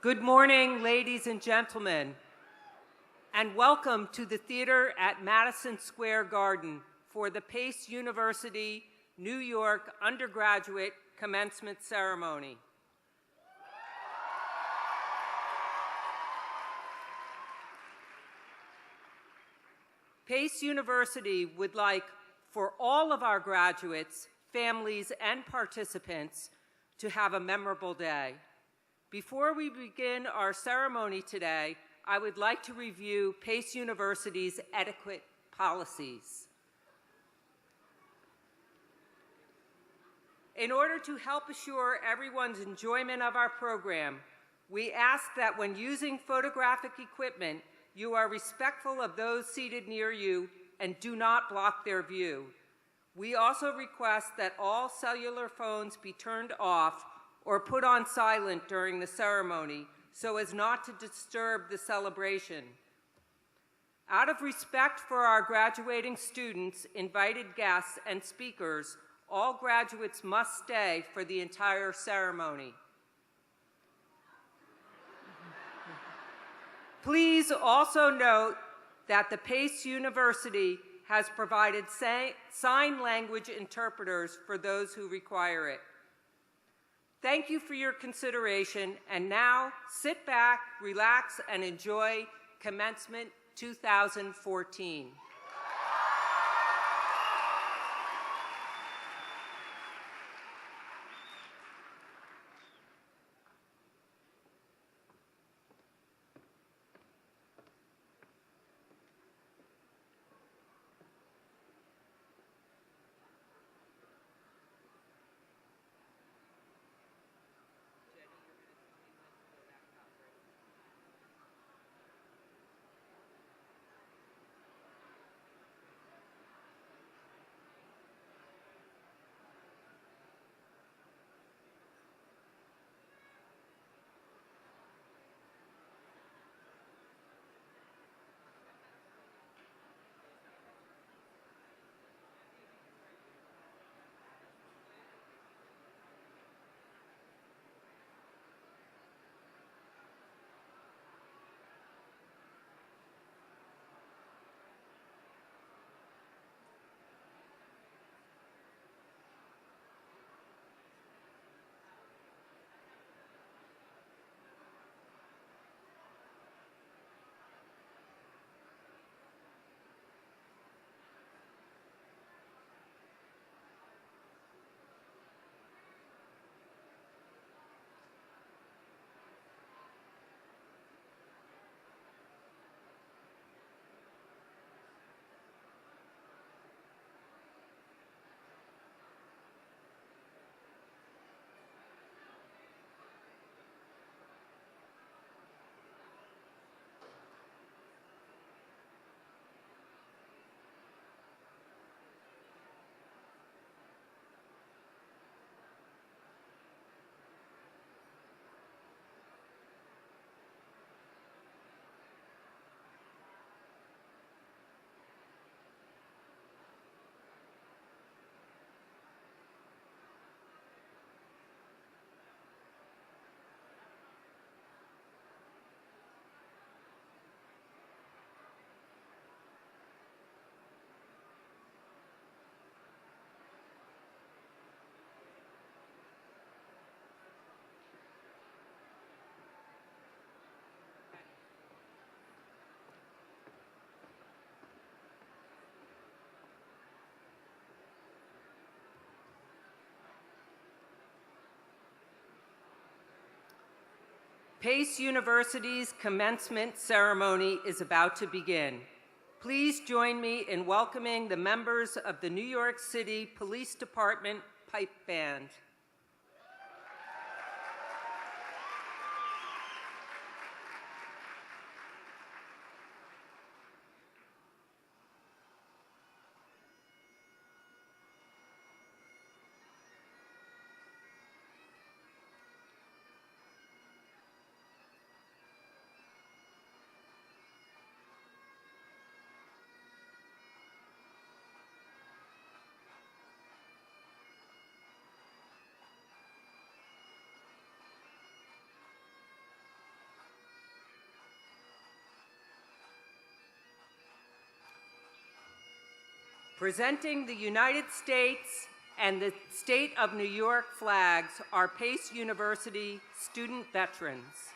Good morning, ladies and gentlemen, and welcome to the theater at Madison Square Garden for the Pace University New York Undergraduate Commencement Ceremony. Pace University would like for all of our graduates, families, and participants to have a memorable day. Before we begin our ceremony today, I would like to review Pace University's etiquette policies. In order to help assure everyone's enjoyment of our program, we ask that when using photographic equipment, you are respectful of those seated near you and do not block their view. We also request that all cellular phones be turned off or put on silent during the ceremony so as not to disturb the celebration. Out of respect for our graduating students, invited guests, and speakers, all graduates must stay for the entire ceremony. Please also note that the Pace University has provided sign language interpreters for those who require it. Thank you for your consideration, and now sit back, relax, and enjoy Commencement 2014. Pace University's commencement ceremony is about to begin. Please join me in welcoming the members of the New York City Police Department Pipe Band. Presenting the United States and the State of New York flags are Pace University student veterans.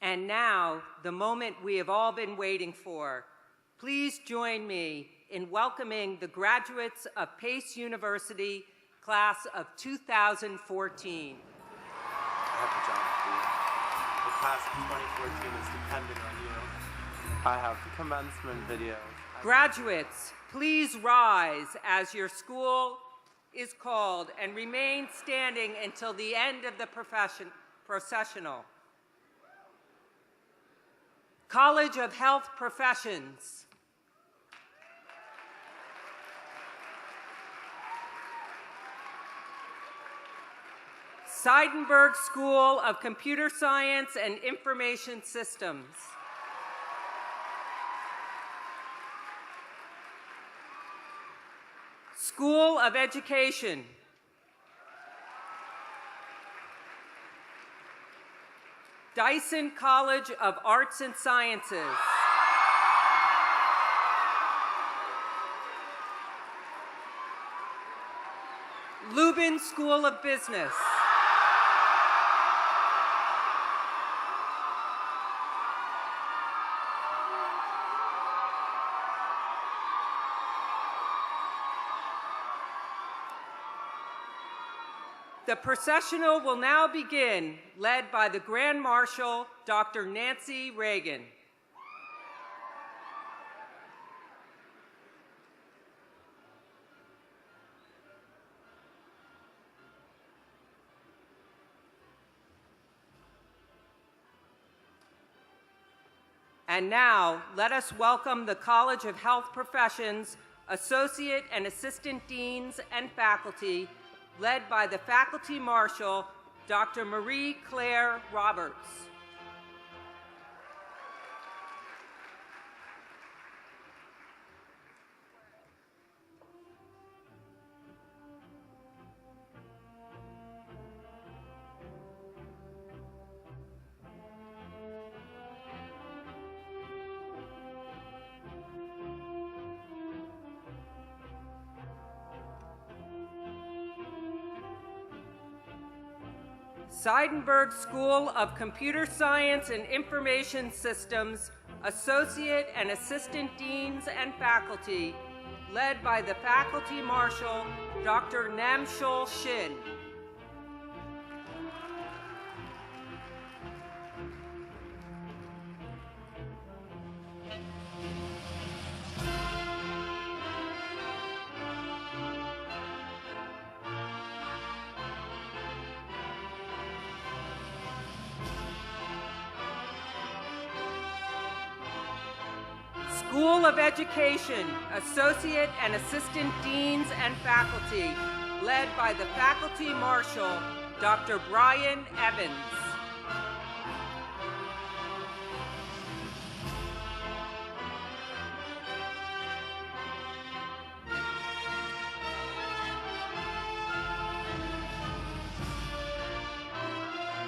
And now, the moment we have all been waiting for. Please join me in welcoming the graduates of Pace University, class of 2014. I have a job for you. The class of 2014 is dependent on you. I have commencement videos. Graduates, please rise as your school is called and remain standing until the end of the processional. College of Health Professions. Seidenberg School of Computer Science and Information Systems. School of Education. Dyson College of Arts and Sciences. Lubin School of Business. The processional will now begin, led by the Grand Marshal, Dr. Nancy Reagan. And now, let us welcome the College of Health Professions, Associate and Assistant Deans and faculty, led by the Faculty Marshal, Dr. Marie Claire Roberts. Seidenberg School of Computer Science and Information Systems, Associate and Assistant Deans and faculty, led by the Faculty Marshal, Dr. Namshul Shin. School of Education, Associate and Assistant Deans and faculty, led by the Faculty Marshal, Dr. Brian Evans.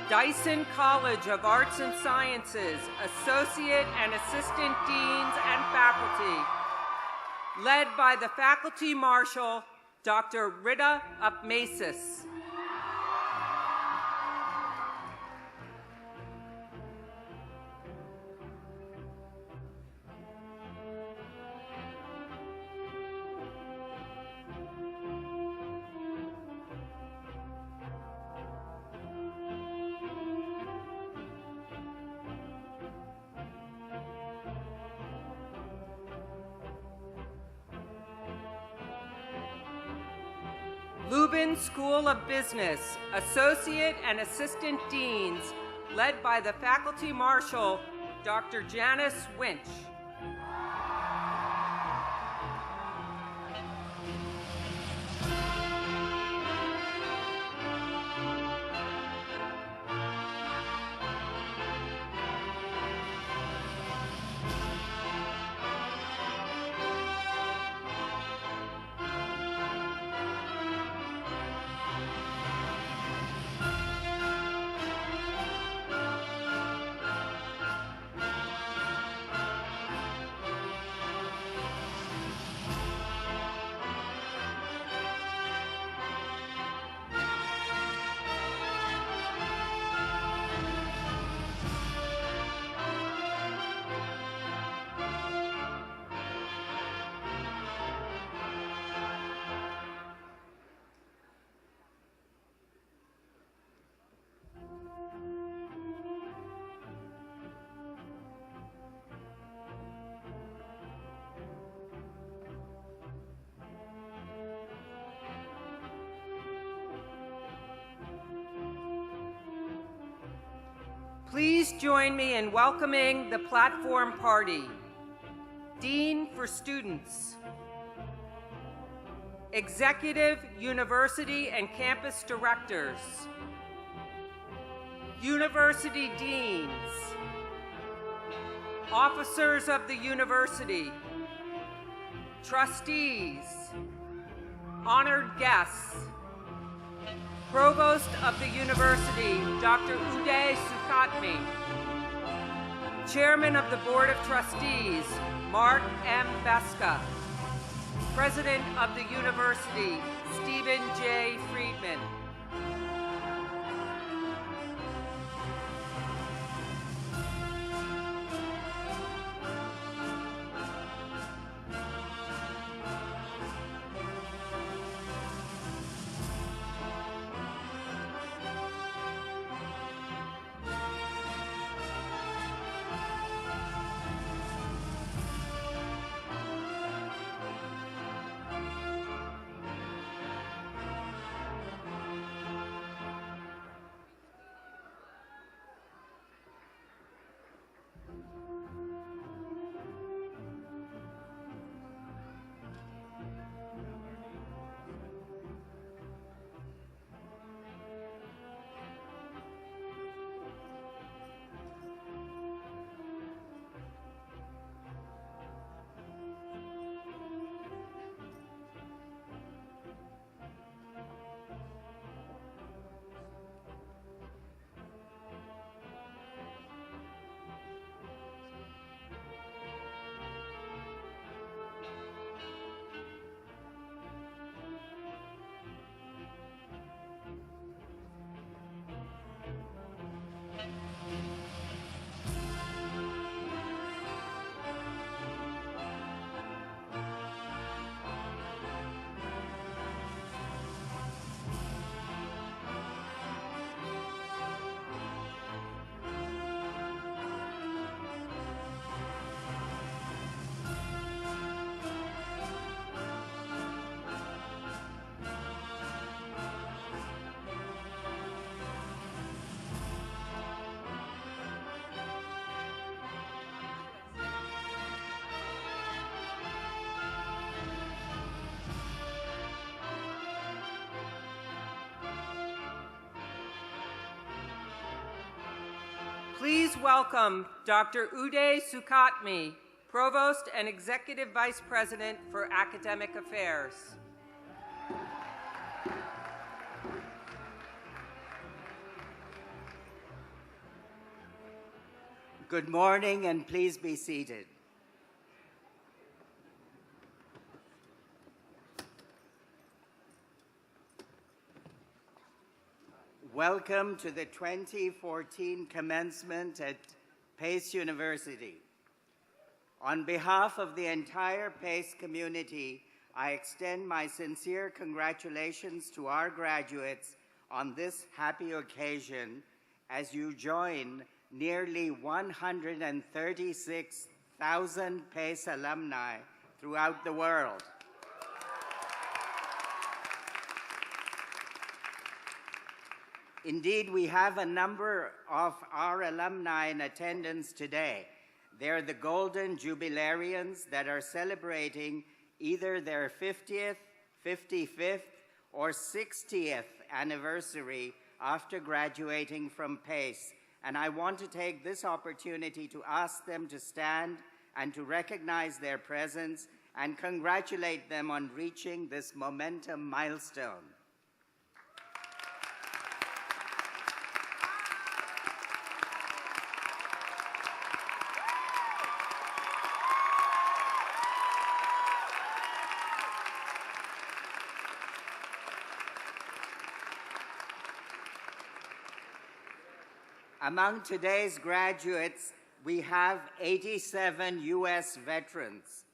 Dyson College of Arts and Sciences, Associate and Assistant Deans and Faculty, led by the Faculty Marshal, Dr. Rita Upmasis. Lubin School of Business, Associate and Assistant Deans, led by the Faculty Marshal, Dr. Janice Winch. Please join me in welcoming the platform party. Dean for Students, Executive, University, and Campus Directors, University Deans, Officers of the University, Trustees, Honored Guests, Provost of the University, Dr. Uday Sukhatme, Chairman of the Board of Trustees, Mark M. Beska, President of the University, Stephen J. Friedman. Please welcome Dr. Uday Sukhatme, Provost and Executive Vice President for Academic Affairs. Good morning, and please be seated. Welcome to the 2014 commencement at Pace University. On behalf of the entire Pace community, I extend my sincere congratulations to our graduates on this happy occasion as you join nearly 136,000 Pace alumni throughout the world. Indeed, we have a number of our alumni in attendance today. They're the Golden Jubilarians that are celebrating either their 50th, 55th, or 60th anniversary after graduating from Pace. And I want to take this opportunity to ask them to stand and to recognize their presence and congratulate them on reaching this momentum milestone. Among today's graduates, we have 87 U.S. veterans.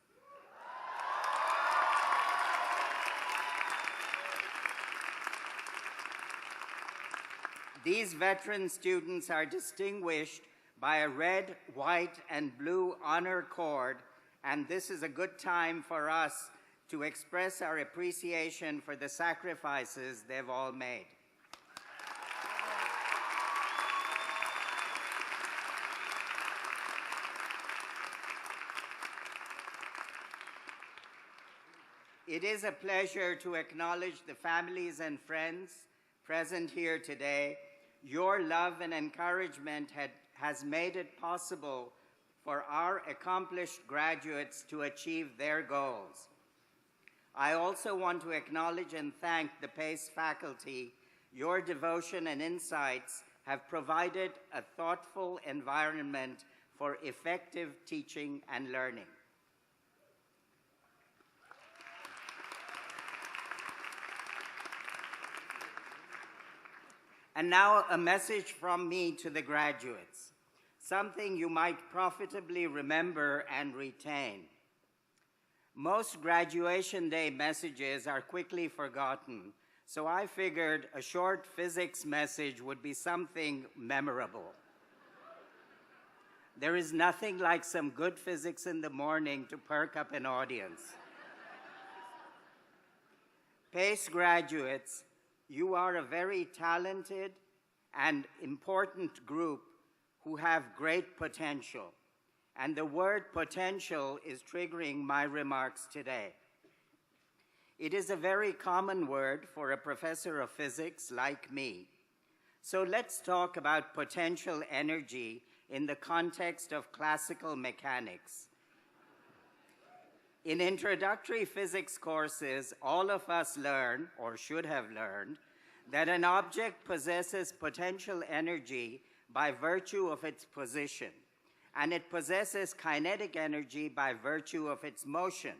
These veteran students are distinguished by a red, white, and blue honor cord, and this is a good time for us to express our appreciation for the sacrifices they've all made. It is a pleasure to acknowledge the families and friends present here today. Your love and encouragement has made it possible for our accomplished graduates to achieve their goals. I also want to acknowledge and thank the Pace faculty. Your devotion and insights have provided a thoughtful environment for effective teaching and learning. And now a message from me to the graduates, something you might profitably remember and retain. Most graduation day messages are quickly forgotten, so I figured a short physics message would be something memorable. There is nothing like some good physics in the morning to perk up an audience. Pace graduates, you are a very talented and important group who have great potential. And the word potential is triggering my remarks today. It is a very common word for a professor of physics like me. So let's talk about potential energy in the context of classical mechanics. In introductory physics courses, all of us learn, or should have learned, that an object possesses potential energy by virtue of its position, and it possesses kinetic energy by virtue of its motion.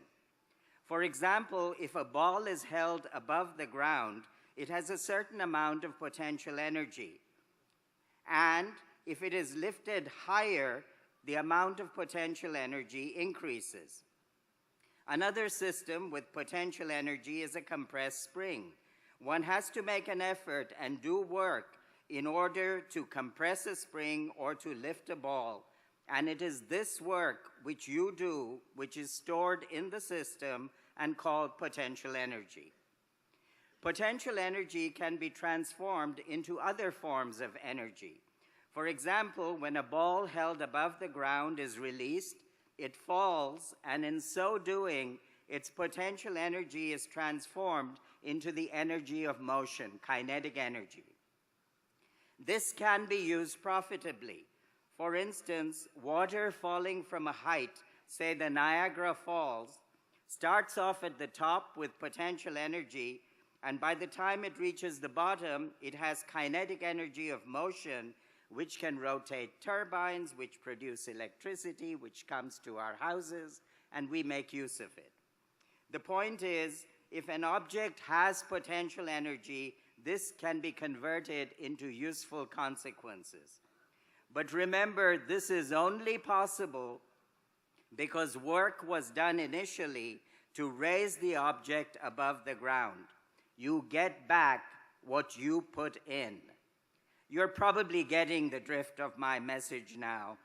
For example, if a ball is held above the ground, it has a certain amount of potential energy. And if it is lifted higher, the amount of potential energy increases. Another system with potential energy is a compressed spring. One has to make an effort and do work in order to compress a spring or to lift a ball. And it is this work which you do, which is stored in the system and called potential energy. Potential energy can be transformed into other forms of energy. For example, when a ball held above the ground is released, it falls, and in so doing, its potential energy is transformed into the energy of motion, kinetic energy. This can be used profitably. For instance, water falling from a height, say the Niagara Falls, starts off at the top with potential energy, and by the time it reaches the bottom, it has kinetic energy of motion, which can rotate turbines, which produce electricity, which comes to our houses, and we make use of it. The point is, if an object has potential energy, this can be converted into useful consequences. But remember, this is only possible because work was done initially to raise the object above the ground. You get back what you put in. You're probably getting the drift of my message now.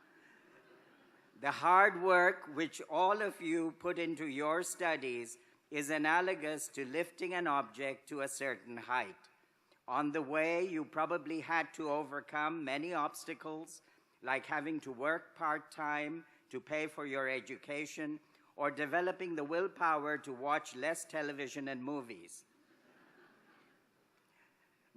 The hard work which all of you put into your studies is analogous to lifting an object to a certain height. On the way, you probably had to overcome many obstacles, like having to work part-time to pay for your education, or developing the willpower to watch less television and movies.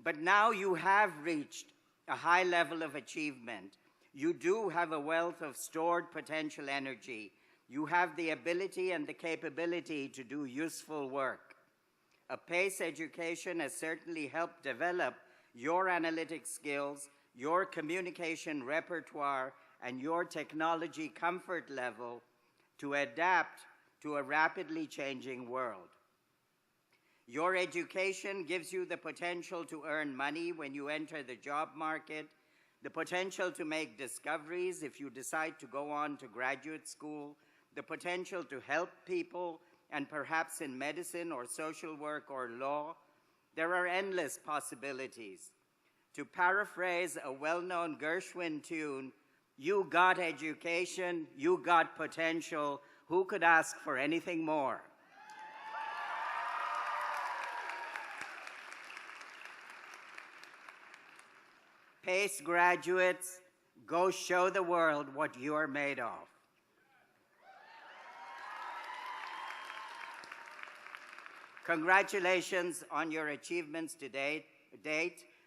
But now you have reached a high level of achievement. You do have a wealth of stored potential energy. You have the ability and the capability to do useful work. A PACE education has certainly helped develop your analytic skills, your communication repertoire, and your technology comfort level to adapt to a rapidly changing world. Your education gives you the potential to earn money when you enter the job market, the potential to make discoveries if you decide to go on to graduate school, the potential to help people, and perhaps in medicine or social work or law. There are endless possibilities. To paraphrase a well-known Gershwin tune, you got education, you got potential. Who could ask for anything more? PACE graduates, go show the world what you are made of. Congratulations on your achievements to date.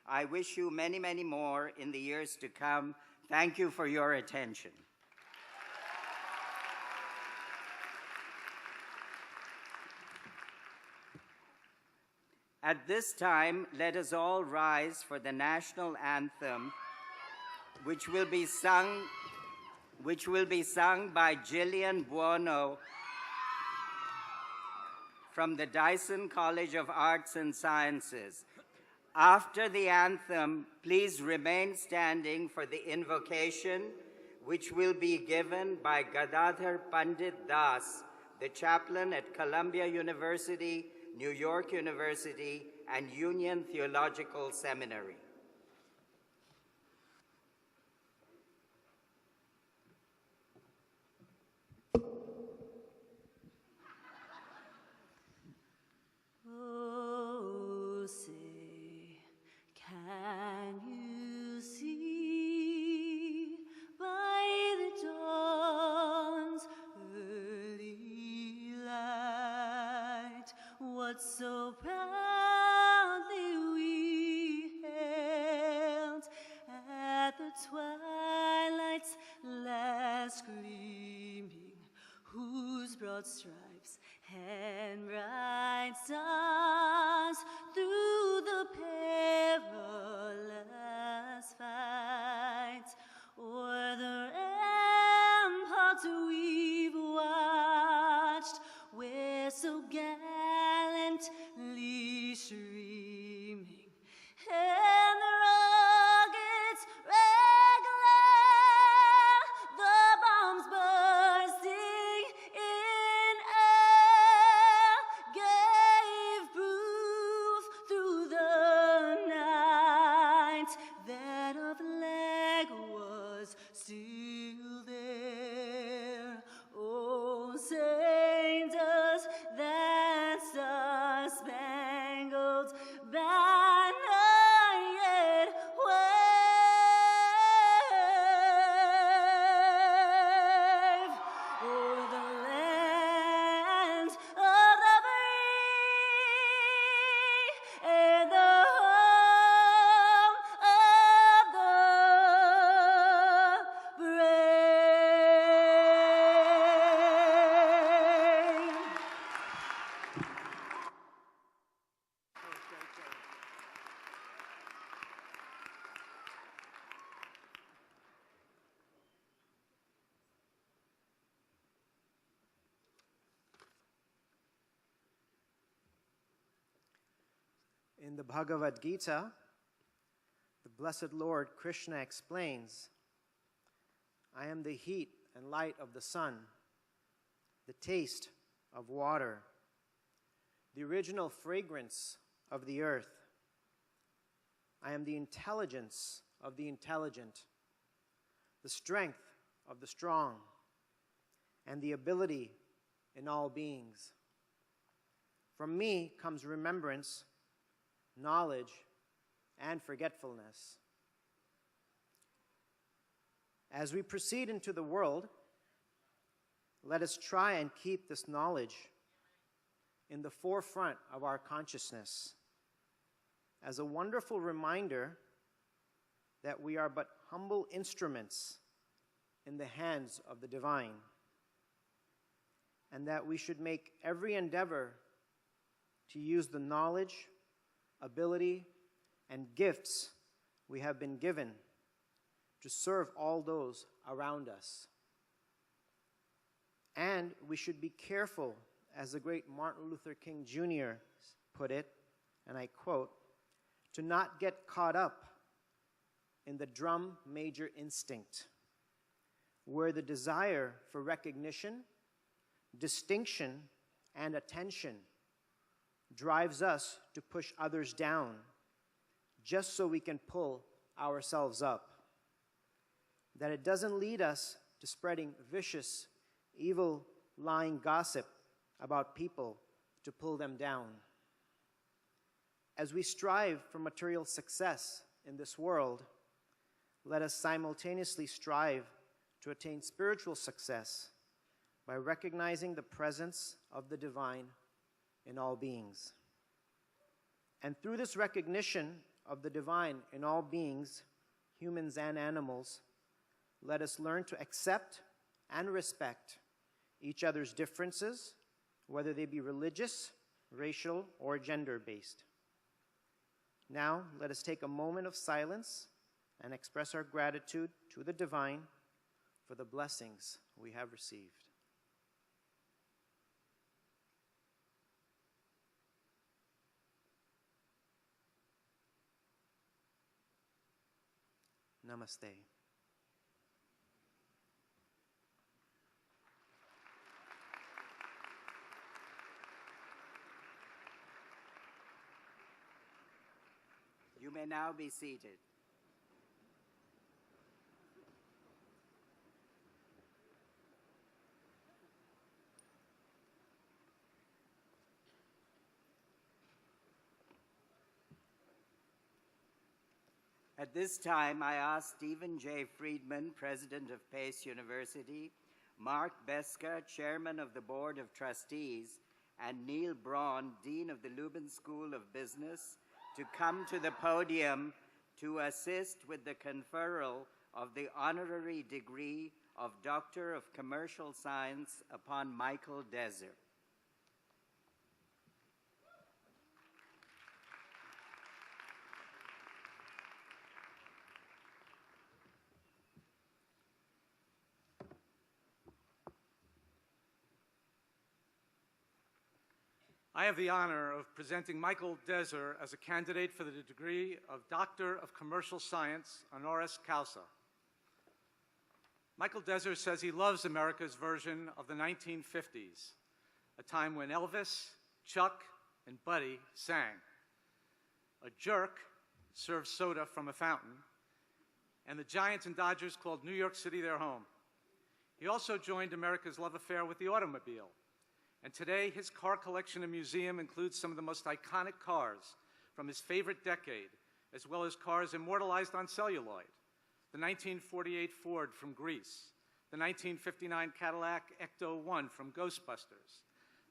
I wish you many, many more in the years to come. Thank you for your attention. At this time, let us all rise for the national anthem, which will be sung by Jillian Buono from the Dyson College of Arts and Sciences. After the anthem, please remain standing for the invocation, which will be given by Gadadhar Pandit Das, the chaplain at Columbia University, New York University, and Union Theological Seminary. Oh, say, can you see by the dawn's early light what so proudly we hailed at the twilight's last gleaming, whose broad stripes and bright stars through the perilous fight o'er the ramparts we've watched, where so gallantly streaming, and the rockets regular, the bombs bursting in air, gave In the Bhagavad Gita, the Blessed Lord Krishna explains, I am the heat and light of the sun, the taste of water, the original fragrance of the earth. I am the intelligence of the intelligent, the strength of the strong, and the ability in all beings. From me comes remembrance, knowledge, and forgetfulness. As we proceed into the world, let us try and keep this knowledge in the forefront of our consciousness as a wonderful reminder that we are but humble instruments in the hands of the divine, and that we should make every endeavor to use the knowledge, ability, and gifts we have been given to serve all those around us. And we should be careful, as the great Martin Luther King Jr. put it, and I quote, to not get caught up in the drum major instinct, where the desire for recognition, distinction, and attention drives us to push others down just so we can pull ourselves up. That it doesn't lead us to spreading vicious, evil, lying gossip about people to pull them down. As we strive for material success in this world, let us simultaneously strive to attain spiritual success by recognizing the presence of the divine in all beings. And through this recognition of the divine in all beings, humans and animals, let us learn to accept and respect each other's differences, whether they be religious, racial, or gender-based. Now, let us take a moment of silence and express our gratitude to the divine for the blessings we have received. Namaste. You may now be seated. At this time, I ask Stephen J. Friedman, President of Pace University, Mark Beska, Chairman of the Board of Trustees, and Neil Braun, Dean of the Lubin School of Business, to come to the podium to assist with the conferral of the honorary degree of Doctor of Commercial Science upon Michael Dezer. I have the honor of presenting Michael Dezer as a candidate for the degree of Doctor of Commercial Science, honoris causa. Michael Dezer says he loves America's version of the 1950s, a time when Elvis, Chuck, and Buddy sang. A jerk served soda from a fountain, and the Giants and Dodgers called New York City their home. He also joined America's love affair with the automobile. And today, his car collection and museum includes some of the most iconic cars from his favorite decade, as well as cars immortalized on celluloid. The 1948 Ford from Grease, the 1959 Cadillac Ecto-1 from Ghostbusters,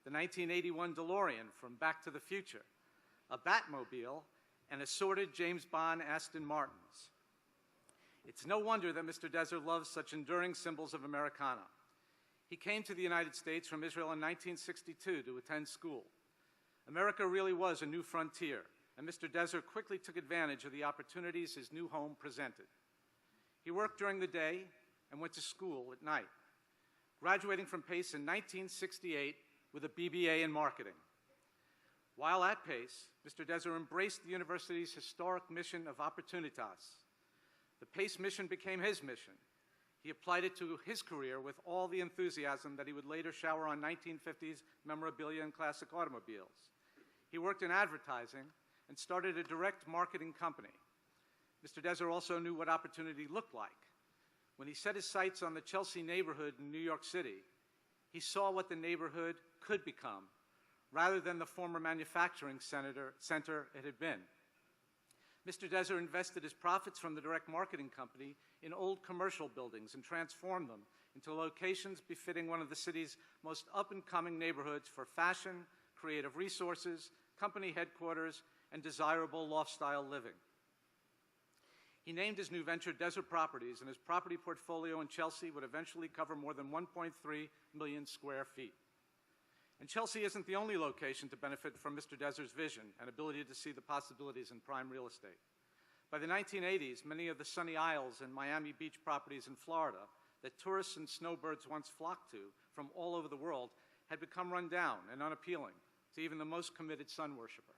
the 1981 DeLorean from Back to the Future, a Batmobile, and assorted James Bond Aston Martins. It's no wonder that Mr. Dezer loves such enduring symbols of Americana. He came to the United States from Israel in 1962 to attend school. America really was a new frontier, and Mr. Dezer quickly took advantage of the opportunities his new home presented. He worked during the day and went to school at night, graduating from Pace in 1968 with a BBA in marketing. While at Pace, Mr. Dezer embraced the university's historic mission of opportunitas. The Pace mission became his mission. He applied it to his career with all the enthusiasm that he would later shower on 1950s memorabilia and classic automobiles. He worked in advertising and started a direct marketing company. Mr. Dezer also knew what opportunity looked like. When he set his sights on the Chelsea neighborhood in New York City, he saw what the neighborhood could become, rather than the former manufacturing center it had been. Mr. Dezer invested his profits from the direct marketing company in old commercial buildings and transformed them into locations befitting one of the city's most up-and-coming neighborhoods for fashion, creative resources, company headquarters, and desirable loft-style living. He named his new venture Dezer Properties, and his property portfolio in Chelsea would eventually cover more than 1.3 million square feet. And Chelsea isn't the only location to benefit from Mr. Dezer's vision and ability to see the possibilities in prime real estate. By the 1980s, many of the Sunny Isles and Miami Beach properties in Florida that tourists and snowbirds once flocked to from all over the world had become run down and unappealing to even the most committed sun worshiper.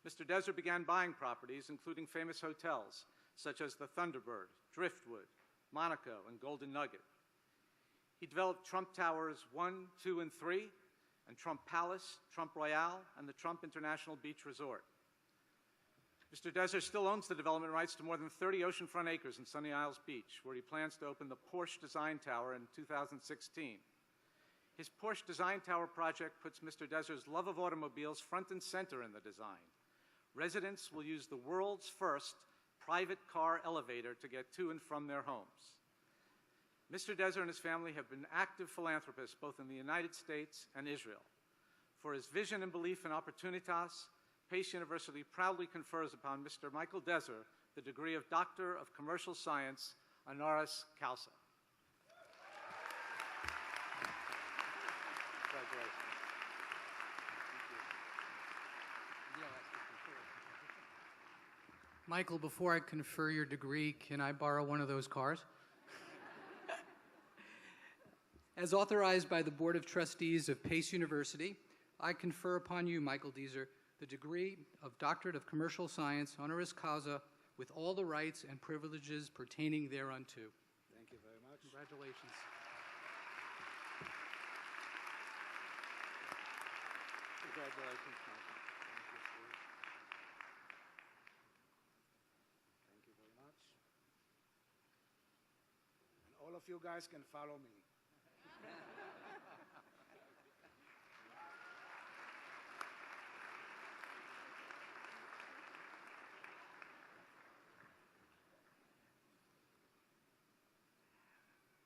Mr. Dezer began buying properties, including famous hotels, such as the Thunderbird, Driftwood, Monaco, and Golden Nugget. He developed Trump Towers 1, 2, and 3, and Trump Palace, Trump Royale, and the Trump International Beach Resort. Mr. Dezer still owns the development rights to more than 30 oceanfront acres in Sunny Isles Beach, where he plans to open the Porsche Design Tower in 2016. His Porsche Design Tower project puts Mr. Dezer's love of automobiles front and center in the design. Residents will use the world's first private car elevator to get to and from their homes. Mr. Dezer and his family have been active philanthropists both in the United States and Israel. For his vision and belief in opportunitas, Pace University proudly confers upon Mr. Michael Dezer the degree of Doctor of Commercial Science, honoris causa. Congratulations. Michael, before I confer your degree, can I borrow one of those cars? As authorized by the Board of Trustees of Pace University, I confer upon you, Michael Dezer, the degree of Doctorate of Commercial Science, honoris causa, with all the rights and privileges pertaining thereunto. Thank you very much. Congratulations. Congratulations, Michael. Thank you very much. And all of you guys can follow me.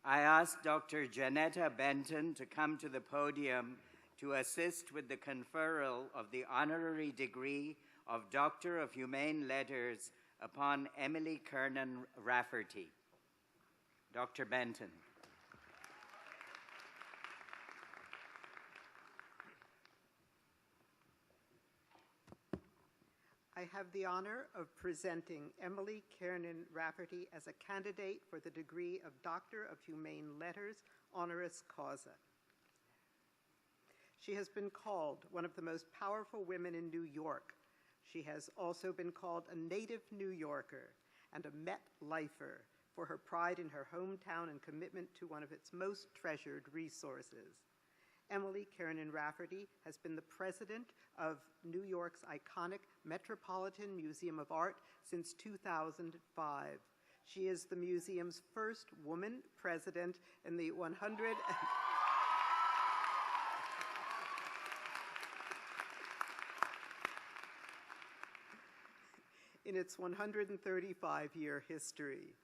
I ask Dr. Janetta Benton to come to the podium to assist with the conferral of the honorary degree of Doctor of Humane Letters upon Emily Kernan Rafferty. Dr. Benton. I have the honor of presenting Emily Kernan Rafferty as a candidate for the degree of Doctor of Humane Letters, honoris causa. She has been called one of the most powerful women in New York. She has also been called a native New Yorker and a Met-lifer for her pride in her hometown and commitment to one of its most treasured resources. Emily Kernan Rafferty has been the president of New York's iconic Metropolitan Museum of Art since 2005. She is the museum's first woman president in the 135-year history.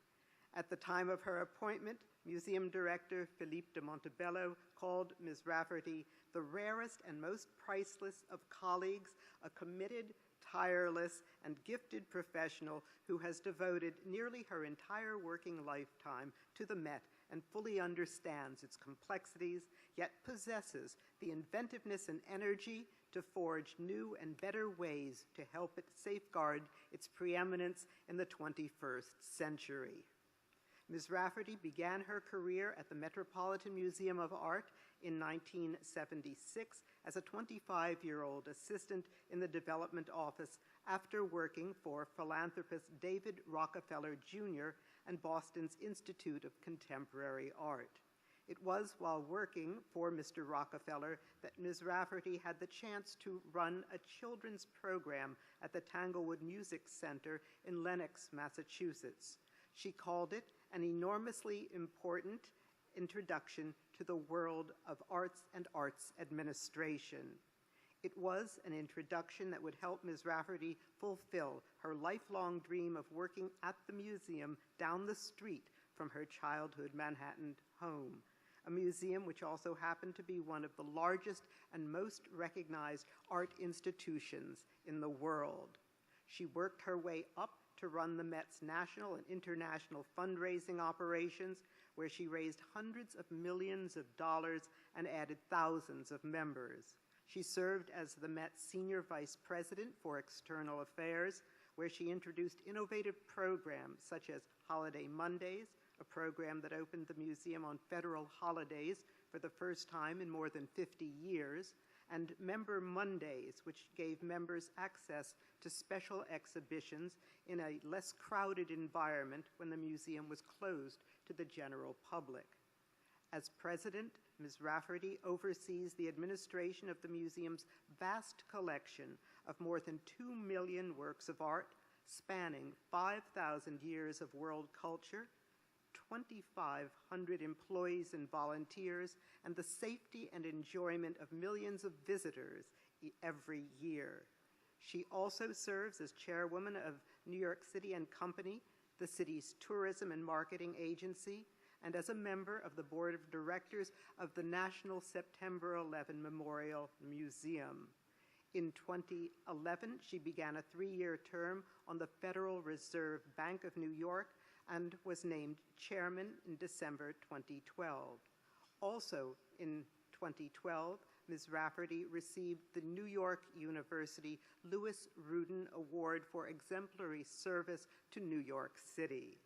At the time of her appointment, Museum Director Philippe de Montebello called Ms. Rafferty the rarest and most priceless of colleagues, a committed, tireless, and gifted professional who has devoted nearly her entire working lifetime to the Met and fully understands its complexities, yet possesses the inventiveness and energy to forge new and better ways to help it safeguard its preeminence in the 21st century. Ms. Rafferty began her career at the Metropolitan Museum of Art in 1976 as a 25-year-old assistant in the development office after working for philanthropist David Rockefeller Jr. and Boston's Institute of Contemporary Art. It was while working for Mr. Rockefeller that Ms. Rafferty had the chance to run a children's program at the Tanglewood Music Center in Lenox, Massachusetts. She called it an enormously important introduction to the world of arts and arts administration. It was an introduction that would help Ms. Rafferty fulfill her lifelong dream of working at the museum down the street from her childhood Manhattan home, a museum which also happened to be one of the largest and most recognized art institutions in the world. She worked her way up to run the Met's national and international fundraising operations, where she raised hundreds of millions of dollars and added thousands of members. She served as the Met's Senior Vice President for External Affairs, where she introduced innovative programs such as Holiday Mondays, a program that opened the museum on federal holidays for the first time in more than 50 years, and Member Mondays, which gave members access to special exhibitions in a less crowded environment when the museum was closed to the general public. As president, Ms. Rafferty oversees the administration of the museum's vast collection of more than 2 million works of art, spanning 5,000 years of world culture, 2,500 employees and volunteers, and the safety and enjoyment of millions of visitors every year. She also serves as chairwoman of New York City & Company, the city's tourism and marketing agency, and as a member of the board of directors of the National September 11 Memorial Museum. In 2011, she began a 3-year term on the Federal Reserve Bank of New York and was named chairman in December 2012. Also in 2012, Ms. Rafferty received the New York University Louis Rudin Award for Exemplary Service to New York City.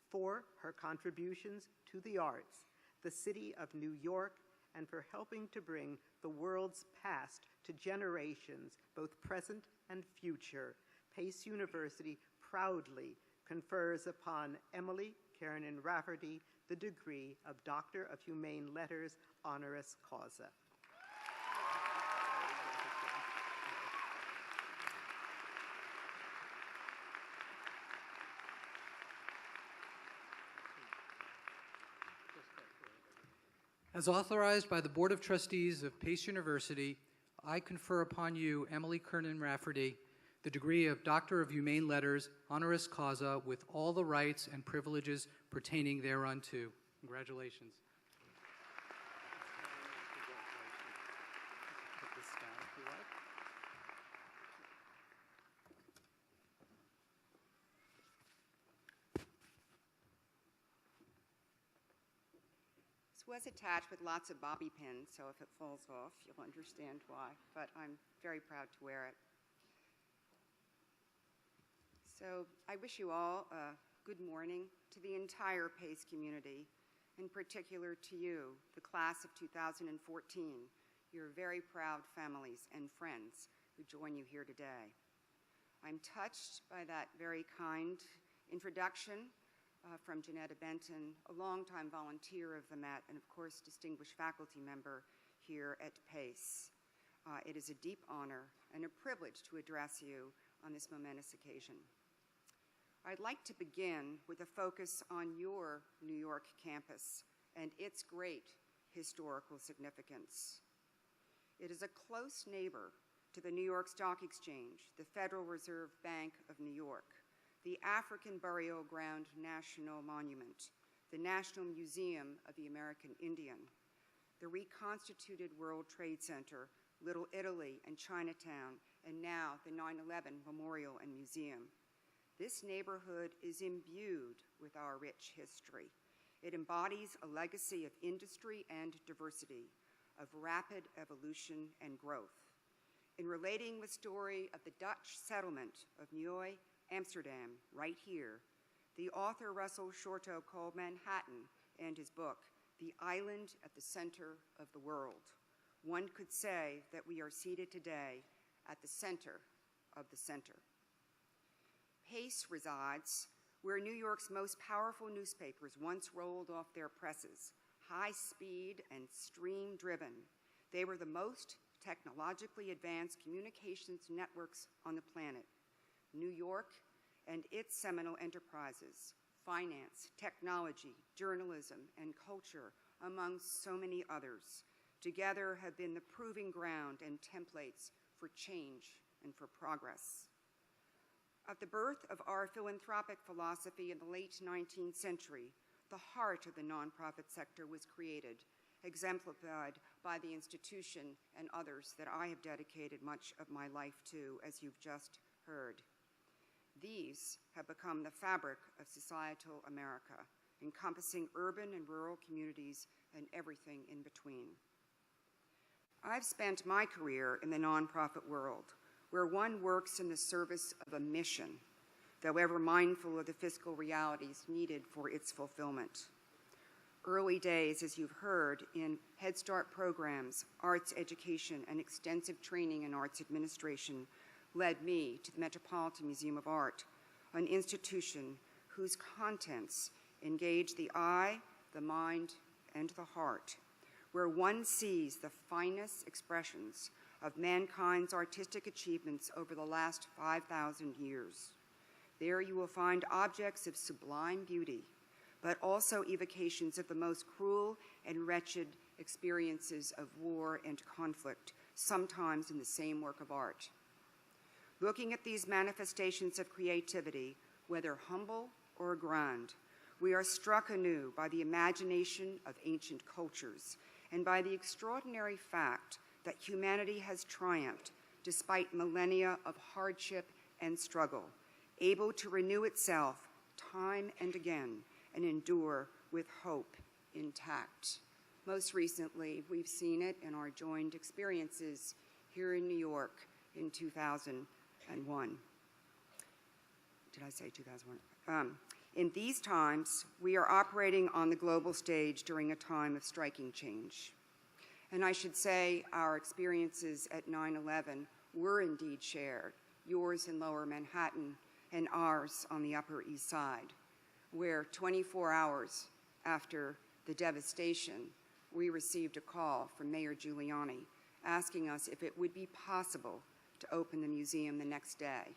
For her contributions to the arts, the city of New York, and for helping to bring the world's past to generations, both present and future, Pace University proudly confers upon Emily Kernan Rafferty the degree of Doctor of Humane Letters honoris causa. As authorized by the Board of Trustees of Pace University, I confer upon you, Emily Kernan Rafferty, the degree of Doctor of Humane Letters, honoris causa, with all the rights and privileges pertaining thereunto. Congratulations. Put this down if you like. This was attached with lots of bobby pins, so if it falls off, you'll understand why, but I'm very proud to wear it. So I wish you all a good morning to the entire PACE community, in particular to you, the class of 2014, your very proud families and friends who join you here today. I'm touched by that very kind introduction from Janetta Benton, a longtime volunteer of the Met and of course distinguished faculty member here at PACE. It is a deep honor and a privilege to address you on this momentous occasion. I'd like to begin with a focus on your New York campus and its great historical significance. It is a close neighbor to the New York Stock Exchange, the Federal Reserve Bank of New York, the African Burial Ground National Monument, the National Museum of the American Indian, the reconstituted World Trade Center, Little Italy and Chinatown, and now the 9/11 Memorial and Museum. This neighborhood is imbued with our rich history. It embodies a legacy of industry and diversity, of rapid evolution and growth. In relating the story of the Dutch settlement of Nieuw Amsterdam, right here, the author Russell Shorto called Manhattan and his book the island at the center of the world. One could say that we are seated today at the center of the center. Pace resides where New York's most powerful newspapers once rolled off their presses, high-speed and stream-driven. They were the most technologically advanced communications networks on the planet. New York and its seminal enterprises, finance, technology, journalism, and culture, among so many others, together have been the proving ground and templates for change and for progress. At the birth of our philanthropic philosophy in the late 19th century, the heart of the nonprofit sector was created, exemplified by the institution and others that I have dedicated much of my life to, as you've just heard. These have become the fabric of societal America, encompassing urban and rural communities and everything in between. I've spent my career in the nonprofit world, where one works in the service of a mission, though ever mindful of the fiscal realities needed for its fulfillment. Early days, as you've heard, in Head Start programs, arts education, and extensive training in arts administration led me to the Metropolitan Museum of Art, an institution whose contents engage the eye, the mind, and the heart, where one sees the finest expressions of mankind's artistic achievements over the last 5,000 years. There you will find objects of sublime beauty, but also evocations of the most cruel and wretched experiences of war and conflict, sometimes in the same work of art. Looking at these manifestations of creativity, whether humble or grand, we are struck anew by the imagination of ancient cultures and by the extraordinary fact that humanity has triumphed despite millennia of hardship and struggle, able to renew itself time and again and endure with hope intact. Most recently, we've seen it in our joined experiences here in New York in 2001. Did I say 2001? In these times, we are operating on the global stage during a time of striking change. And I should say our experiences at 9/11 were indeed shared, yours in Lower Manhattan and ours on the Upper East Side, where 24 hours after the devastation, we received a call from Mayor Giuliani asking us if it would be possible to open the museum the next day.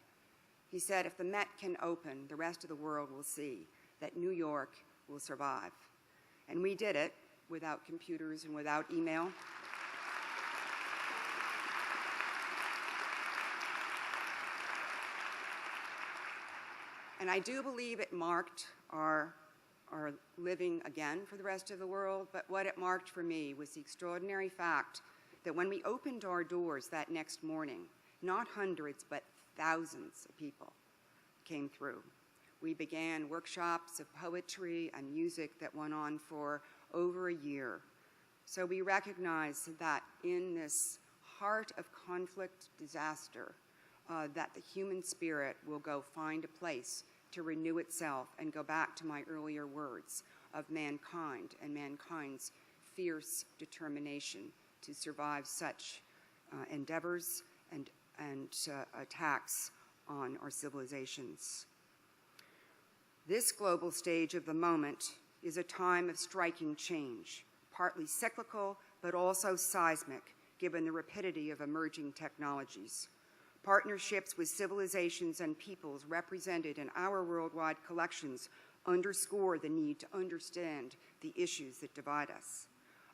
He said, if the Met can open, the rest of the world will see that New York will survive. And we did it without computers and without email. And I do believe it marked our living again for the rest of the world, but what it marked for me was the extraordinary fact that when we opened our doors that next morning, not hundreds, but thousands of people came through. We began workshops of poetry and music that went on for over a year. So we recognize that in this heart of conflict, disaster, that the human spirit will go find a place to renew itself and go back to my earlier words of mankind and mankind's fierce determination to survive such endeavors and attacks on our civilizations. This global stage of the moment is a time of striking change, partly cyclical, but also seismic, given the rapidity of emerging technologies. Partnerships with civilizations and peoples represented in our worldwide collections underscore the need to understand the issues that divide us.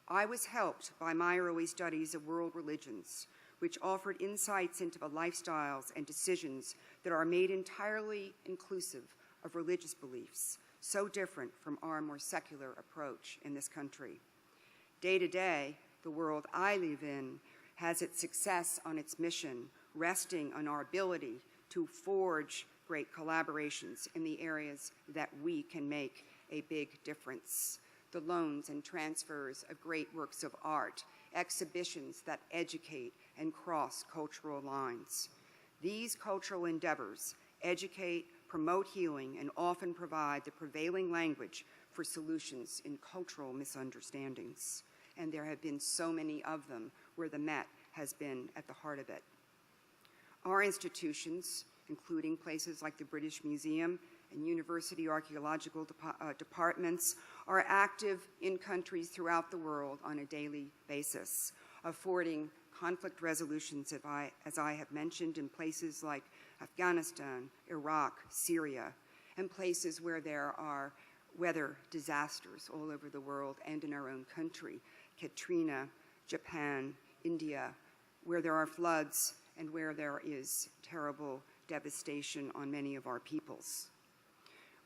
I was helped by my early studies of world religions, which offered insights into the lifestyles and decisions that are made entirely inclusive of religious beliefs, so different from our more secular approach in this country. Day to day, the world I live in has its success on its mission, resting on our ability to forge great collaborations in the areas that we can make a big difference. The loans and transfers of great works of art, exhibitions that educate and cross cultural lines. These cultural endeavors educate, promote healing, and often provide the prevailing language for solutions in cultural misunderstandings. And there have been so many of them where the Met has been at the heart of it. Our institutions, including places like the British Museum and university archaeological departments, are active in countries throughout the world on a daily basis, affording conflict resolutions, as I have mentioned, in places like Afghanistan, Iraq, Syria, and places where there are weather disasters all over the world and in our own country, Katrina, Japan, India, where there are floods and where there is terrible devastation on many of our peoples.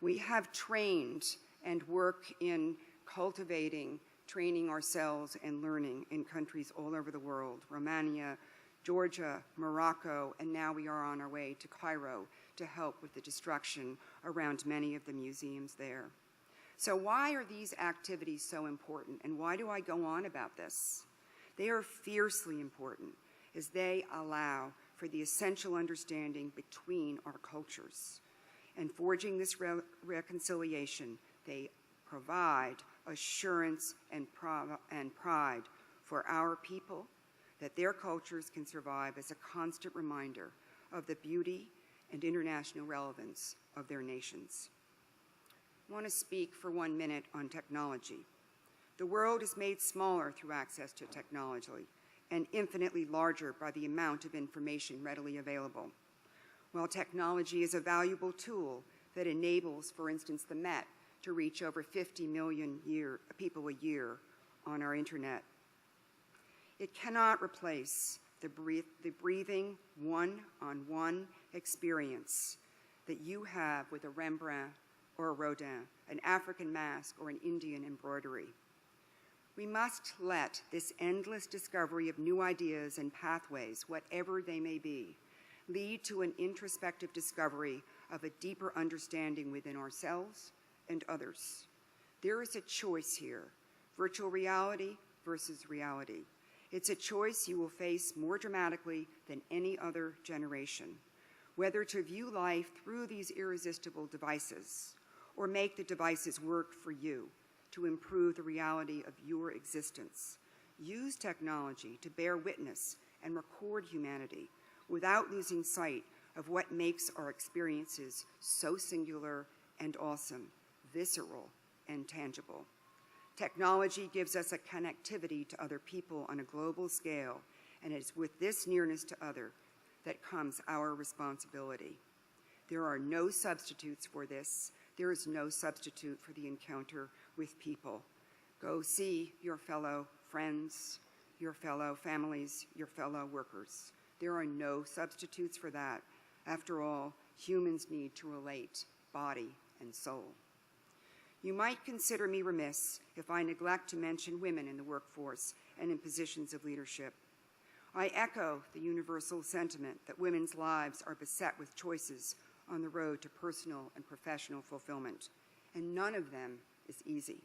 We have trained and work in cultivating, training ourselves and learning in countries all over the world, Romania, Georgia, Morocco, and now we are on our way to Cairo to help with the destruction around many of the museums there. So why are these activities so important, and why do I go on about this? They are fiercely important as they allow for the essential understanding between our cultures. And forging this reconciliation, they provide assurance and pride for our people that their cultures can survive as a constant reminder of the beauty and international relevance of their nations. I want to speak for 1 minute on technology. The world is made smaller through access to technology and infinitely larger by the amount of information readily available. While technology is a valuable tool that enables, for instance, the Met to reach over 50 million people a year on our internet, it cannot replace the breathing one-on-one experience that you have with a Rembrandt or a Rodin, an African mask or an Indian embroidery. We must let this endless discovery of new ideas and pathways, whatever they may be, lead to an introspective discovery of a deeper understanding within ourselves and others. There is a choice here, virtual reality versus reality. It's a choice you will face more dramatically than any other generation, whether to view life through these irresistible devices or make the devices work for you to improve the reality of your existence. Use technology to bear witness and record humanity without losing sight of what makes our experiences so singular and awesome, visceral and tangible. Technology gives us a connectivity to other people on a global scale, and it's with this nearness to other that comes our responsibility. There are no substitutes for this. There is no substitute for the encounter with people. Go see your fellow friends, your fellow families, your fellow workers. There are no substitutes for that. After all, humans need to relate body and soul. You might consider me remiss if I neglect to mention women in the workforce and in positions of leadership. I echo the universal sentiment that women's lives are beset with choices on the road to personal and professional fulfillment, and none of them is easy.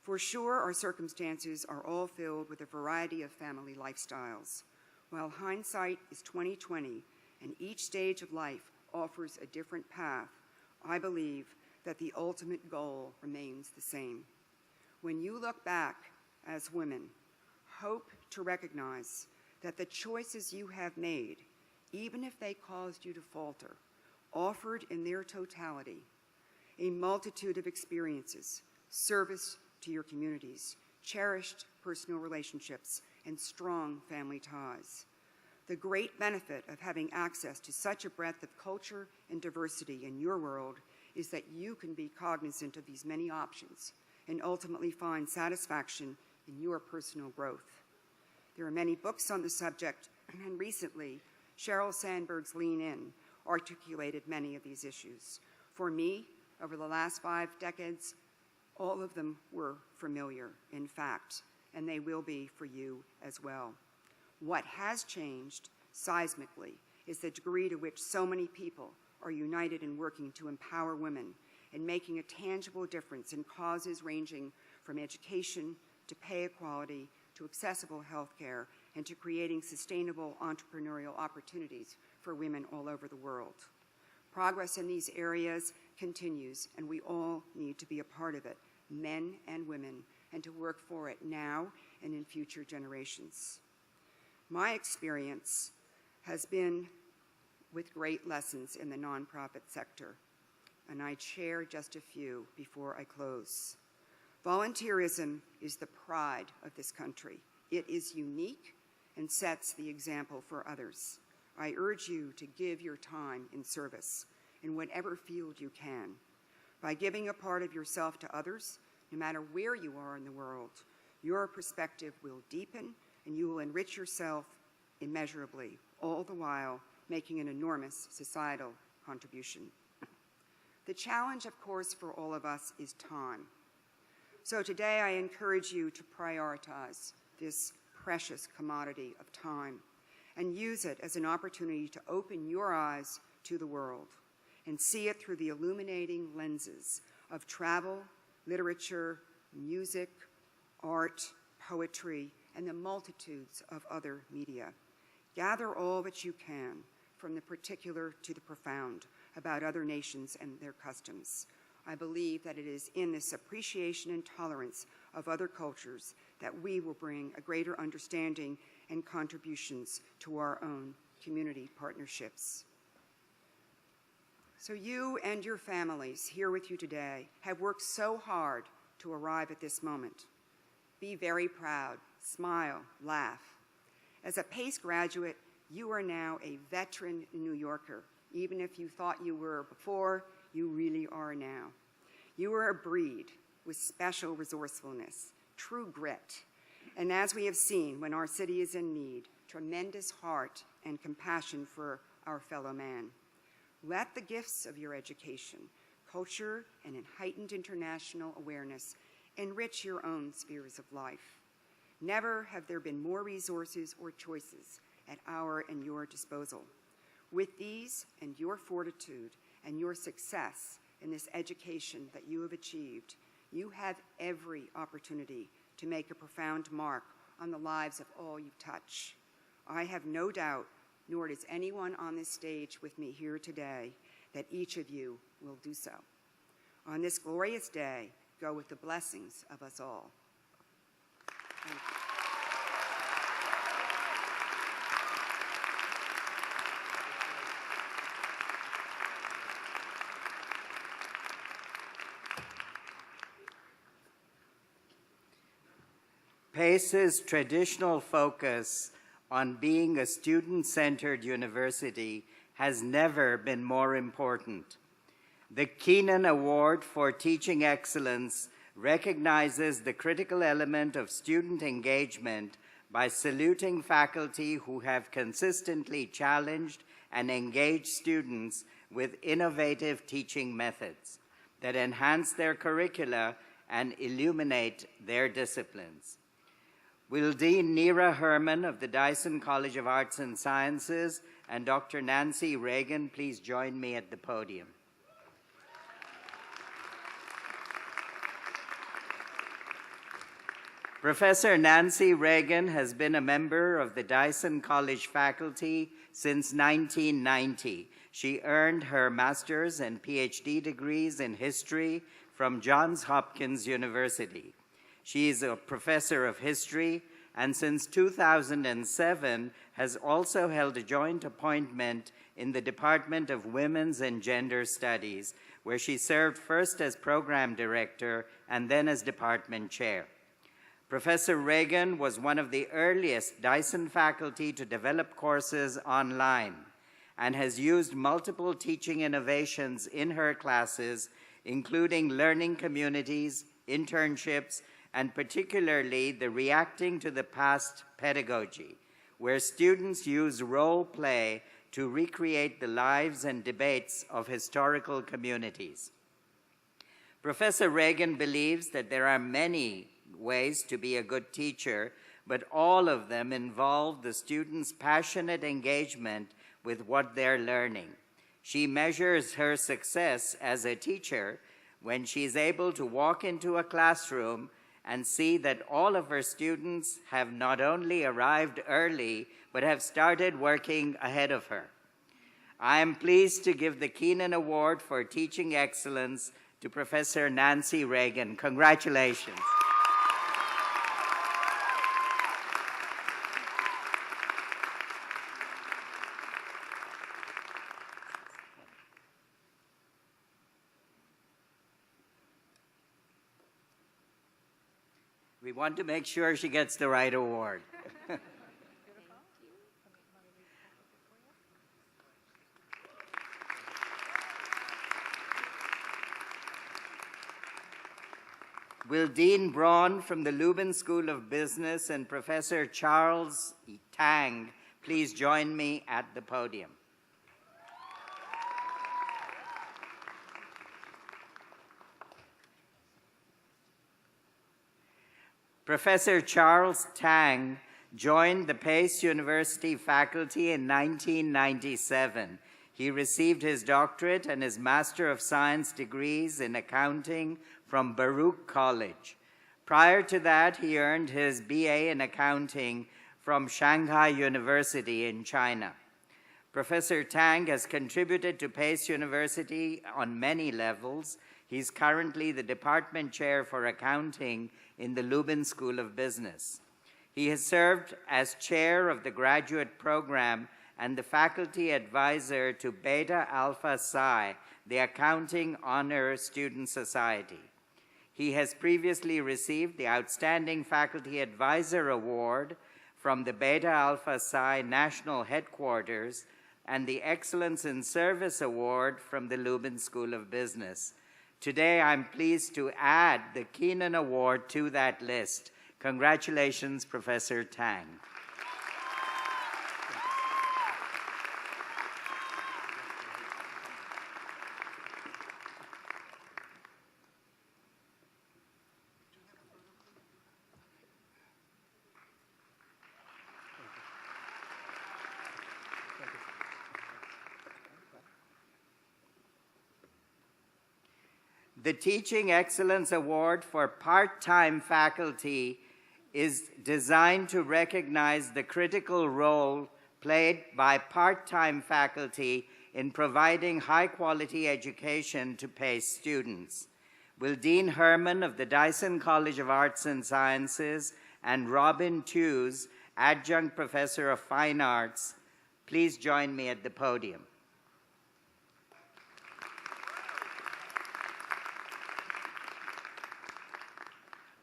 For sure, our circumstances are all filled with a variety of family lifestyles. While hindsight is 20/20 and each stage of life offers a different path, I believe that the ultimate goal remains the same. When you look back as women, hope to recognize that the choices you have made, even if they caused you to falter, offered in their totality a multitude of experiences, service to your communities, cherished personal relationships, and strong family ties. The great benefit of having access to such a breadth of culture and diversity in your world is that you can be cognizant of these many options and ultimately find satisfaction in your personal growth. There are many books on the subject, and recently, Sheryl Sandberg's Lean In articulated many of these issues. For me, over the last 5 decades, all of them were familiar, in fact, and they will be for you as well. What has changed seismically is the degree to which so many people are united in working to empower women and making a tangible difference in causes ranging from education to pay equality to accessible health care and to creating sustainable entrepreneurial opportunities for women all over the world. Progress in these areas continues, and we all need to be a part of it, men and women, and to work for it now and in future generations. My experience has been with great lessons in the nonprofit sector, and I'd share just a few before I close. Volunteerism is the pride of this country. It is unique and sets the example for others. I urge you to give your time in service in whatever field you can. By giving a part of yourself to others, no matter where you are in the world, your perspective will deepen and you will enrich yourself immeasurably, all the while making an enormous societal contribution. The challenge, of course, for all of us is time. So today I encourage you to prioritize this precious commodity of time and use it as an opportunity to open your eyes to the world and see it through the illuminating lenses of travel, literature, music, art, poetry, and the multitudes of other media. Gather all that you can, from the particular to the profound, about other nations and their customs. I believe that it is in this appreciation and tolerance of other cultures that we will bring a greater understanding and contributions to our own community partnerships. So you and your families here with you today have worked so hard to arrive at this moment. Be very proud, smile, laugh. As a PACE graduate, you are now a veteran New Yorker. Even if you thought you were before, you really are now. You are a breed with special resourcefulness, true grit, and as we have seen when our city is in need, tremendous heart and compassion for our fellow man. Let the gifts of your education, culture, and heightened international awareness enrich your own spheres of life. Never have there been more resources or choices at our and your disposal. With these and your fortitude and your success in this education that you have achieved, you have every opportunity to make a profound mark on the lives of all you touch. I have no doubt, nor does anyone on this stage with me here today, that each of you will do so. On this glorious day, go with the blessings of us all. Thank you. PACE's traditional focus on being a student-centered university has never been more important. The Kernan Award for Teaching Excellence recognizes the critical element of student engagement by saluting faculty who have consistently challenged and engaged students with innovative teaching methods that enhance their curricula and illuminate their disciplines. Will Dean Neera Herman of the Dyson College of Arts and Sciences and Dr. Nancy Reagan please join me at the podium? Professor Nancy Reagan has been a member of the Dyson College faculty since 1990. She earned her master's and PhD degrees in history from Johns Hopkins University. She is a professor of history and since 2007 has also held a joint appointment in the Department of Women's and Gender Studies, where she served first as program director and then as department chair. Professor Reagan was one of the earliest Dyson faculty to develop courses online and has used multiple teaching innovations in her classes, including learning communities, internships, and particularly the Reacting to the Past pedagogy, where students use role play to recreate the lives and debates of historical communities. Professor Reagan believes that there are many ways to be a good teacher, but all of them involve the students' passionate engagement with what they're learning. She measures her success as a teacher when she's able to walk into a classroom and see that all of her students have not only arrived early, but have started working ahead of her. I am pleased to give the Kernan Award for Teaching Excellence to Professor Nancy Reagan. Congratulations. We want to make sure she gets the right award. Will Dean Braun from the Lubin School of Business and Professor Charles Tang please join me at the podium? Professor Charles Tang joined the Pace University faculty in 1997. He received his doctorate and his Master of Science degrees in accounting from Baruch College. Prior to that, he earned his BA in accounting from Shanghai University in China. Professor Tang has contributed to Pace University on many levels. He's currently the department chair for accounting in the Lubin School of Business. He has served as chair of the graduate program and the faculty advisor to Beta Alpha Psi, the Accounting Honor Student Society. He has previously received the Outstanding Faculty Advisor Award from the Beta Alpha Psi National Headquarters and the Excellence in Service Award from the Lubin School of Business. Today, I'm pleased to add the Kernan Award to that list. Congratulations, Professor Tang. The Teaching Excellence Award for part-time faculty is designed to recognize the critical role played by part-time faculty in providing high-quality education to Pace students. Will Dean Herman of the Dyson College of Arts and Sciences and Robin Tews, Adjunct Professor of Fine Arts, please join me at the podium.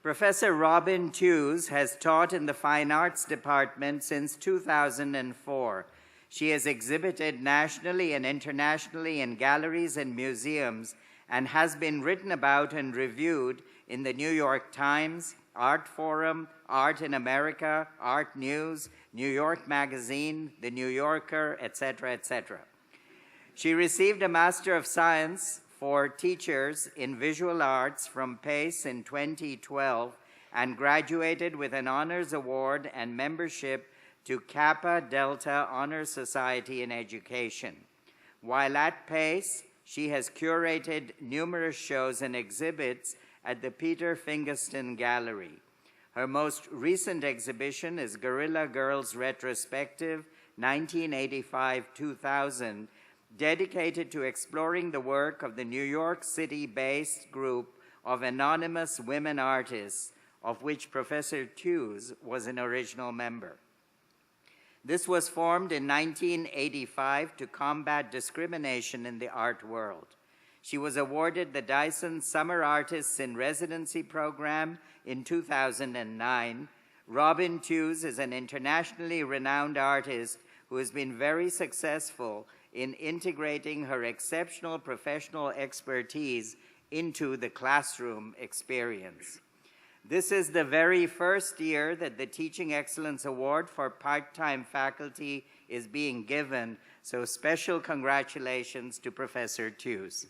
Professor Robin Tews has taught in the Fine Arts Department since 2004. She has exhibited nationally and internationally in galleries and museums and has been written about and reviewed in the New York Times, Art Forum, Art in America, Art News, New York Magazine, The New Yorker, etc., etc. She received a Master of Science for Teachers in Visual Arts from Pace in 2012 and graduated with an Honors Award and membership to Kappa Delta Honor Society in Education. While at Pace, she has curated numerous shows and exhibits at the Peter Fingerston Gallery. Her most recent exhibition is Guerrilla Girls Retrospective 1985-2000, dedicated to exploring the work of the New York City-based group of anonymous women artists, of which Professor Tews was an original member. This was formed in 1985 to combat discrimination in the art world. She was awarded the Dyson Summer Artists in Residency Program in 2009. Robin Tews is an internationally renowned artist who has been very successful in integrating her exceptional professional expertise into the classroom experience. This is the very first year that the Teaching Excellence Award for part-time faculty is being given, so special congratulations to Professor Tews.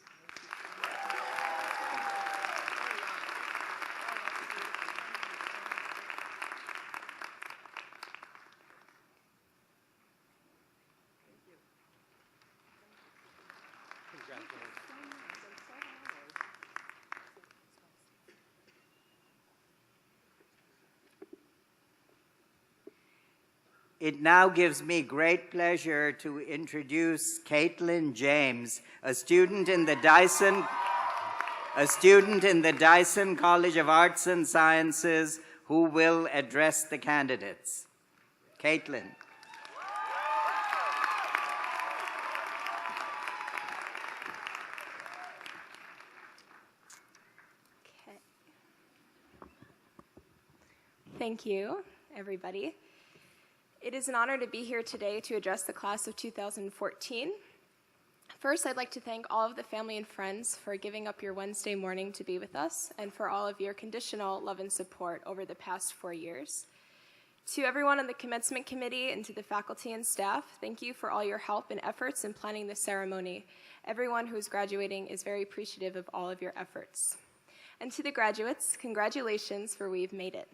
It now gives me great pleasure to introduce Caitlin James, a student in the Dyson College of Arts and Sciences, who will address the candidates. Caitlin. Okay. Thank you, everybody. It is an honor to be here today to address the class of 2014. First, I'd like to thank all of the family and friends for giving up your Wednesday morning to be with us and for all of your conditional love and support over the past 4 years. To everyone on the Commencement Committee and to the faculty and staff, thank you for all your help and efforts in planning the ceremony. Everyone who is graduating is very appreciative of all of your efforts. And to the graduates, congratulations, for we've made it.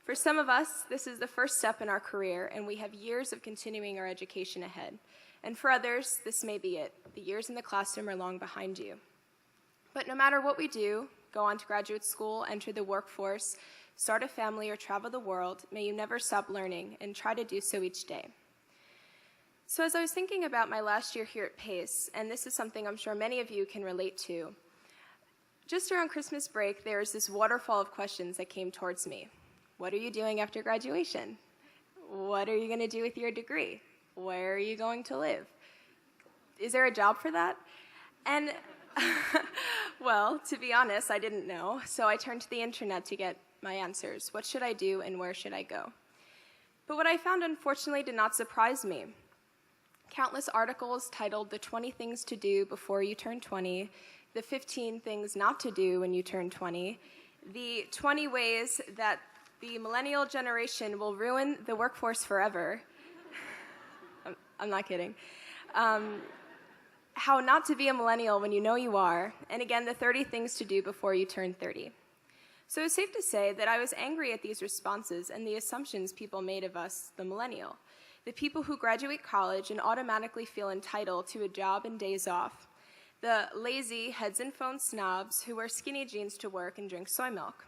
For some of us, this is the first step in our career, and we have years of continuing our education ahead. And for others, this may be it. The years in the classroom are long behind you. But no matter what we do, go on to graduate school, enter the workforce, start a family, or travel the world, may you never stop learning and try to do so each day. So as I was thinking about my last year here at Pace, and this is something I'm sure many of you can relate to, just around Christmas break, there was this waterfall of questions that came towards me. What are you doing after graduation? What are you going to do with your degree? Where are you going to live? Is there a job for that? And, well, to be honest, I didn't know, so I turned to the internet to get my answers. What should I do and where should I go? But what I found, unfortunately, did not surprise me. Countless articles titled The 20 Things to Do Before You Turn 20, The 15 Things Not to Do When You Turn 20, The 20 Ways That the millennial generation will ruin the workforce forever. I'm not kidding. How not to be a millennial when you know you are, and again, the 30 things to do before you turn 30. So it's safe to say that I was angry at these responses and the assumptions people made of us, the millennial, the people who graduate college and automatically feel entitled to a job and days off, the lazy heads and phone snobs who wear skinny jeans to work and drink soy milk.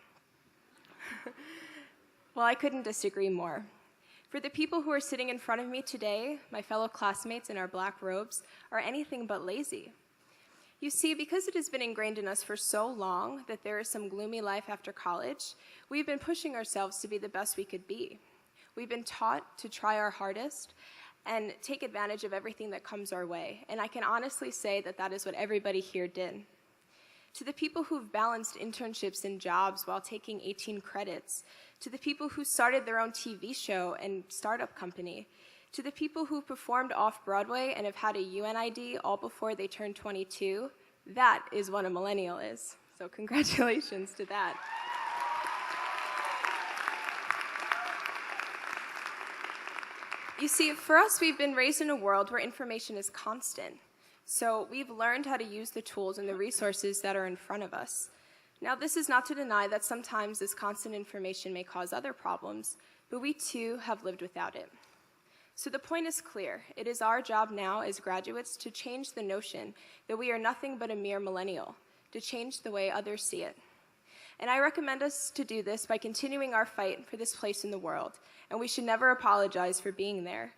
Well, I couldn't disagree more. For the people who are sitting in front of me today, my fellow classmates in our black robes, are anything but lazy. You see, because it has been ingrained in us for so long that there is some gloomy life after college, we've been pushing ourselves to be the best we could be. We've been taught to try our hardest and take advantage of everything that comes our way, and I can honestly say that that is what everybody here did. To the people who've balanced internships and jobs while taking 18 credits, to the people who started their own TV show and startup company, to the people who performed off-Broadway and have had a UNID all before they turned 22, that is what a millennial is. So congratulations to that. You see, for us, we've been raised in a world where information is constant. So we've learned how to use the tools and the resources that are in front of us. Now, this is not to deny that sometimes this constant information may cause other problems, but we too have lived without it. So the point is clear. It is our job now as graduates to change the notion that we are nothing but a mere millennial, to change the way others see it. And I recommend us to do this by continuing our fight for this place in the world, and we should never apologize for being there.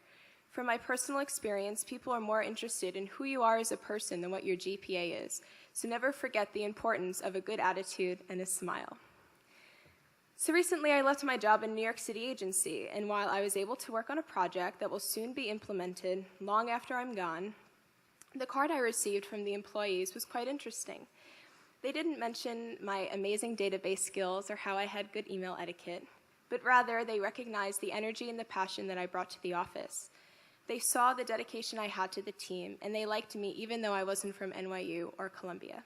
From my personal experience, people are more interested in who you are as a person than what your GPA is. So never forget the importance of a good attitude and a smile. So recently I left my job in New York City agency, and while I was able to work on a project that will soon be implemented long after I'm gone, the card I received from the employees was quite interesting. They didn't mention my amazing database skills or how I had good email etiquette, but rather they recognized the energy and the passion that I brought to the office. They saw the dedication I had to the team, and they liked me even though I wasn't from NYU or Columbia.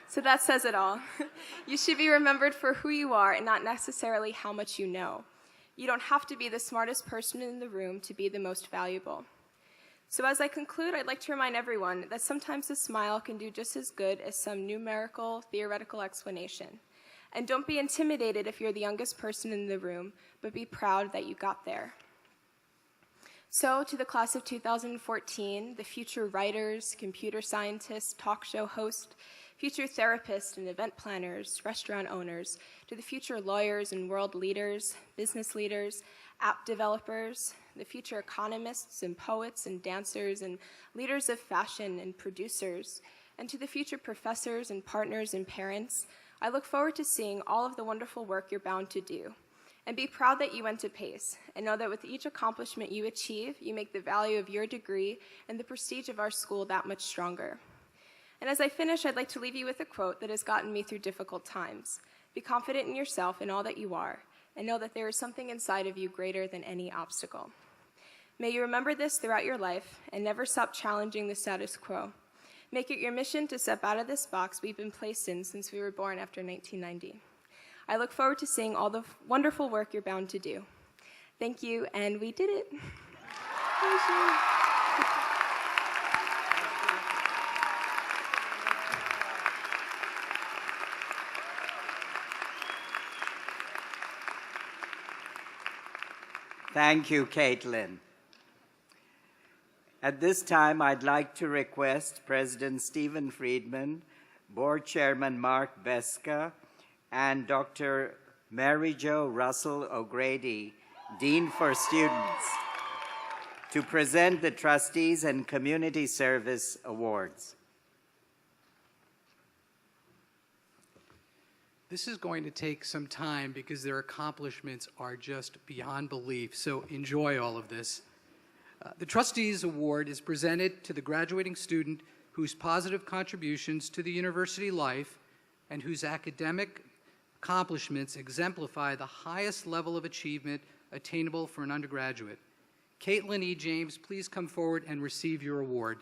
So that says it all. You should be remembered for who you are and not necessarily how much you know. You don't have to be the smartest person in the room to be the most valuable. So as I conclude, I'd like to remind everyone that sometimes a smile can do just as good as some numerical, theoretical explanation. And don't be intimidated if you're the youngest person in the room, but be proud that you got there. So to the class of 2014, the future writers, computer scientists, talk show hosts, future therapists and event planners, restaurant owners, to the future lawyers and world leaders, business leaders, app developers, the future economists and poets and dancers and leaders of fashion and producers, and to the future professors and partners and parents, I look forward to seeing all of the wonderful work you're bound to do. And be proud that you went to PACE, and know that with each accomplishment you achieve, you make the value of your degree and the prestige of our school that much stronger. And as I finish, I'd like to leave you with a quote that has gotten me through difficult times. Be confident in yourself and all that you are, and know that there is something inside of you greater than any obstacle. May you remember this throughout your life and never stop challenging the status quo. Make it your mission to step out of this box we've been placed in since we were born after 1990. I look forward to seeing all the wonderful work you're bound to do. Thank you, and we did it. Thank you, Caitlin. At this time, I'd like to request President Stephen Friedman, Board Chairman Mark Beska, and Dr. Mary Jo Russell O'Grady, Dean for Students, to present the Trustees and Community Service Awards. This is going to take some time because their accomplishments are just beyond belief, so enjoy all of this. The Trustees Award is presented to the graduating student whose positive contributions to the university life and whose academic accomplishments exemplify the highest level of achievement attainable for an undergraduate. Caitlin E. James, please come forward and receive your award.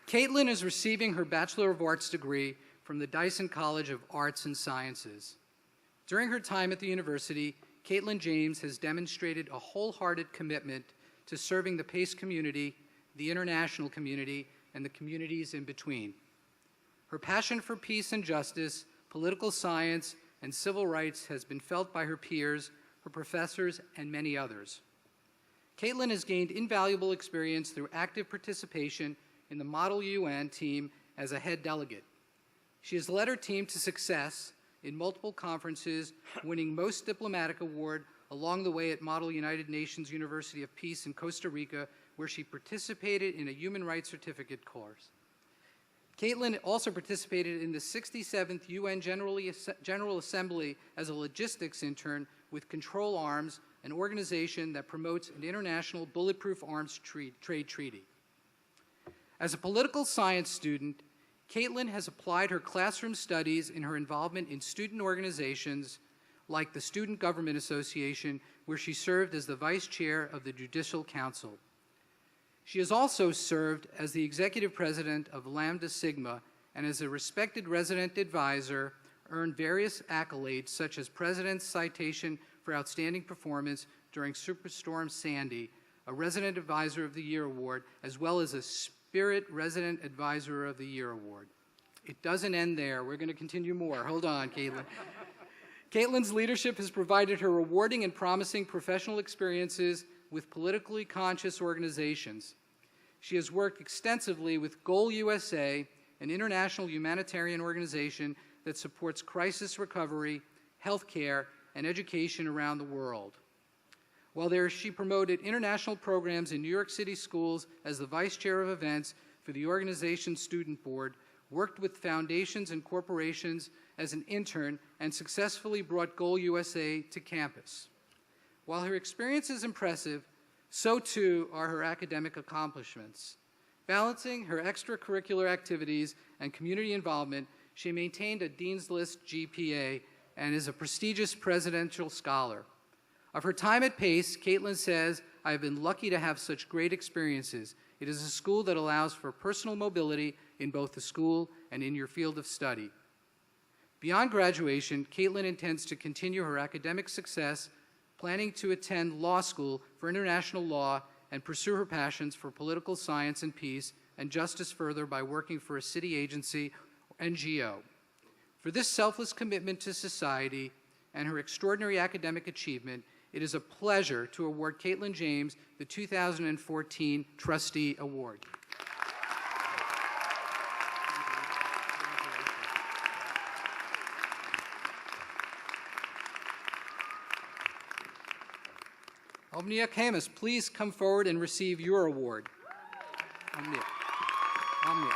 Caitlin is receiving her Bachelor of Arts degree from the Dyson College of Arts and Sciences. During her time at the university, Caitlin James has demonstrated a wholehearted commitment to serving the PACE community, the international community, and the communities in between. Her passion for peace and justice, political science, and civil rights has been felt by her peers, her professors, and many others. Caitlin has gained invaluable experience through active participation in the Model UN team as a head delegate. She has led her team to success in multiple conferences, winning Most Diplomatic Award along the way at Model United Nations University of Peace in Costa Rica, where she participated in a human rights certificate course. Caitlin also participated in the 67th UN General Assembly as a logistics intern with Control Arms, an organization that promotes an international bulletproof arms trade treaty. As a political science student, Caitlin has applied her classroom studies in her involvement in student organizations like the Student Government Association, where she served as the vice chair of the Judicial Council. She has also served as the executive president of Lambda Sigma and as a respected resident advisor, earned various accolades such as President's Citation for Outstanding Performance during Superstorm Sandy, a Resident Advisor of the Year Award, as well as a Spirit Resident Advisor of the Year Award. It doesn't end there. We're going to continue more. Hold on, Caitlin. Caitlin's leadership has provided her rewarding and promising professional experiences with politically conscious organizations. She has worked extensively with Goal USA, an international humanitarian organization that supports crisis recovery, healthcare, and education around the world. While there, she promoted international programs in New York City schools as the vice chair of events for the organization's student board, worked with foundations and corporations as an intern, and successfully brought Goal USA to campus. While her experience is impressive, so too are her academic accomplishments. Balancing her extracurricular activities and community involvement, she maintained a Dean's List GPA and is a prestigious presidential scholar. Of her time at PACE, Caitlin says, "I have been lucky to have such great experiences. It is a school that allows for personal mobility in both the school and in your field of study." Beyond graduation, Caitlin intends to continue her academic success, planning to attend law school for international law and pursue her passions for political science and peace and justice further by working for a city agency or NGO. For this selfless commitment to society and her extraordinary academic achievement, it is a pleasure to award Caitlin James the 2014 Trustee Award. Omnia Camus, please come forward and receive your award. Omnia. Omnia.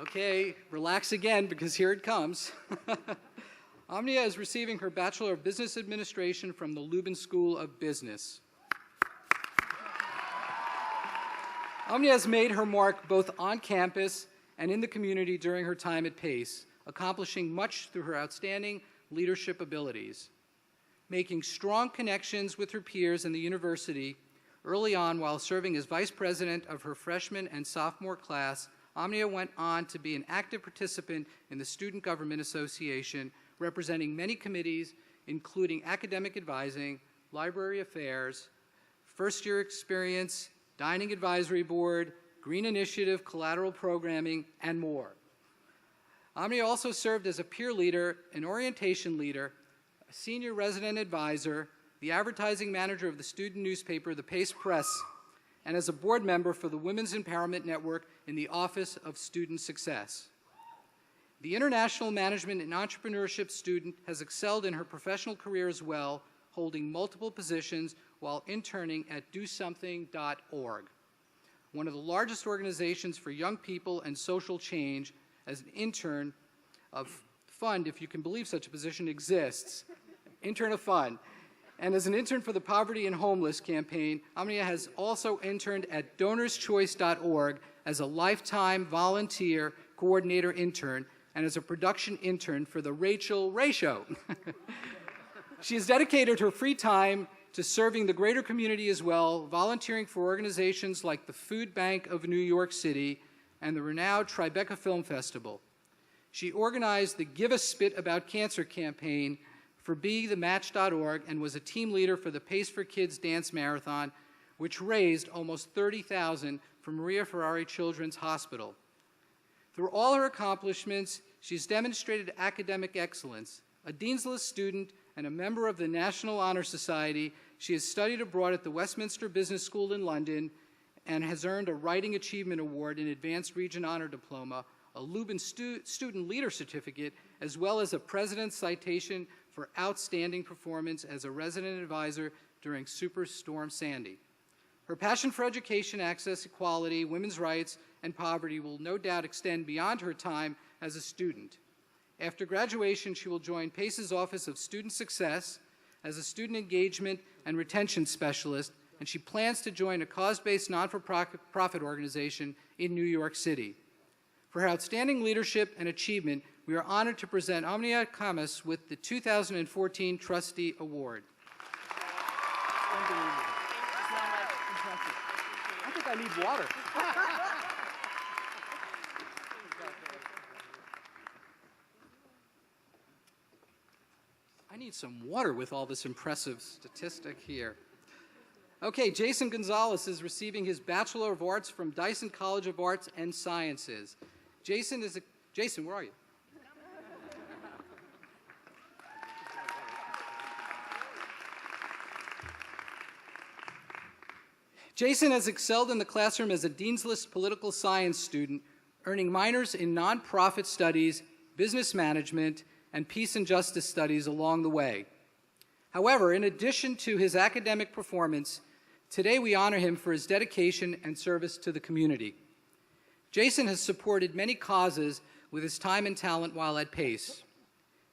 Okay, relax again because here it comes. Omnia is receiving her Bachelor of Business Administration from the Lubin School of Business. Omnia has made her mark both on campus and in the community during her time at Pace, accomplishing much through her outstanding leadership abilities. Making strong connections with her peers in the university early on while serving as vice president of her freshman and sophomore class, Omnia went on to be an active participant in the Student Government Association, representing many committees, including academic advising, library affairs, first-year experience, dining advisory board, Green Initiative, collateral programming, and more. Omnia also served as a peer leader, an orientation leader, a senior resident advisor, the advertising manager of the student newspaper, the Pace Press, and as a board member for the Women's Empowerment Network in the Office of Student Success. The International Management and Entrepreneurship student has excelled in her professional career as well, holding multiple positions while interning at DoSomething.org, one of the largest organizations for young people and social change. As an intern of Fund, if you can believe such a position exists, intern of Fund. And as an intern for the Poverty and Homeless campaign, Omnia has also interned at DonorsChoice.org as a lifetime volunteer coordinator intern and as a production intern for the Rachel Ray Show. She has dedicated her free time to serving the greater community as well, volunteering for organizations like the Food Bank of New York City and the renowned Tribeca Film Festival. She organized the Give a Spit About Cancer campaign for BeTheMatch.org and was a team leader for the Pace for Kids Dance Marathon, which raised almost $30,000 for Maria Ferrari Children's Hospital. Through all her accomplishments, she's demonstrated academic excellence. A Dean's List student and a member of the National Honor Society, she has studied abroad at the Westminster Business School in London and has earned a Writing Achievement Award and Advanced Region Honor Diploma, a Lubin Student Leader Certificate, as well as a President's Citation for outstanding performance as a resident advisor during Superstorm Sandy. Her passion for education, access, equality, women's rights, and poverty will no doubt extend beyond her time as a student. After graduation, she will join Pace's Office of Student Success as a student engagement and retention specialist, and she plans to join a cause-based non-for-profit organization in New York City. For her outstanding leadership and achievement, we are honored to present Omnia Camus with the 2014 Trustee Award. I think I need water. I need some water with all this impressive statistic here. Okay, Jason Gonzalez is receiving his Bachelor of Arts from Dyson College of Arts and Sciences. Jason, where are you? Jason has excelled in the classroom as a Dean's List political science student, earning minors in nonprofit studies, business management, and peace and justice studies along the way. However, in addition to his academic performance, today we honor him for his dedication and service to the community. Jason has supported many causes with his time and talent while at Pace.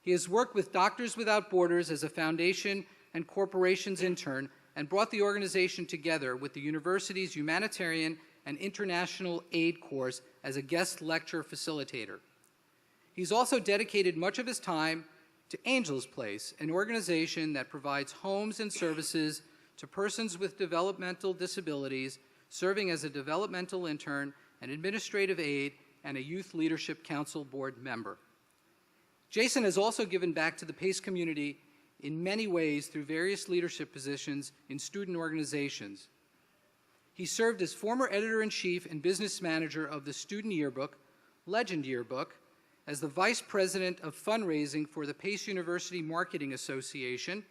He has worked with Doctors Without Borders as a foundation and corporations intern and brought the organization together with the university's humanitarian and international aid course as a guest lecture facilitator. He's also dedicated much of his time to Angel's Place, an organization that provides homes and services to persons with developmental disabilities, serving as a developmental intern, an administrative aide, and a Youth Leadership Council board member. Jason has also given back to the Pace community in many ways through various leadership positions in student organizations. He served as former editor-in-chief and business manager of the Student Yearbook, Legend Yearbook, as the Vice President of Fundraising for the Pace University Marketing Association,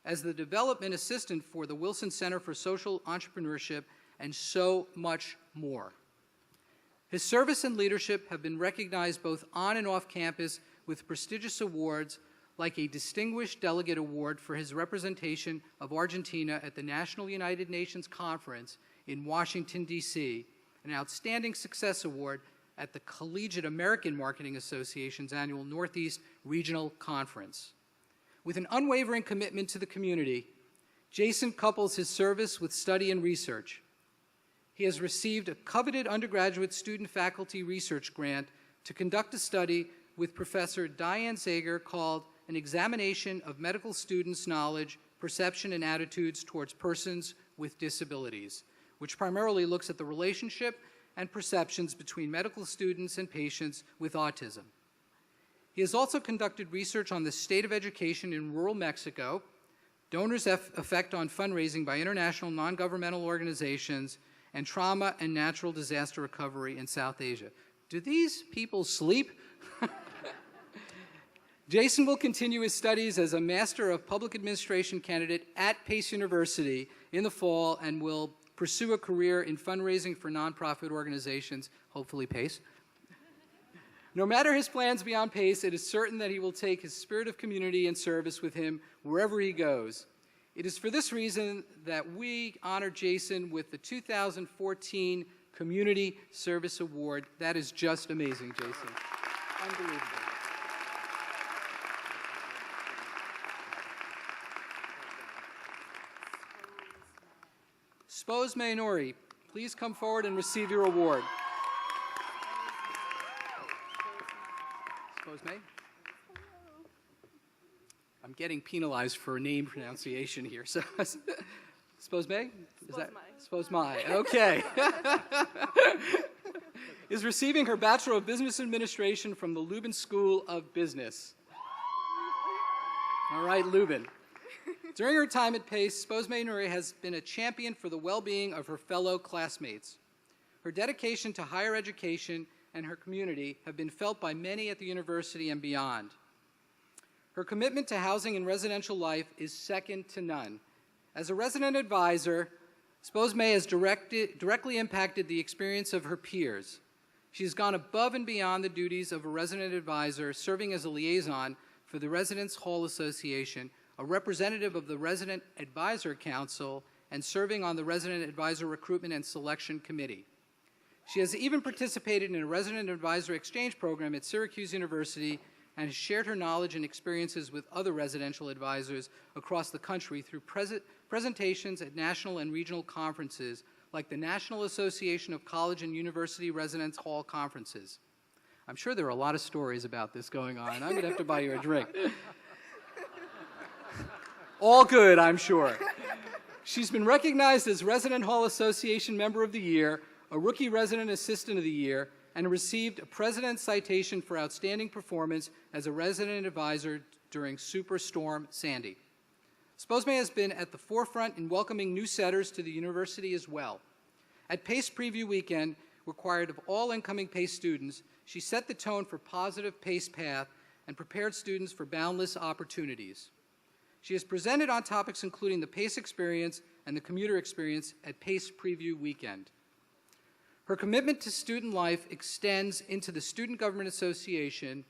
as the Development Assistant for the Wilson Center for Social Entrepreneurship, and so much more. His service and leadership have been recognized both on and off campus with prestigious awards like a Distinguished Delegate Award for his representation of Argentina at the National United Nations Conference in Washington, D.C., an Outstanding Success Award at the Collegiate American Marketing Association's annual Northeast Regional Conference. With an unwavering commitment to the community, Jason couples his service with study and research. He has received a coveted undergraduate student-faculty research grant to conduct a study with Professor Diane Zager called An Examination of Medical Students' Knowledge, Perception, and Attitudes Towards Persons with Disabilities, which primarily looks at the relationship and perceptions between medical students and patients with autism. He has also conducted research on the state of education in rural Mexico, donors' effect on fundraising by international non-governmental organizations, and trauma and natural disaster recovery in South Asia. Do these people sleep? Jason will continue his studies as a Master of Public Administration candidate at Pace University in the fall and will pursue a career in fundraising for nonprofit organizations, hopefully Pace. No matter his plans beyond Pace, it is certain that he will take his spirit of community and service with him wherever he goes. It is for this reason that we honor Jason with the 2014 Community Service Award. That is just amazing, Jason. Unbelievable. Spose Maynori, please come forward and receive your award. Spose May? I'm getting penalized for name pronunciation here. So, Spose May? Spose May. Okay. Is receiving her Bachelor of Business Administration from the Lubin School of Business. All right, Lubin. During her time at Pace, Spose Maynori has been a champion for the well-being of her fellow classmates. Her dedication to higher education and her community have been felt by many at the university and beyond. Her commitment to housing and residential life is second to none. As a resident advisor, Spose May has directly impacted the experience of her peers. She has gone above and beyond the duties of a resident advisor, serving as a liaison for the Residence Hall Association, a representative of the Resident Advisor Council, and serving on the Resident Advisor Recruitment and Selection Committee. She has even participated in a Resident Advisor Exchange program at Syracuse University and has shared her knowledge and experiences with other residential advisors across the country through presentations at national and regional conferences like the National Association of College and University Residence Hall Conferences. I'm sure there are a lot of stories about this going on. I'm going to have to buy you a drink. All good, I'm sure. She's been recognized as Resident Hall Association Member of the Year, a Rookie Resident Assistant of the Year, and received a President's Citation for Outstanding Performance as a Resident Advisor during Superstorm Sandy. Spose May has been at the forefront in welcoming new setters to the university as well. At Pace Preview Weekend, required of all incoming Pace students, she set the tone for positive Pace path and prepared students for boundless opportunities. She has presented on topics including the Pace experience and the commuter experience at Pace Preview Weekend. Her commitment to student life extends into the Student Government Association,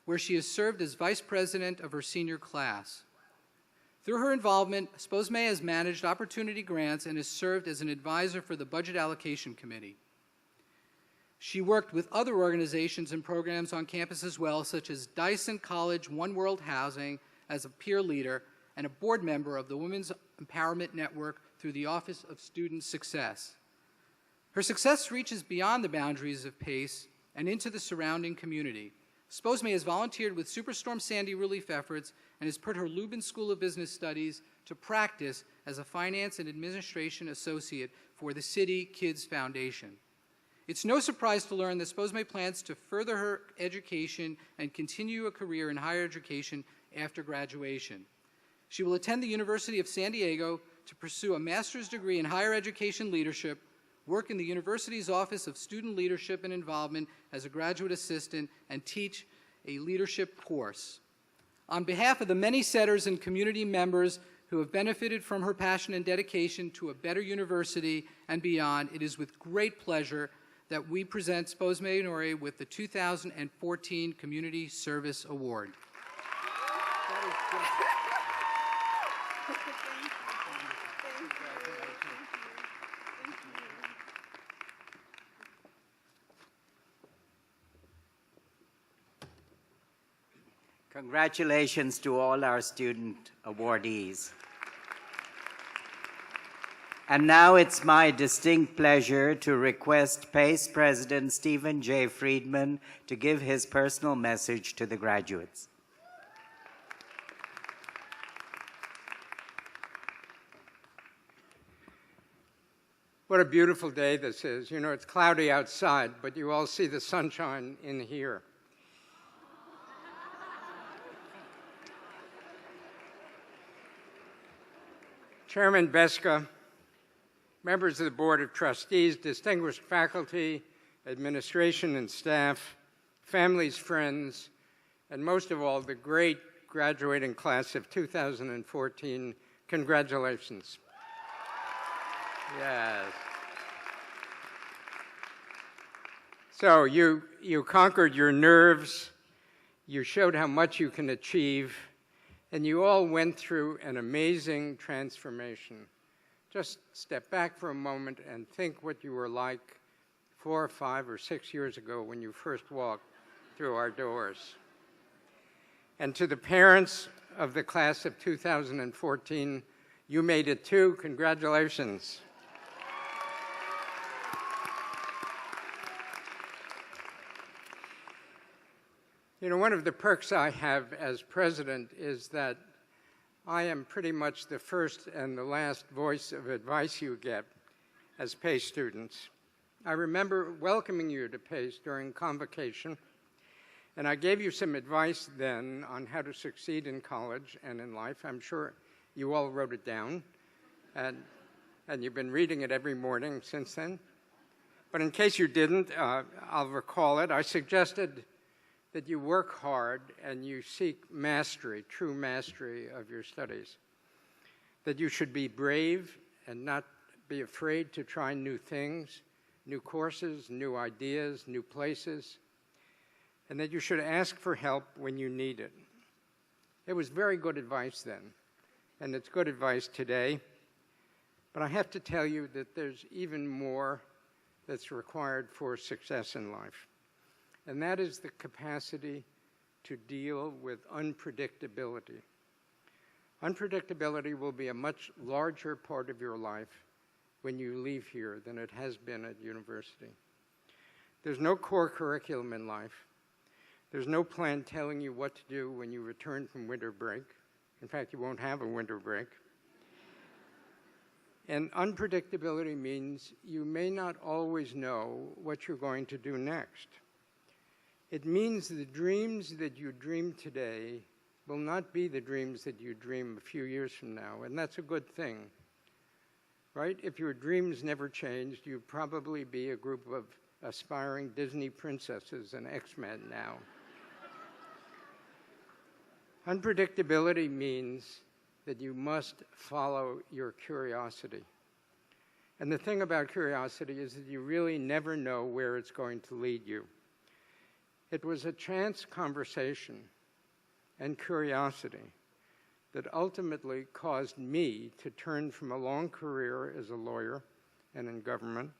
where she has served as Vice President of her senior class. Through her involvement, Spose May has managed opportunity grants and has served as an advisor for the Budget Allocation Committee. She worked with other organizations and programs on campus as well, such as Dyson College One World Housing as a peer leader and a board member of the Women's Empowerment Network through the Office of Student Success. Her success reaches beyond the boundaries of Pace and into the surrounding community. Spose May has volunteered with Superstorm Sandy relief efforts and has put her Lubin School of Business Studies to practice as a Finance and Administration Associate for the City Kids Foundation. It's no surprise to learn that Spose May plans to further her education and continue a career in higher education after graduation. She will attend the University of San Diego to pursue a master's degree in higher education leadership, work in the university's Office of Student Leadership and Involvement as a graduate assistant, and teach a leadership course. On behalf of the many setters and community members who have benefited from her passion and dedication to a better university and beyond, it is with great pleasure that we present Sposa Honorary with the 2014 Community Service Award. Congratulations to all our student awardees. And now it's my distinct pleasure to request PACE President Stephen J. Friedman to give his personal message to the graduates. What a beautiful day this is. You know, it's cloudy outside, but you all see the sunshine in here. Chairman Beska, members of the Board of Trustees, distinguished faculty, administration and staff, families, friends, and most of all, the great graduating class of 2014, congratulations. Yes. So you conquered your nerves, you showed how much you can achieve, and you all went through an amazing transformation. Just step back for a moment and think what you were like 4 or 5 or 6 years ago when you first walked through our doors. And to the parents of the class of 2014, you made it too. Congratulations. You know, one of the perks I have as president is that I am pretty much the first and the last voice of advice you get as PACE students. I remember welcoming you to PACE during convocation, and I gave you some advice then on how to succeed in college and in life. I'm sure you all wrote it down, and you've been reading it every morning since then. But in case you didn't, I'll recall it. I suggested that you work hard and you seek mastery, true mastery of your studies. That you should be brave and not be afraid to try new things, new courses, new ideas, new places, and that you should ask for help when you need it. It was very good advice then, and it's good advice today. But I have to tell you that there's even more that's required for success in life. And that is the capacity to deal with unpredictability. Unpredictability will be a much larger part of your life when you leave here than it has been at university. There's no core curriculum in life. There's no plan telling you what to do when you return from winter break. In fact, you won't have a winter break. And unpredictability means you may not always know what you're going to do next. It means the dreams that you dream today will not be the dreams that you dream a few years from now, and that's a good thing, right? If your dreams never changed, you'd probably be a group of aspiring Disney princesses and X-Men now. Unpredictability means that you must follow your curiosity. And the thing about curiosity is that you really never know where it's going to lead you. It was a chance conversation and curiosity that ultimately caused me to turn from a long career as a lawyer and in government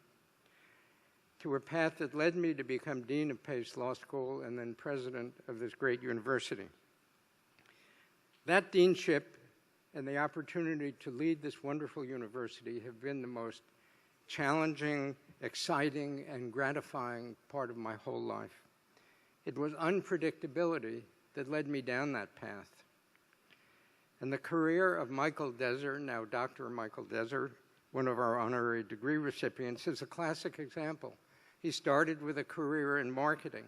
to a path that led me to become Dean of Pace Law School and then president of this great university. That deanship and the opportunity to lead this wonderful university have been the most challenging, exciting, and gratifying part of my whole life. It was unpredictability that led me down that path. And the career of Michael Dezer, now Dr. Michael Dezer, one of our honorary degree recipients, is a classic example. He started with a career in marketing.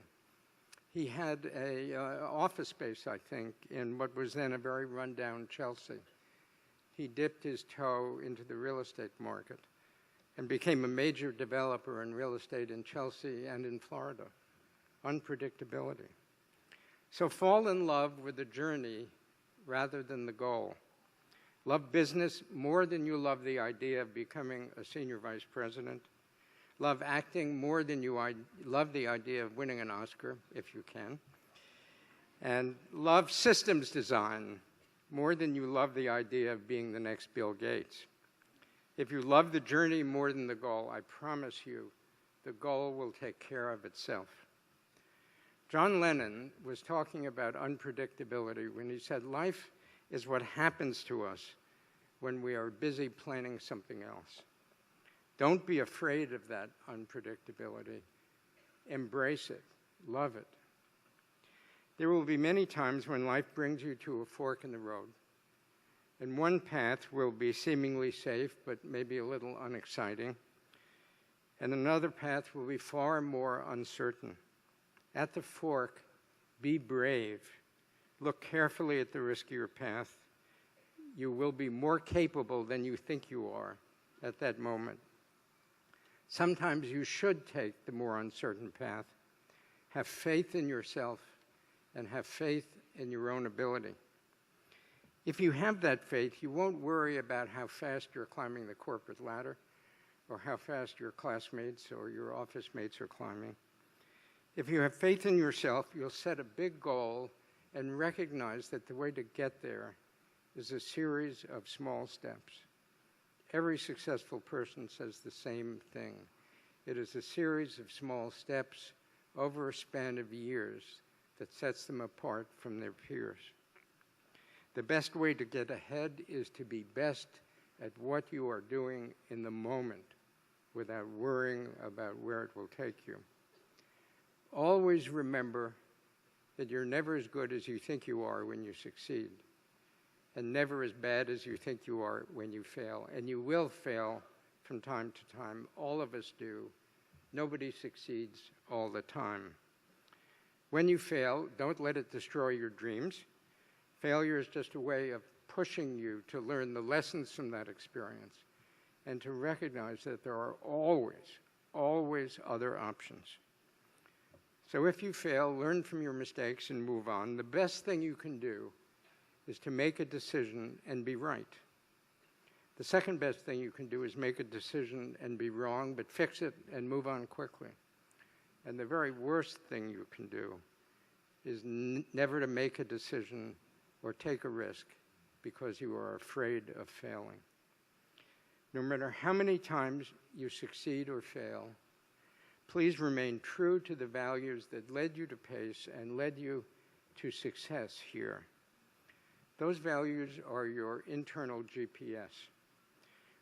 He had an office space, I think, in what was then a very rundown Chelsea. He dipped his toe into the real estate market. and became a major developer in real estate in Chelsea and in Florida. Unpredictability. So fall in love with the journey rather than the goal. Love business more than you love the idea of becoming a senior vice president. Love acting more than you love the idea of winning an Oscar, if you can. And love systems design more than you love the idea of being the next Bill Gates. If you love the journey more than the goal, I promise you, the goal will take care of itself. John Lennon was talking about unpredictability when he said, life is what happens to us when we are busy planning something else. Don't be afraid of that unpredictability. Embrace it. Love it. There will be many times when life brings you to a fork in the road. And one path will be seemingly safe, but maybe a little unexciting. And another path will be far more uncertain. At the fork, be brave. Look carefully at the riskier path. You will be more capable than you think you are at that moment. Sometimes you should take the more uncertain path. Have faith in yourself and have faith in your own ability. If you have that faith, you won't worry about how fast you're climbing the corporate ladder or how fast your classmates or your office mates are climbing. If you have faith in yourself, you'll set a big goal and recognize that the way to get there is a series of small steps. Every successful person says the same thing. It is a series of small steps over a span of years that sets them apart from their peers. The best way to get ahead is to be best at what you are doing in the moment without worrying about where it will take you. Always remember that you're never as good as you think you are when you succeed, and never as bad as you think you are when you fail. And you will fail from time to time. All of us do. Nobody succeeds all the time. When you fail, don't let it destroy your dreams. Failure is just a way of pushing you to learn the lessons from that experience and to recognize that there are always other options. So if you fail, learn from your mistakes and move on. The best thing you can do is to make a decision and be right. The second best thing you can do is make a decision and be wrong, but fix it and move on quickly. And the very worst thing you can do is never to make a decision or take a risk because you are afraid of failing. No matter how many times you succeed or fail, please remain true to the values that led you to PACE and led you to success here. Those values are your internal GPS.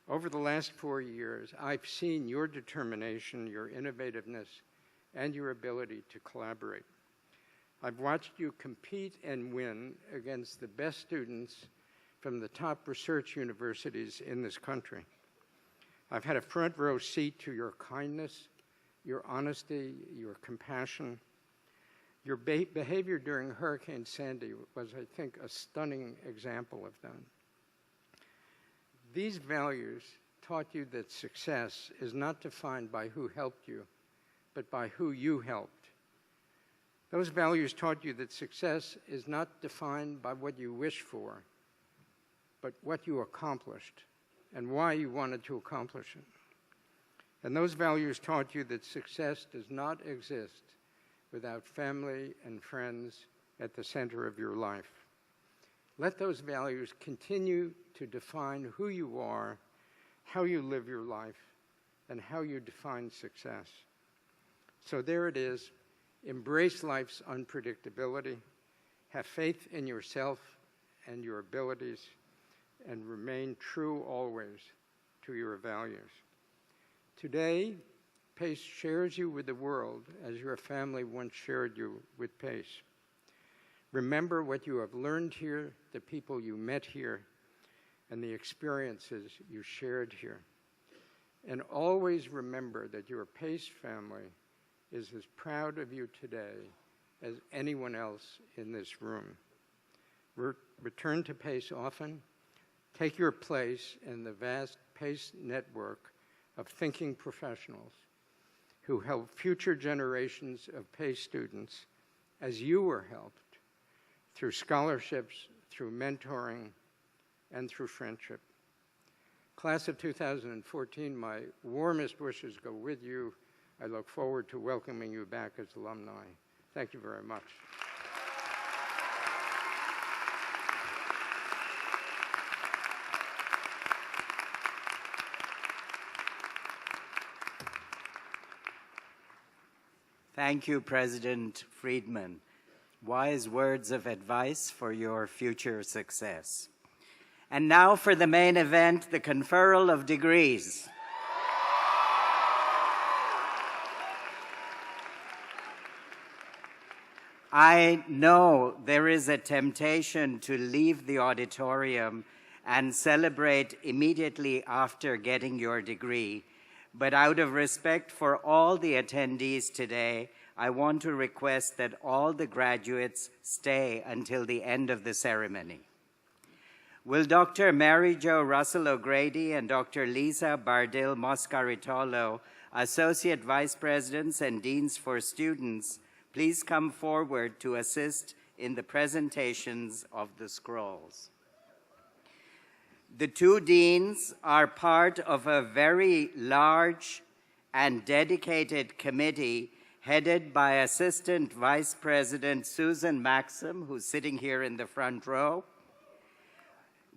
Over the last 4 years, I've seen your determination, your innovativeness, and your ability to collaborate. I've watched you compete and win against the best students from the top research universities in this country. I've had a front row seat to your kindness, your honesty, your compassion. Your behavior during Hurricane Sandy was, I think, a stunning example of that. These values taught you that success is not defined by who helped you, but by who you helped. Those values taught you that success is not defined by what you wish for, but what you accomplished and why you wanted to accomplish it. And those values taught you that success does not exist without family and friends at the center of your life. Let those values continue to define who you are, how you live your life, and how you define success. So there it is. Embrace life's unpredictability. Have faith in yourself and your abilities, and remain true always to your values. Today, PACE shares you with the world as your family once shared you with PACE. Remember what you have learned here, the people you met here, and the experiences you shared here. And always remember that your PACE family is as proud of you today as anyone else in this room. Return to PACE often. Take your place in the vast PACE network of thinking professionals who help future generations of PACE students as you were helped through scholarships, through mentoring, and through friendship. Class of 2014, my warmest wishes go with you. I look forward to welcoming you back as alumni. Thank you very much. Thank you, President Friedman. Wise words of advice for your future success. And now for the main event, the conferral of degrees. I know there is a temptation to leave the auditorium and celebrate immediately after getting your degree, but out of respect for all the attendees today, I want to request that all the graduates stay until the end of the ceremony. Will Dr. Mary Jo Russell O'Grady and Dr. Lisa Bardil Moscaritolo, Associate Vice Presidents and Deans for Students, please come forward to assist in the presentations of the scrolls. The two deans are part of a very large and dedicated committee headed by Assistant Vice President Susan Maxim, who's sitting here in the front row.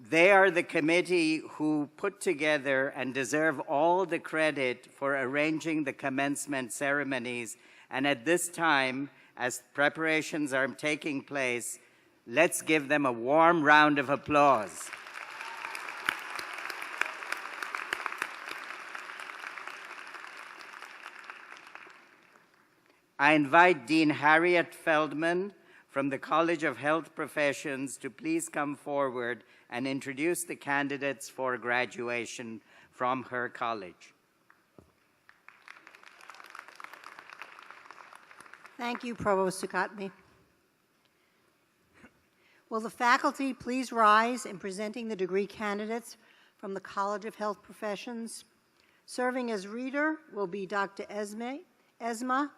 They are the committee who put together and deserve all the credit for arranging the commencement ceremonies. And at this time, as preparations are taking place, let's give them a warm round of applause. I invite Dean Harriet Feldman from the College of Health Professions to please come forward and introduce the candidates for graduation from her college. Thank you, Provost Sukatmi. Will the faculty please rise in presenting the degree candidates from the College of Health Professions? Serving as reader will be Dr. Esma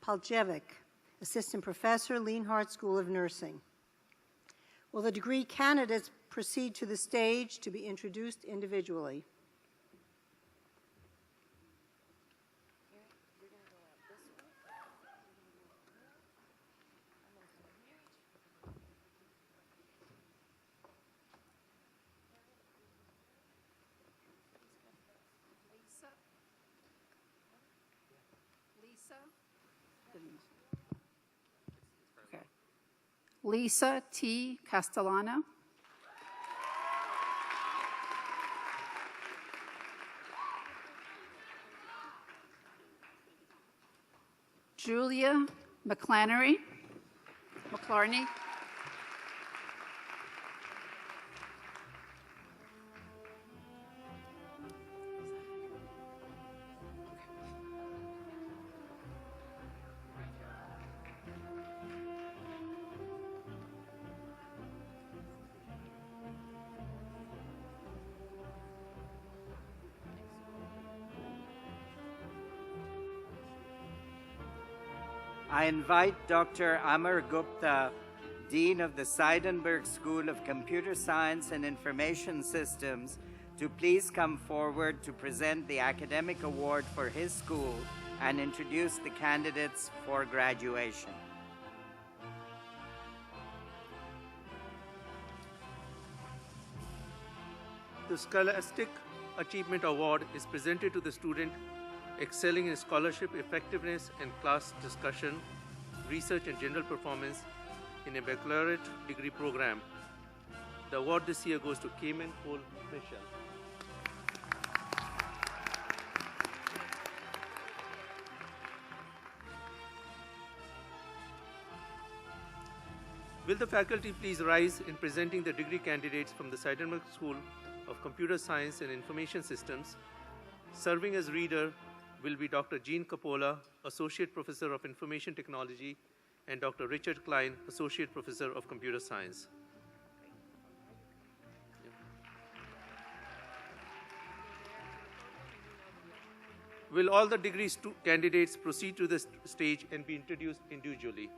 Paljevic, Assistant Professor, Lienhardt School of Nursing. Will the degree candidates proceed to the stage to be introduced individually? Lisa T. Castellano. Julia McClarney. I invite Dr. Amar Gupta, Dean of the Seidenberg School of Computer Science and Information Systems, to please come forward to present the academic award for his school and introduce the candidates for graduation. The Scholastic Achievement Award is presented to the student excelling in scholarship effectiveness and class discussion, research and general performance in a baccalaureate degree program. The award this year goes to Cayman Cole Michelle. Will the faculty please rise in presenting the degree candidates from the Seidenberg School of Computer Science and Information Systems. Serving as reader will be Dr. Jean Coppola, Associate Professor of Information Technology, and Dr. Richard Klein, Associate Professor of Computer Science. will all the degree candidates proceed to the stage and be introduced individually?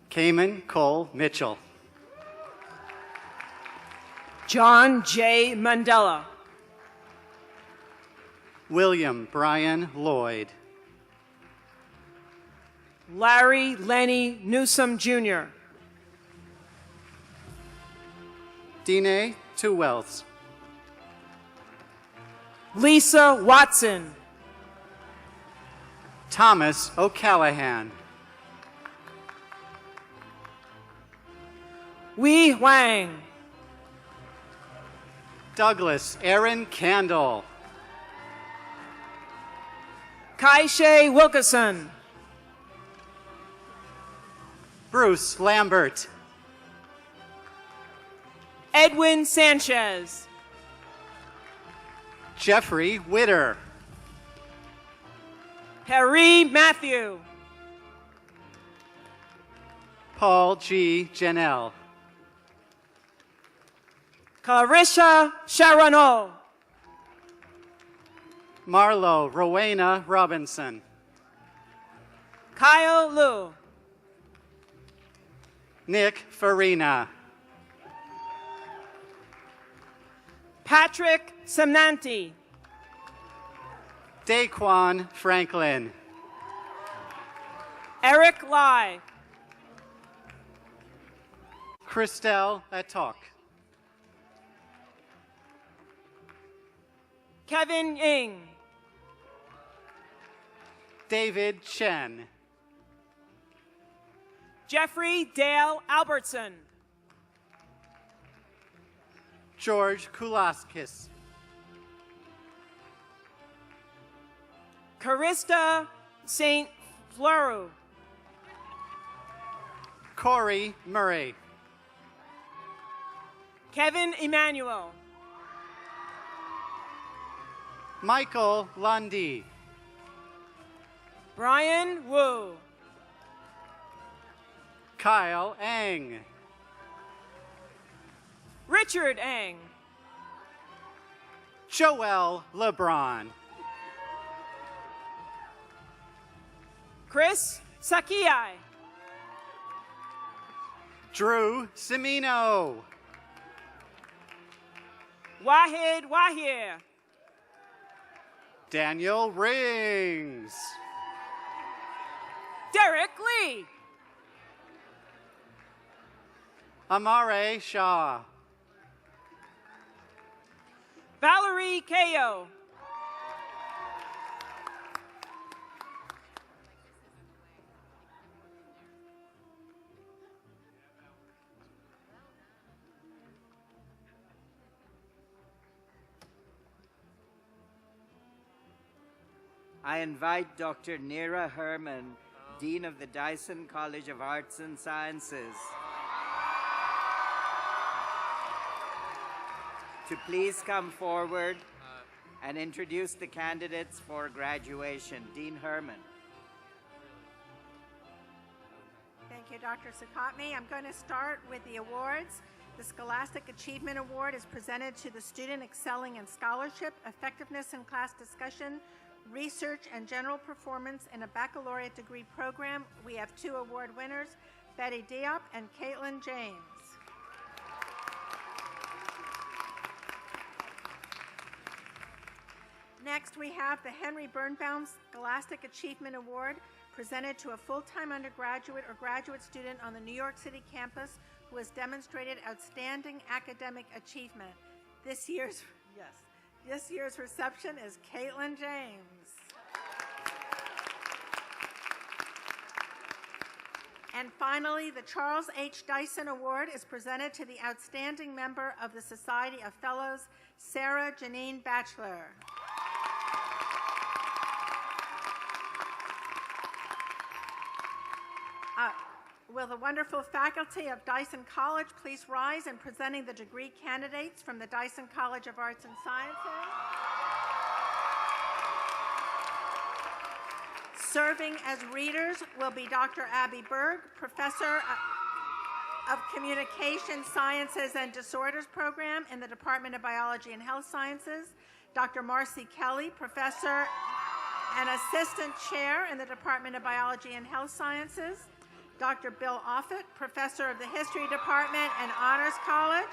Cayman Cole Mitchell. John J. Mandela. William Brian Lloyd. Larry Lenny Newsom, Jr. Dine Tuwells. Lisa Watson. Thomas O'Callahan. Wei Huang. Douglas Aaron Candle. Kaishe Wilkerson. Bruce Lambert. Edwin Sanchez. Jeffrey Witter. Harry Matthew. Paul G. Janelle. Clarissa Sharonol. Marlo Rowena Robinson. Kyle Liu. Nick Farina. Patrick Semnanti. Daquan Franklin. Eric Lai. Christelle Atok. Kevin Ng. David Chen. Jeffrey Dale Albertson. George Kulaskis. Carista St. Fleur. Corey Murray. Kevin Emmanuel. Michael Lundy. Brian Wu. Kyle Ang. Richard Ang. Joel LeBron. Chris Sakiai. Drew Semino. Wahid Wahir. Daniel Rings. Derek Lee. Amare Shah. Valerie Ko. I invite Dr. Neera Herman, Dean of the Dyson College of Arts and Sciences, to please come forward and introduce the candidates for graduation. Dean Herman. Thank you, Dr. Sakatmi. I'm going to start with the awards. The Scholastic Achievement Award is presented to the student excelling in scholarship, effectiveness in class discussion, research, and general performance in a baccalaureate degree program. We have two award winners, Betty Diop and Caitlin James. Next, we have the Henry Birnbaum Scholastic Achievement Award, presented to a full-time undergraduate or graduate student on the New York City campus who has demonstrated outstanding academic achievement. This year's reception is Caitlin James. And finally, the Charles H. Dyson Award is presented to the outstanding member of the Society of Fellows, Sarah Janine Batchelor. Will the wonderful faculty of Dyson College please rise in presenting the degree candidates from the Dyson College of Arts and Sciences? Serving as readers will be Dr. Abby Berg, Professor of Communication Sciences and Disorders Program in the Department of Biology and Health Sciences, Dr. Marcy Kelly, Professor and Assistant Chair in the Department of Biology and Health Sciences, Dr. Bill Offit, Professor of the History Department and Honors College,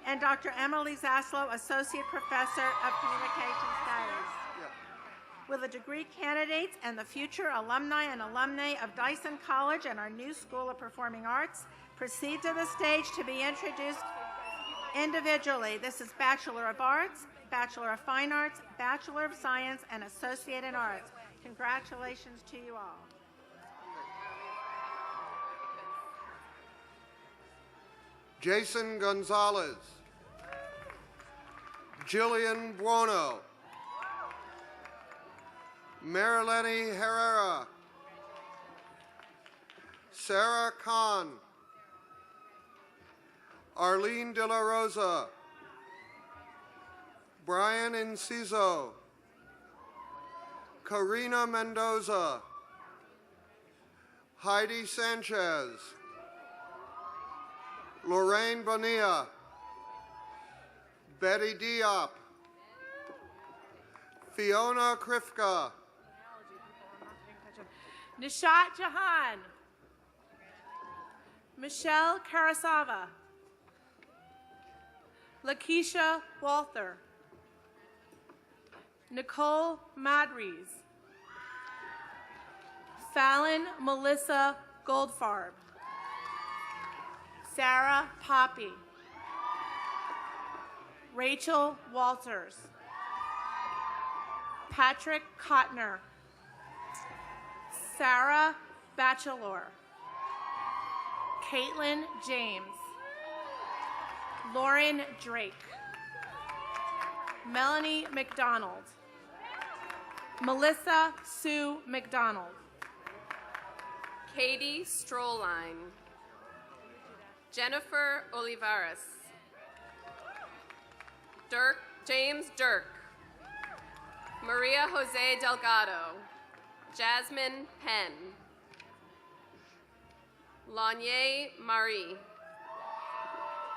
and Dr. Emily Zaslow, Associate Professor of Communication Studies. Will the degree candidates and the future alumni and alumnae of Dyson College and our new School of Performing Arts proceed to the stage to be introduced individually? This is Bachelor of Arts, Bachelor of Fine Arts, Bachelor of Science, and Associate in Arts. Congratulations to you all. Jason Gonzalez, Jillian Buono, Marilene Herrera, Sarah Khan, Arlene De La Rosa, Brian Enciso, Karina Mendoza, Heidi Sanchez, Lorraine Bonilla, Betty Diop, Fiona Krifka, Nishat Jahan, Michelle Karasava, Lakeisha Walther, Nicole Madries, Fallon Melissa Goldfarb, Sarah Poppy, Rachel Walters, Patrick Kottner, Sarah Bachelor, Caitlin James, Lauren Drake, Melanie McDonald, Melissa Sue McDonald, Katie Stroline, Jennifer Olivares, James Dirk, Maria Jose Delgado, Jasmine Penn, Lanye Marie,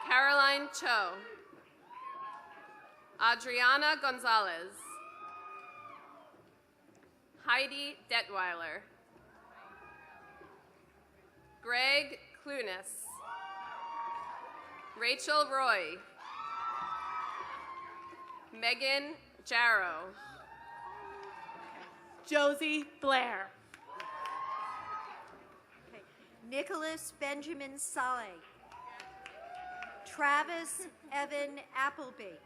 Caroline Cho, Adriana Gonzalez, Heidi Detweiler, Greg Clunis, Rachel Roy, Megan Jarrow, Josie Blair, Nicholas Benjamin Saleh, Travis Evan Appleby,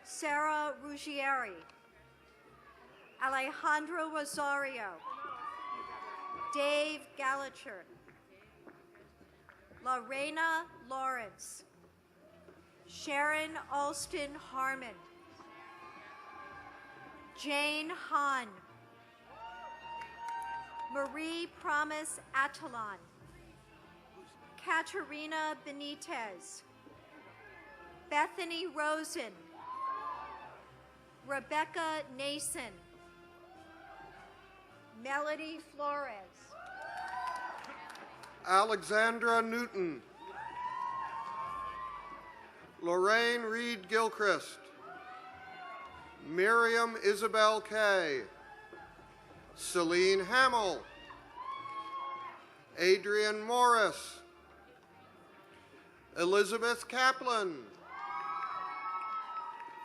Sarah Ruggieri, Alejandro Rosario, Dave Gallacher, Lorena Lawrence, Sharon Alston Harmon, Jane Hahn, Marie Promise Atalon, Katerina Benitez, Bethany Rosen, Rebecca Nason, Melody Flores, Alexandra Newton, Lorraine Reed Gilchrist, Miriam Isabel Kay, Celine Hamill, Adrian Morris, Elizabeth Kaplan,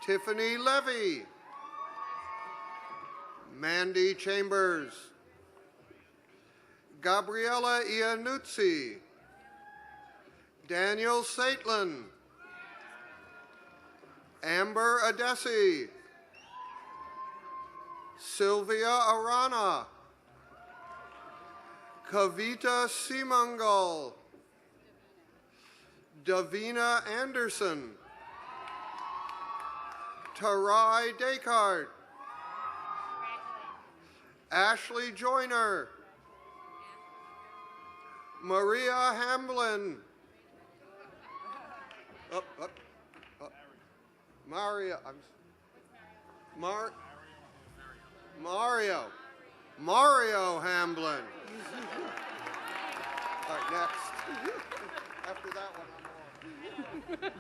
Tiffany Levy, Mandy Chambers, Gabriella Iannuzzi, Daniel Saitlin, Amber Adesi, Sylvia Arana, Kavita Simangal, Davina Anderson, Tarai Descartes, Ashley Joyner, Maria Hamblin, Mario, Mario Hamblin. All right, next. After that one,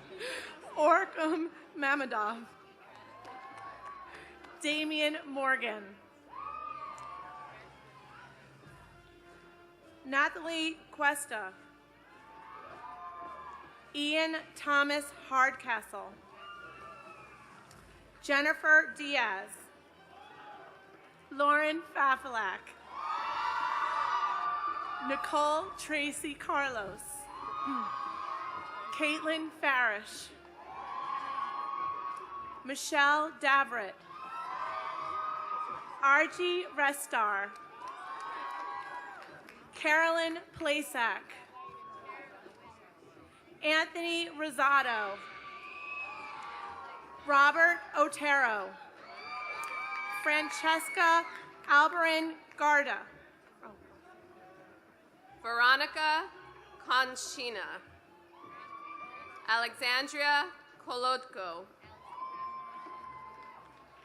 Orkham Mamadov. Damian Morgan. Nathalie Cuesta. Ian Thomas Hardcastle. Jennifer Diaz. Lauren Fafalak. Nicole Tracy Carlos. Caitlin Farish. Michelle Davrit. Archie Restar. Carolyn Plasak. Anthony Rosado. Robert Otero. Francesca Alberin Garda. Veronica Conchina. Alexandria Kolodko.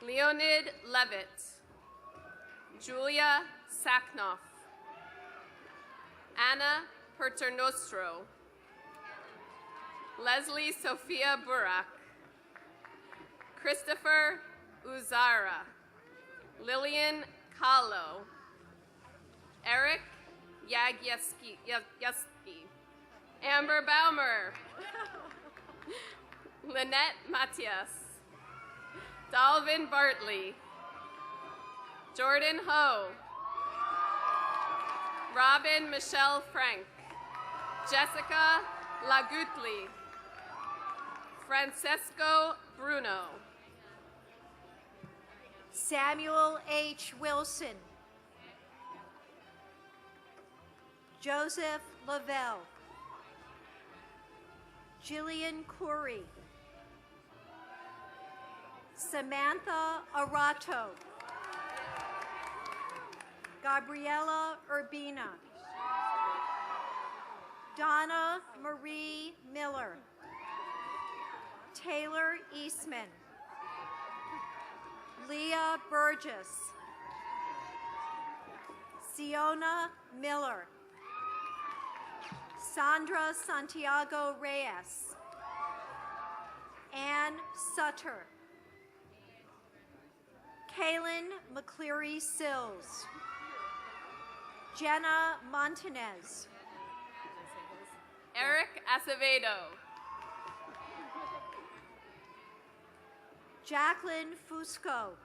Leonid Levitt. Julia Saknoff. Anna Perternostro. Leslie Sophia Burak. Christopher Uzara. Lillian Kahlo. Eric Yagyeski. Amber Baumer. Lynette Matias. Dalvin Bartley. Jordan Ho. Robin Michelle Frank. Jessica Lagutli. Francesco Bruno. Samuel H. Wilson. Joseph Lavelle. Jillian Curry. Samantha Arato. Gabriela Urbina. Donna Marie Miller. Taylor Eastman. Leah Burgess. Siona Miller. Sandra Santiago Reyes. Ann Sutter. Kaylin McCleary Sills. Jenna Montanez. Eric Acevedo. Jacqueline Fusco.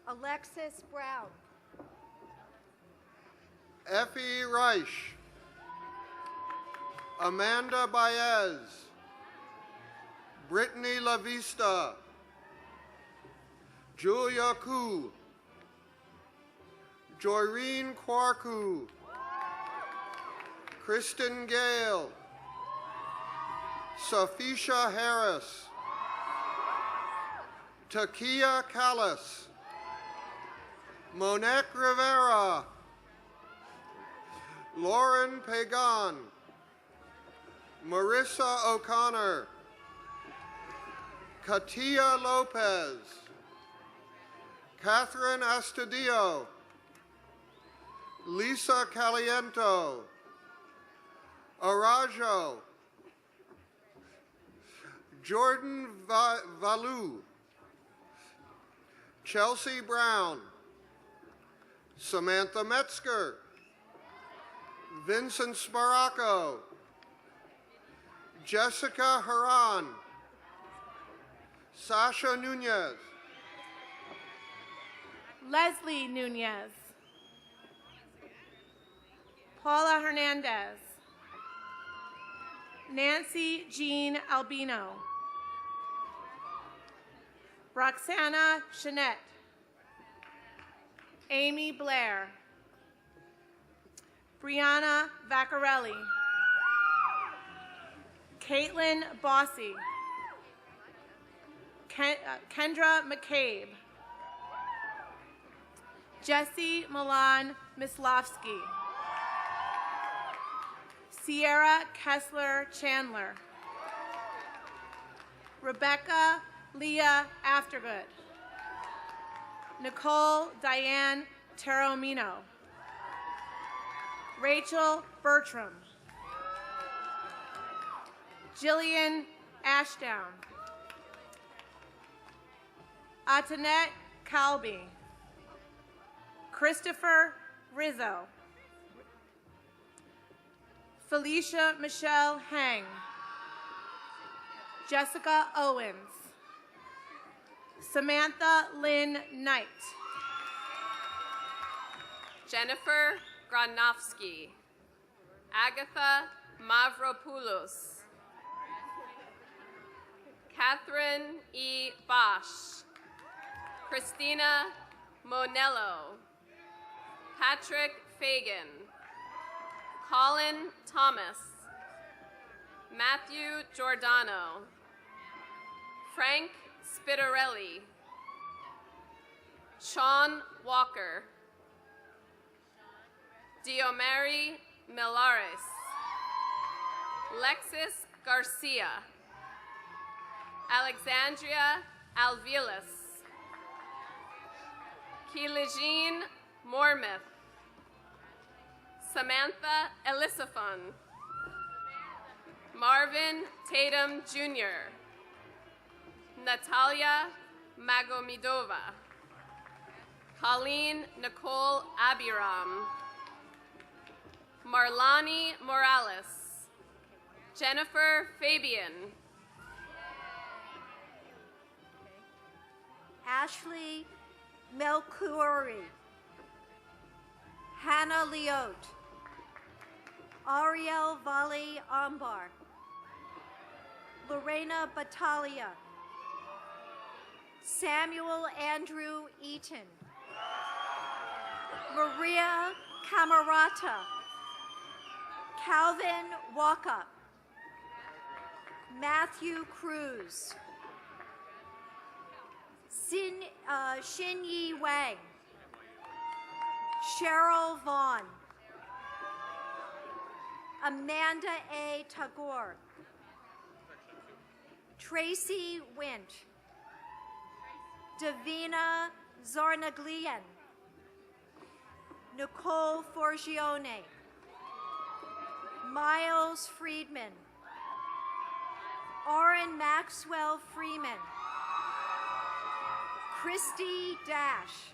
Alexis Brown. Effie Reich. Amanda Baez. Brittany LaVista. Julia Koo. Joyreen Kwarku. Kristen Gale. Safisha Harris. Takia Callis. Monique Rivera. Lauren Pagan. Marissa O'Connor. Katia Lopez. Catherine Astudillo. Lisa Caliento. Arajo. Jordan Valu. Chelsea Brown. Samantha Metzger. Vincent Sparacco. Jessica Haran. Sasha Nunez. Leslie Nunez. Paula Hernandez. Nancy Jean Albino. Roxana Chanette. Amy Blair. Brianna Vaccarelli. Caitlin Bossy. Kendra McCabe. Jesse Milan Mislavsky. Sierra Kessler Chandler. Rebecca Leah Aftergood. Nicole Diane Teromino. Rachel Bertram. Jillian Ashdown. Antoinette Calby. Christopher Rizzo. Felicia Michelle Hang. Jessica Owens. Samantha Lynn Knight. Jennifer Granovsky. Agatha Mavropoulos. Catherine E. Bosch. Christina Monello. Patrick Fagan. Colin Thomas. Matthew Giordano. Frank Spitarelli. Sean Walker. Diomari Milares. Lexis Garcia. Alexandria Alvilas. Keeligene Mormith. Samantha Elisafon. Marvin Tatum Jr. Natalia Magomedova. Colleen Nicole Abiram. Marlani Morales. Jennifer Fabian. Ashley Melchiori. Hannah Liotte. Ariel Valley Ambar. Lorena Battaglia. Samuel Andrew Eaton. Maria Camerata. Calvin Walkup. Matthew Cruz. Xin Yi Wang. Cheryl Vaughn. Amanda A. Tagore. Tracy Wint. Davina Zarnaglian. Nicole Forgione. Miles Friedman. Orrin Maxwell Freeman. Christy Dash.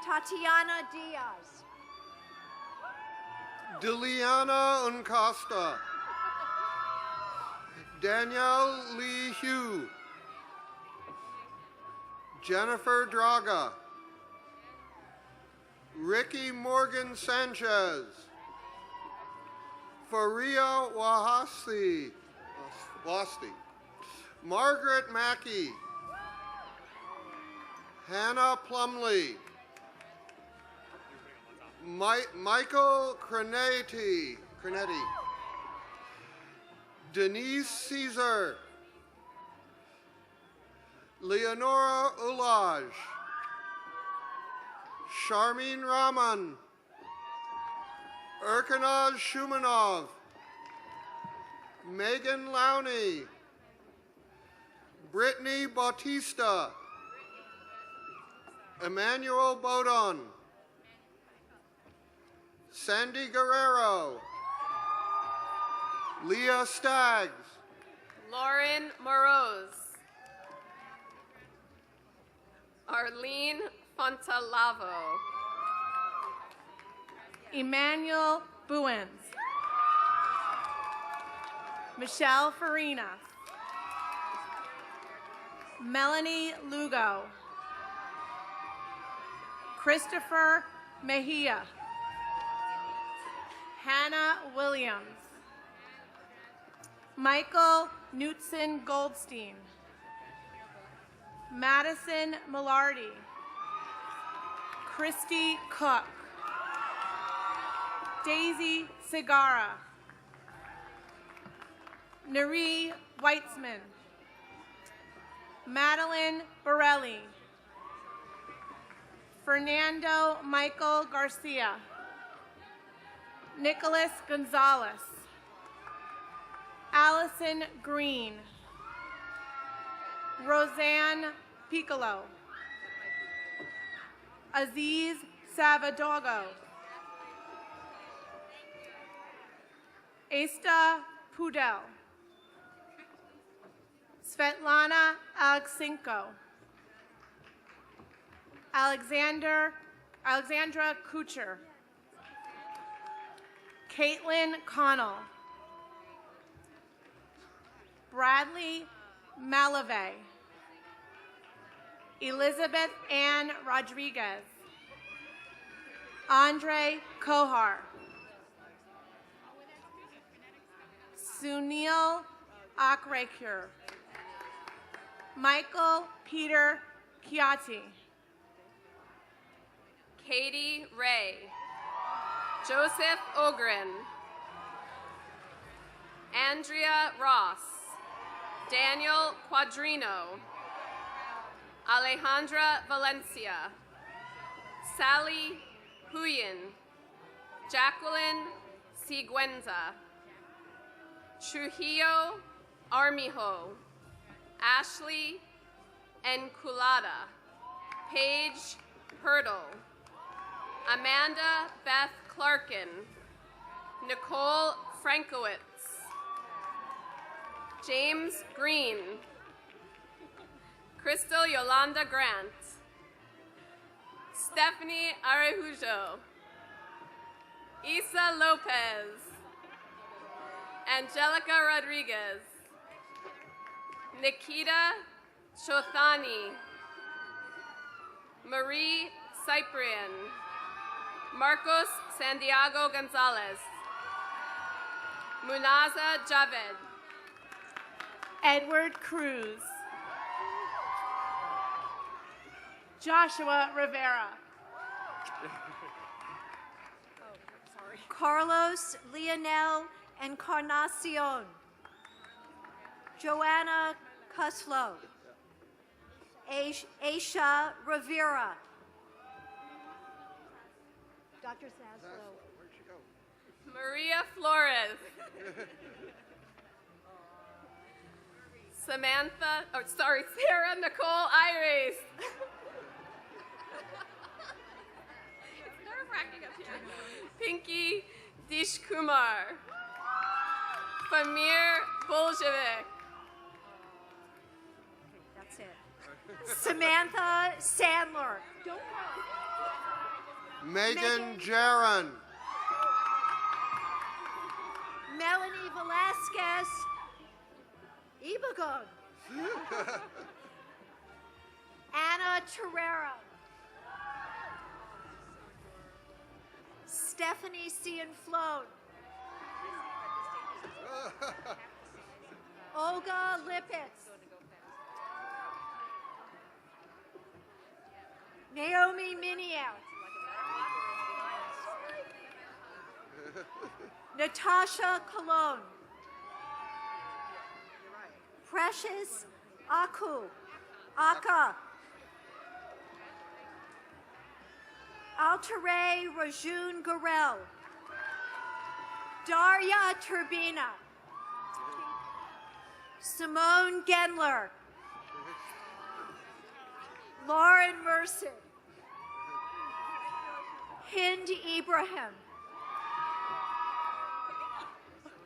Tatiana Diaz. Diliana Uncosta. Danielle Lee Hugh. Jennifer Draga. Ricky Morgan Sanchez. Faria Wahasti. Margaret Mackey. Hannah Plumley. Michael Cronetti. Denise Caesar. Leonora Ulaj. Charmine Rahman. Erkanaz Shumanov. Megan Lowney. Brittany Bautista. Emmanuel Bodon. Sandy Guerrero. Leah Staggs. Lauren Moroz. Arlene Fontalavo. Emmanuel Buens. Michelle Farina. Melanie Lugo. Christopher Mejia. Hannah Williams. Michael Knutson Goldstein. Madison Millardy. Christy Cook. Daisy Segarra. Nari Weitzman. Madeline Borelli. Fernando Michael Garcia. Nicholas Gonzalez. Allison Green. Roseanne Piccolo. Aziz Savadogo. Asta Pudel. Svetlana Alexenko. Alexandra Kucher. Caitlin Connell. Bradley Malave. Elizabeth Ann Rodriguez. Andre Kohar. Sunil Akrekur. Michael Peter Chiati. Katie Ray. Joseph Ogren. Andrea Ross. Daniel Quadrino. Alejandra Valencia. Sally Huyin. Jacqueline Siguenza. Trujillo Armijo. Ashley Enculada. Paige Hurdle. Amanda Beth Clarkin. Nicole Frankowitz. James Green. Crystal Yolanda Grant. Stephanie Arejujo. Isa Lopez. Angelica Rodriguez. Nikita Chothani. Marie Cyprian. Marcos Santiago Gonzalez. Munaza Javed. Edward Cruz. Joshua Rivera. Carlos Leonel Encarnacion. Joanna Cuslow. Aisha Rivera. Dr. Saslow. Maria Flores. Sarah Nicole Iris. It's nerve-wracking up here. Pinky Dishkumar. Famir Bolshevik. That's it. Samantha Sandler. Don't go. Megan Jaron. Melanie Velasquez. Ibagon. Anna Terrera. Stephanie Cianflone. Olga Lippitz. Naomi Minier. Natasha Cologne. Precious Aka. Altere Rajun Garel. Daria Turbina. Simone Genler. Lauren Mercer. Hind Ibrahim.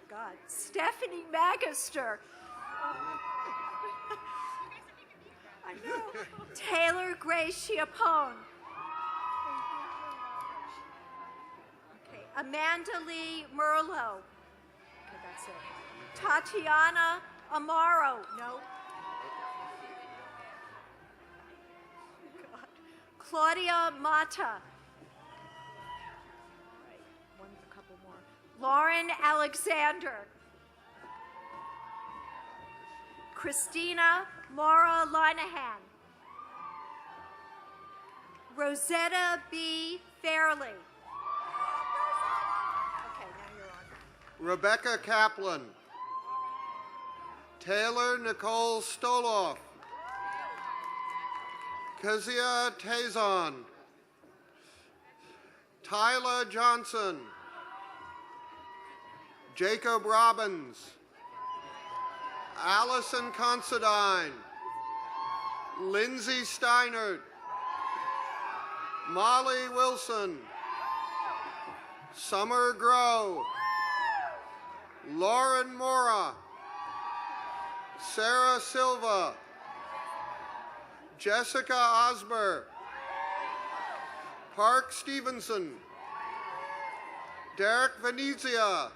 God. Stephanie Magister. I know. Taylor Grace Chiappone. Okay. Amanda Lee Merlot. Okay, that's it. Tatiana Amaro. No. God. Claudia Mata. A couple more. Lauren Alexander. Christina Laura Linehan. Rosetta B. Fairley. Okay, now you're on. Rebecca Kaplan. Taylor Nicole Stoloff. Kezia Tazon. Tyler Johnson. Jacob Robbins. Allison Considine. Lindsay Steinert. Molly Wilson, Summer Grow, Lauren Mora, Sarah Silva, Jessica Osber, Park Stevenson, Derek Venezia,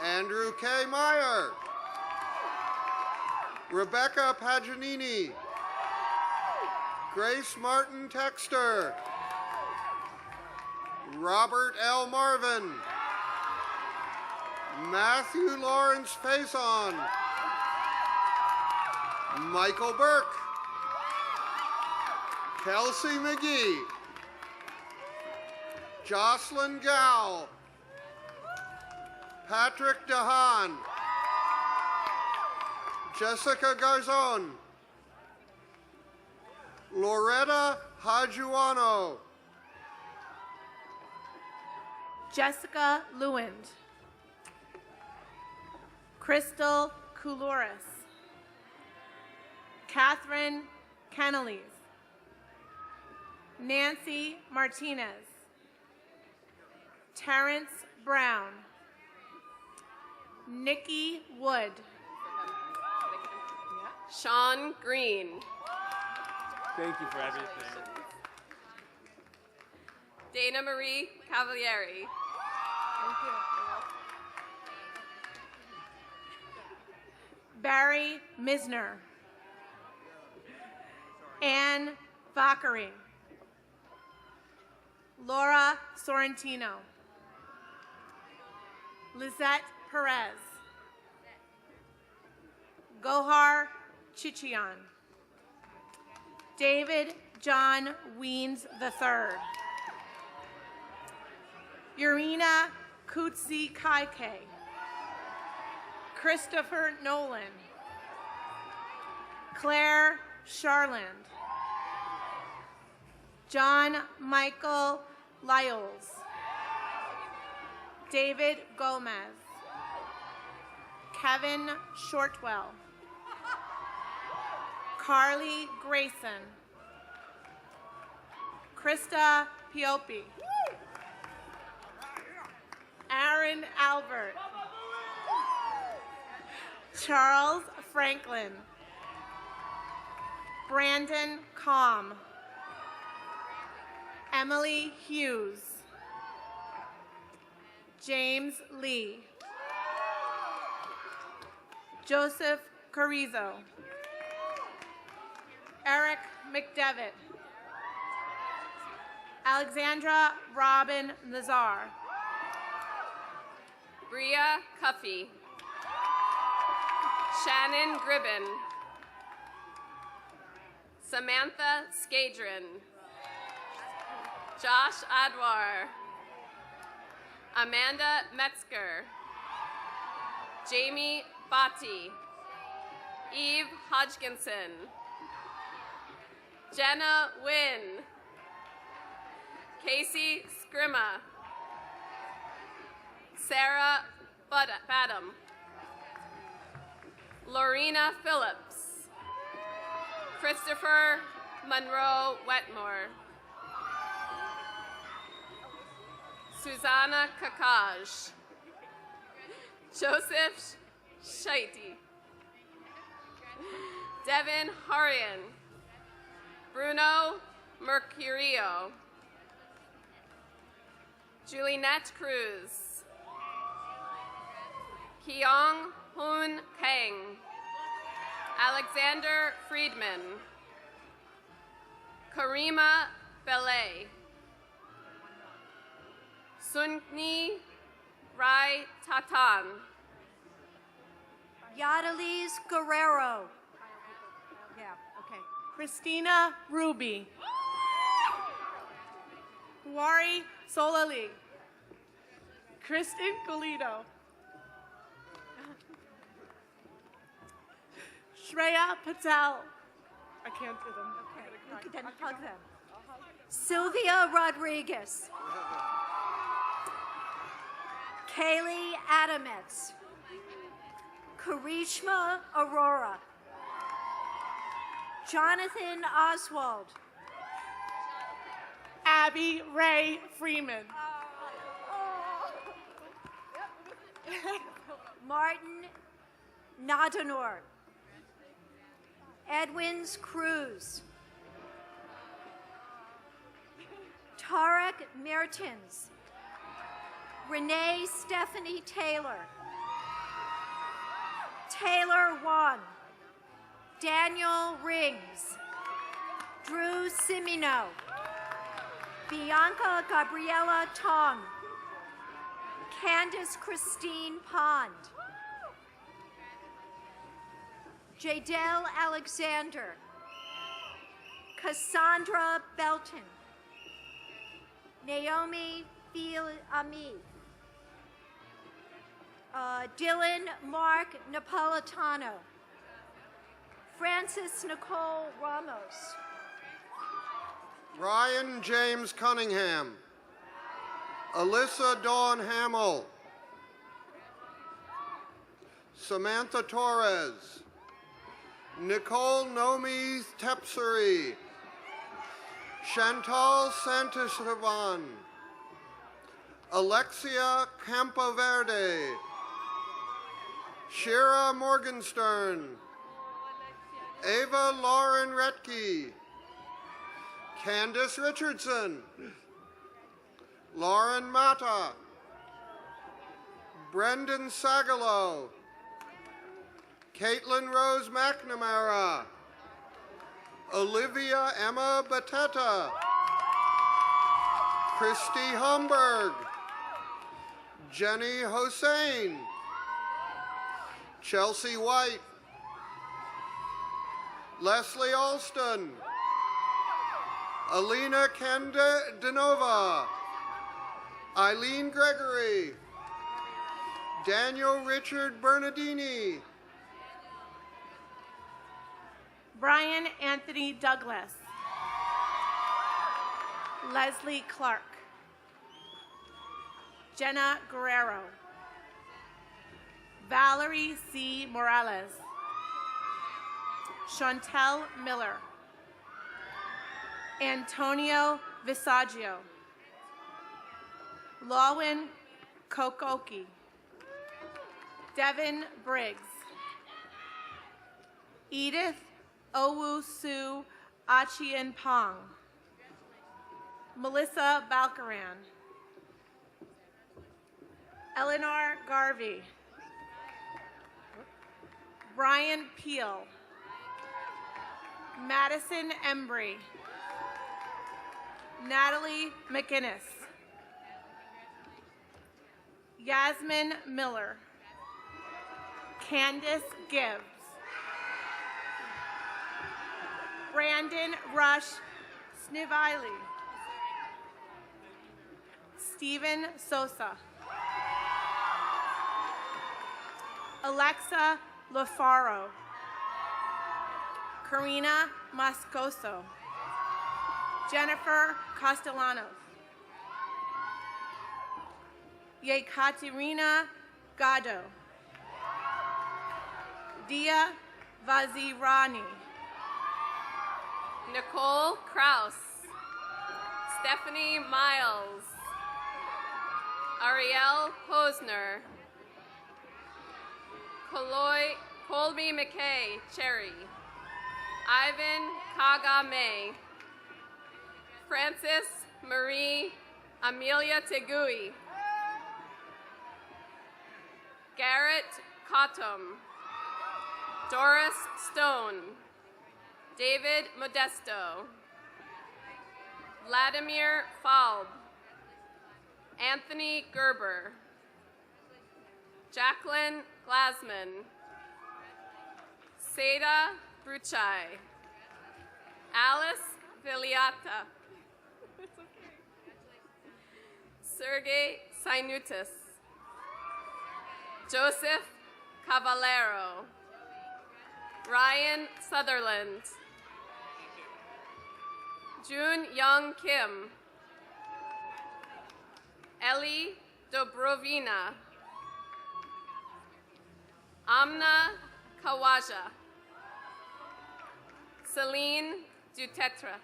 Andrew K. Meyer, Rebecca Paganini, Grace Martin Texter, Robert L. Marvin, Matthew Lawrence Faison, Michael Burke, Kelsey McGee, Jocelyn Gow, Patrick DeHaan, Jessica Garzon, Loretta Hajuano, Jessica Lewand, Crystal Coulouris, Catherine Canales, Nancy Martinez, Terrence Brown, Nikki Wood, Sean Green. Thank you for everything. Dana Marie Cavalieri. Barry Misner, Anne Vakari, Laura Sorrentino, Lizette Perez, Gohar Chichian, David John Weens III, Urina Kutsi Kaike, Christopher Nolan, Claire Charland, John Michael Lyles, David Gomez, Kevin Shortwell, Carly Grayson, Krista Piopi, Aaron Albert, Charles Franklin, Brandon Combe, Emily Hughes, James Lee, Joseph Carrizo, Eric McDevitt, Alexandra Robin Nazar, Bria Cuffey, Shannon Gribben, Samantha Skadron, Josh Adwar, Amanda Metzger, Jamie Botti, Eve Hodgkinson, Jenna Wynn, Casey Scrimma, Sarah Badham, Lorena Phillips, Christopher Monroe Wetmore, Susanna Kakaj, Joseph Shaiti, Devin Harian, Bruno Mercurio, Juliette Cruz, Keong Hoon Kang, Alexander Friedman, Karima Belay, Sunni Rai Tatan, Yadalise Guerrero. Yeah, okay. Christina Ruby, Wari Solali, Kristen Golito, Shreya Patel. I can't do them. Okay, then hug them. Sylvia Rodriguez. Kaylee Adametz. Karishma Aurora. Jonathan Oswald. Abby Ray Freeman. Martin Nadanor. Edwins Cruz. Tarek Mertens. Renee Stephanie Taylor. Taylor Wan. Daniel Rings. Drew Simino. Bianca Gabriela Tong. Candace Christine Pond. Jadel Alexander. Cassandra Belton. Naomi Phil-Ami. Dylan Mark Napolitano. Francis Nicole Ramos. Ryan James Cunningham. Alyssa Dawn Hamill. Samantha Torres. Nicole Nomi Tepseri. Chantal Santisavan. Alexia Campoverde. Shira Morgenstern. Ava Lauren Retke. Candace Richardson. Lauren Mata. Brendan Sagalo. Caitlin Rose McNamara. Olivia Emma Bateta. Christy Humberg. Jenny Hossein. Chelsea White. Leslie Alston. Alina Candanova. Eileen Gregory. Daniel Richard Bernardini. Brian Anthony Douglas. Leslie Clark. Jenna Guerrero. Valerie C. Morales. Chantel Miller. Antonio Visaggio. Lawin Kokoki. Devin Briggs. Edith Owusu Achian Pong. Melissa Balcaran. Eleanor Garvey. Brian Peel. Madison Embry. Natalie McInnes. Yasmin Miller. Candace Gibbs. Brandon Rush Snivili. Stephen Sosa. Alexa Lafaro. Karina Moscoso. Jennifer Castellanos. Yekaterina Gado. Dia Vazirani. Nicole Kraus. Stephanie Miles. Ariel Posner. Colby McKay Cherry. Ivan Kagame. Francis Marie Amelia Tegui. Garrett Cottom. Doris Stone. David Modesto. Vladimir Falb. Anthony Gerber. Jacqueline Glasman. Seda Bruchai. Alice Viliata. Sergey Sinutis. Joseph Cavallero. Ryan Sutherland. June Young Kim. Ellie Dobrovina. Amna Kawaja. Celine Dutetra.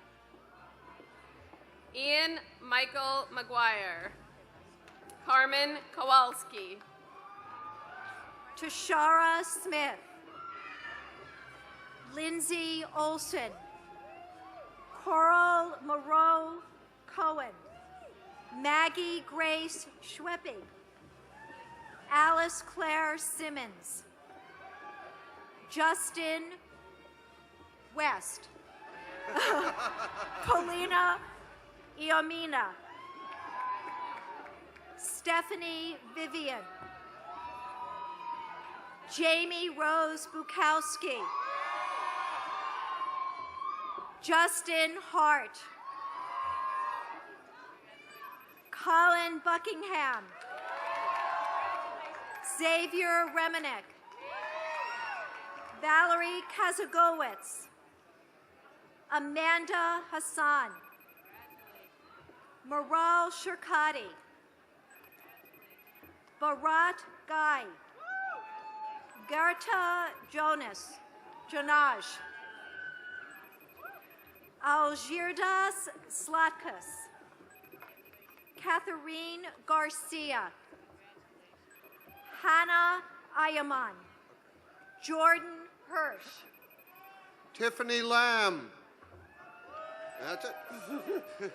Ian Michael McGuire. Carmen Kowalski. Tashara Smith. Lindsay Olson. Coral Moreau Cohen. Maggie Grace Schweppe. Alice Claire Simmons. Justin West. Polina Iomina. Stephanie Vivian. Jamie Rose Bukowski. Justin Hart. Colin Buckingham. Xavier Remenek. Valerie Kazagowicz. Amanda Hassan. Maral Shirkati. Bharat Gai. Gerta Jonaj. Algirdas Slatkas. Catherine Garcia. Hannah Ayaman. Jordan Hirsch. Tiffany Lamb. That's it. Okay.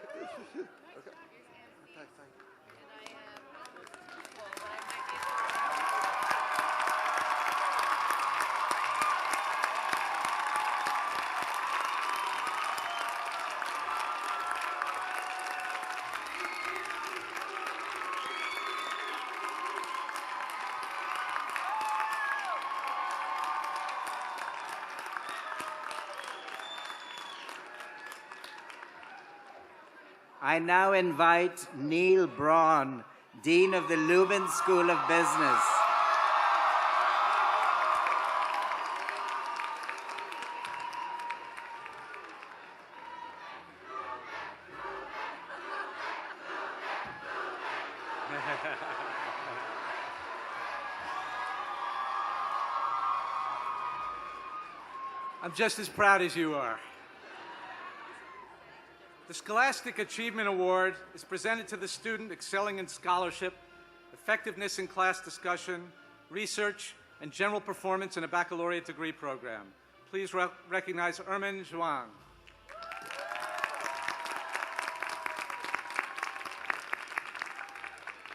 I now invite Neil Braun, Dean of the Lubin School of Business. I'm just as proud as you are. The Scholastic Achievement Award is presented to the student excelling in scholarship, effectiveness in class discussion, research, and general performance in a baccalaureate degree program. Please recognize Ermin Zhuang.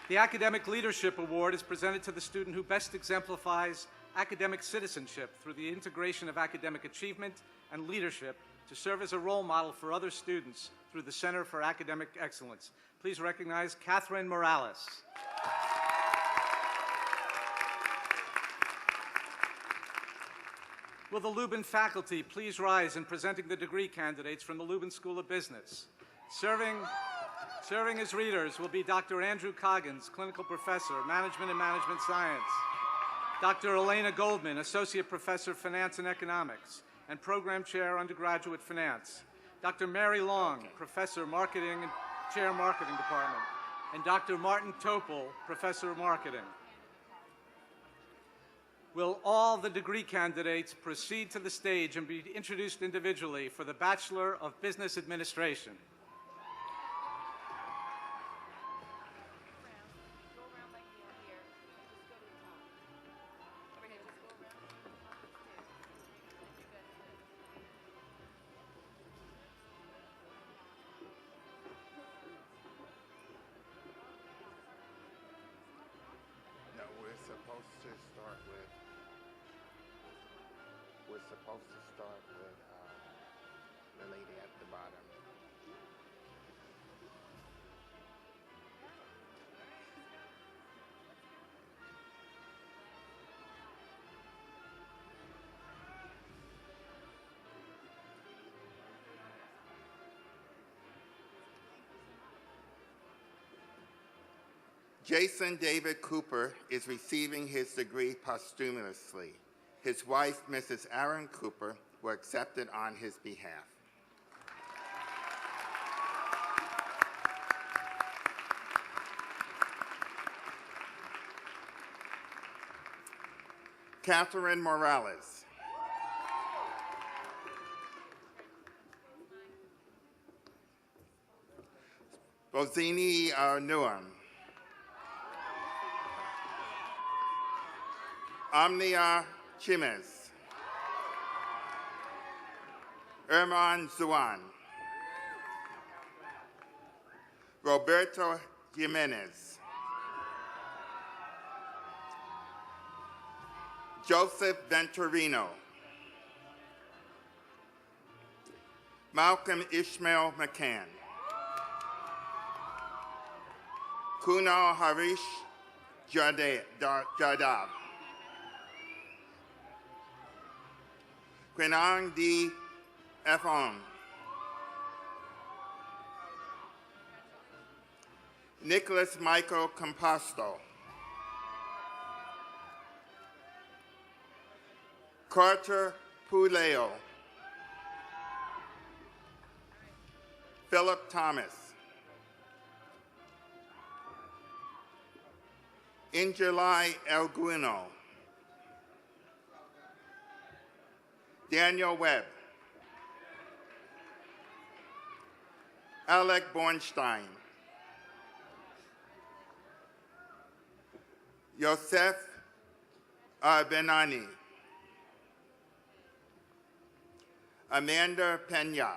The Academic Leadership Award is presented to the student who best exemplifies academic citizenship through the integration of academic achievement and leadership to serve as a role model for other students through the Center for Academic Excellence. Please recognize Catherine Morales. Will the Lubin faculty please rise in presenting the degree candidates from the Lubin School of Business? Serving as readers will be Dr. Andrew Coggins, Clinical Professor, Management and Management Science, Dr. Elena Goldman, Associate Professor, Finance and Economics, and Program Chair, Undergraduate Finance, Dr. Mary Long, Professor, Marketing and Chair, Marketing Department, and Dr. Martin Topol, Professor of Marketing. Will all the degree candidates proceed to the stage and be introduced individually for the Bachelor of Business Administration? The lady at the bottom. Jason David Cooper is receiving his degree posthumously. His wife, Mrs. Aaron Cooper, will accept it on his behalf. Catherine Morales. Bozini Nuam. Omnia Chimes. Herman Zuan. Roberto Jimenez. Joseph Venturino. Malcolm Ishmael McCann. Kunal Harish Jadav. Quinang D. Fong. Nicholas Michael Composto. Carter Puleo. Philip Thomas. Injulai Elguino. Daniel Webb. Alec Bornstein. Yosef Benani. Amanda Pena.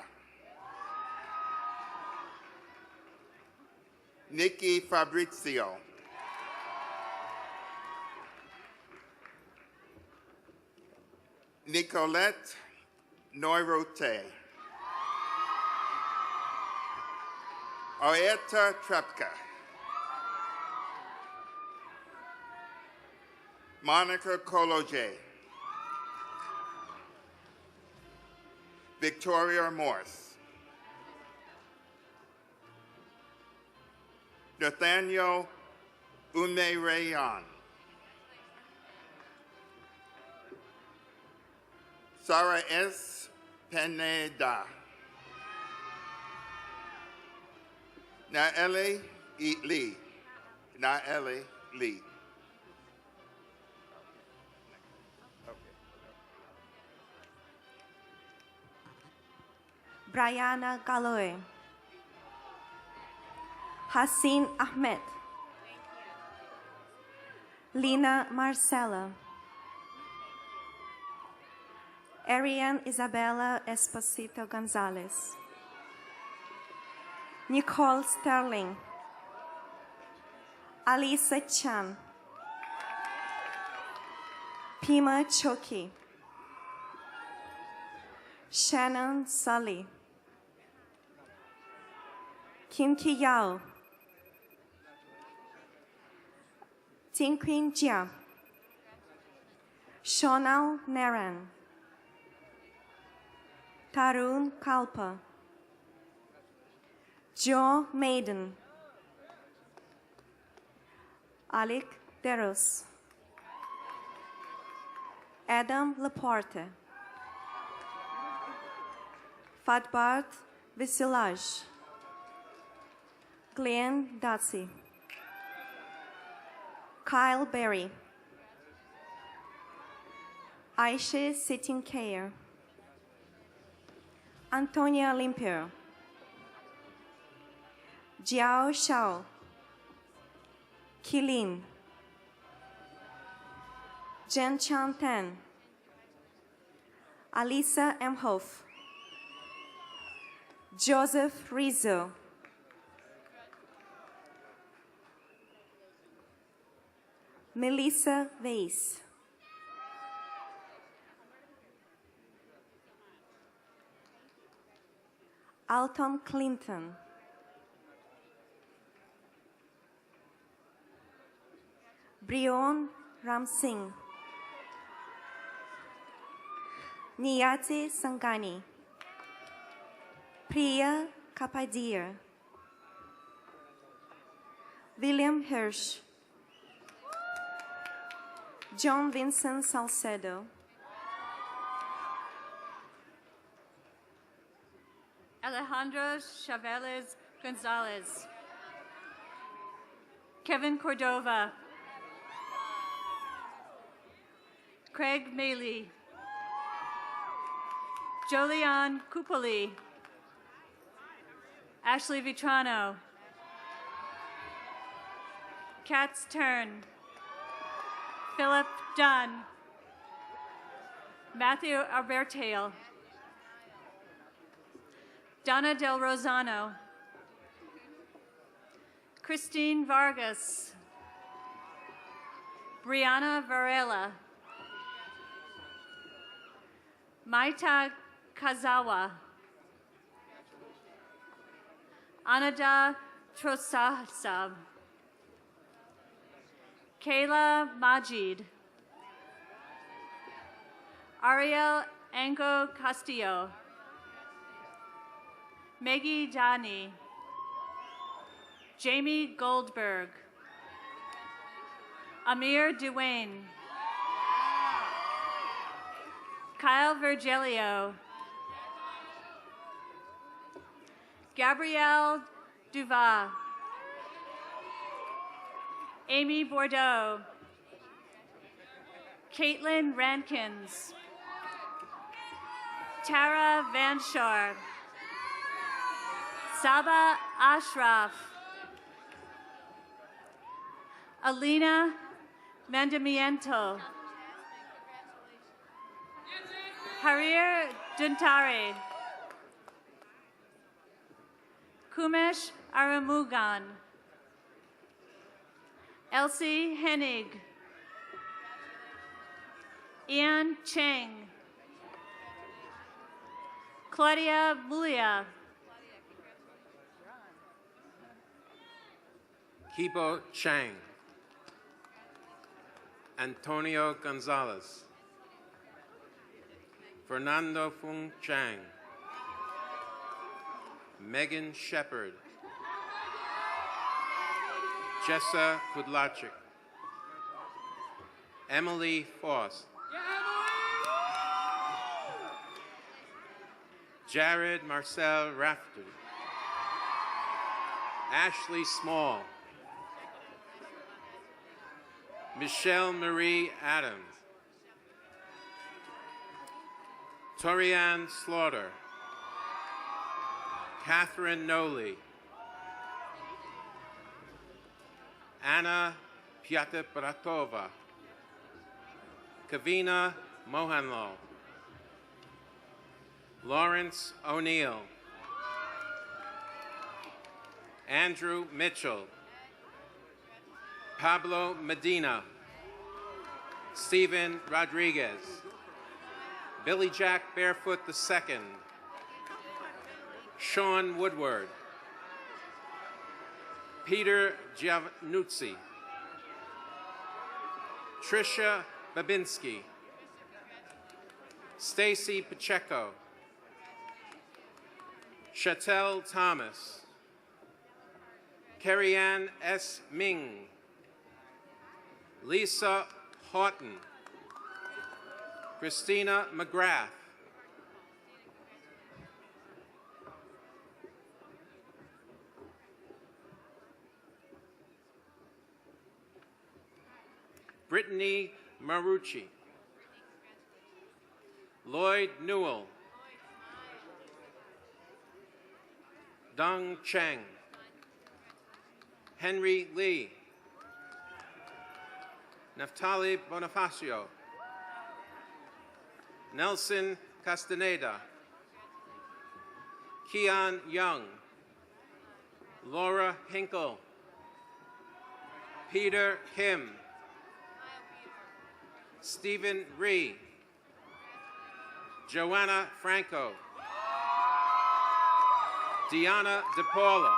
Nikki Fabrizio. Nicolette Noirote. Oeta Trepka. Monica Koloje. Victoria Morse. Nathaniel Umerayan. Sarah S. Pineda. Naeli Lee. Naeli Lee. Brianna Galoy. Hassin Ahmed. Lina Marcela. Ariane Isabella Esposito Gonzalez. Nicole Sterling. Alisa Chan. Pima Choki. Shannon Sully. Kim Ki Yao. Tinquin Jia. Shonal Naran. Tarun Kalpa. Joe Maiden. Alec Deros. Adam Laporte. Fatbart Visilaj. Glenn Datsy. Kyle Berry. Aisha Sittinkaya. Antonia Limpio. Jiao Shao. Kilin. Jen Chan Tan. Alisa M. Hoff. Joseph Rizzo. Melissa Weiss. Alton Clinton. Brion Ramsingh. Niyati Sangani. Priya Kapadia. William Hirsch. John Vincent Salcedo. Alejandro Chavez Gonzalez. Kevin Cordova. Craig Maley. Jolian Kupoli. Ashley Vitrano. Katz Turn. Philip Dunn. Matthew Albertale. Donna Del Rosano. Christine Vargas. Brianna Varela. Maita Kazawa. Anada Trosasab. Kayla Majid. Ariel Ango Castillo. Maggie Dani. Jamie Goldberg. Amir Duane. Kyle Virgilio. Gabrielle Duva. Amy Bordeaux. Caitlin Rankins. Tara Van Shore. Saba Ashraf. Alina Mandamiento. Harir Duntari. Kumesh Aramugan. Elsie Hennig. Ian Cheng. Claudia Mulia. Kibo Chang. Antonio Gonzalez. Fernando Fung Chang. Megan Shepard. Jessa Kudlachik. Emily Foss. Jared Marcel Rafferty. Ashley Small. Michelle Marie Adams. Torianne Slaughter. Catherine Noli. Anna Pyatapratova. Kavina Mohanlal. Lawrence O'Neill. Andrew Mitchell. Pablo Medina. Stephen Rodriguez. Billy Jack Barefoot II. Sean Woodward. Peter Giannuzzi. Tricia Babinski. Stacy Pacheco. Chatelle Thomas. Carrie-Ann S. Ming. Lisa Houghton. Christina McGrath. Brittany Marucci. Lloyd Newell. Dong Cheng. Henry Lee. Naftali Bonifacio. Nelson Castaneda. Keon Young. Laura Hinkle. Peter Kim. Stephen Ree. Joanna Franco. Deanna DePaula.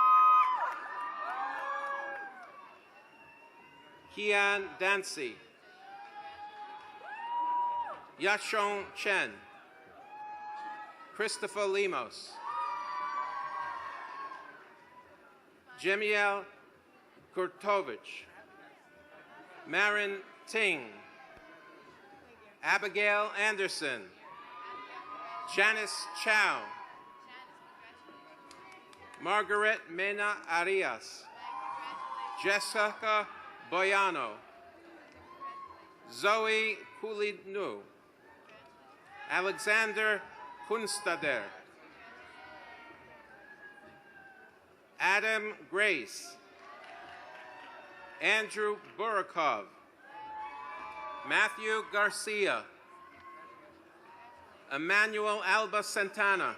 Kian Dancy. Yashong Chen. Christopher Lemos. Jemiel Kurtovich. Marin Ting. Abigail Anderson. Janice Chow. Margaret Mena Arias. Jessica Boyano. Zoe Kulidnu. Alexander Kunstader. Adam Grace. Andrew Burakov, Matthew Garcia, Emmanuel Alba Santana,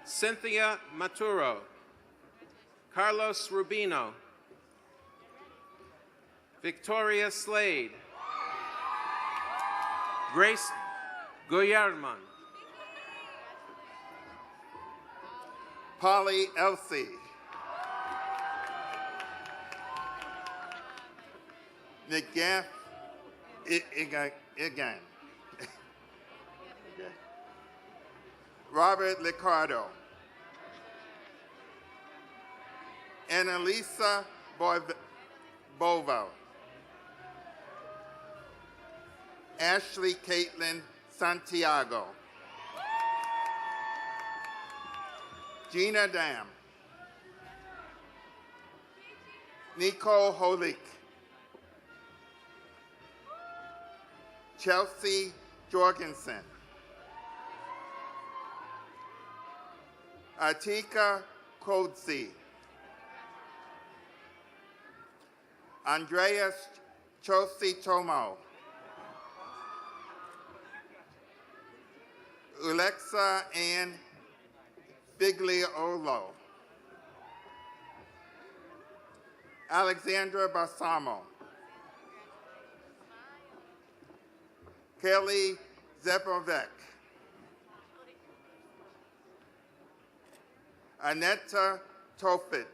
Cynthia Maturo, Carlos Rubino, Victoria Slade, Grace Guillerman, Polly Elsie, Miguel Igan, Robert Licardo, Annalisa Bovo, Ashley Caitlin Santiago, Gina Dam, Nicole Holik, Chelsea Jorgensen, Atika Kodzi, Andreas Chosi Tomo, Alexa Ann Bigliolo, Alexandra Balsamo, Kelly Zebovec, Aneta Tofit,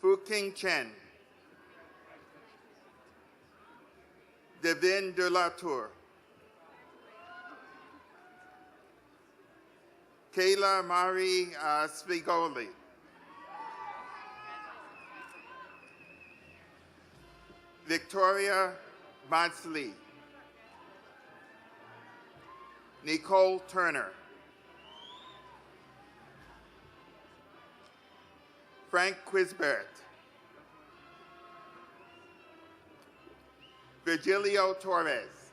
Fuking Chen, Devin de la Tour, Kayla Marie Spigoli, Victoria Bonsley, Nicole Turner, Frank Quisbert, Virgilio Torres,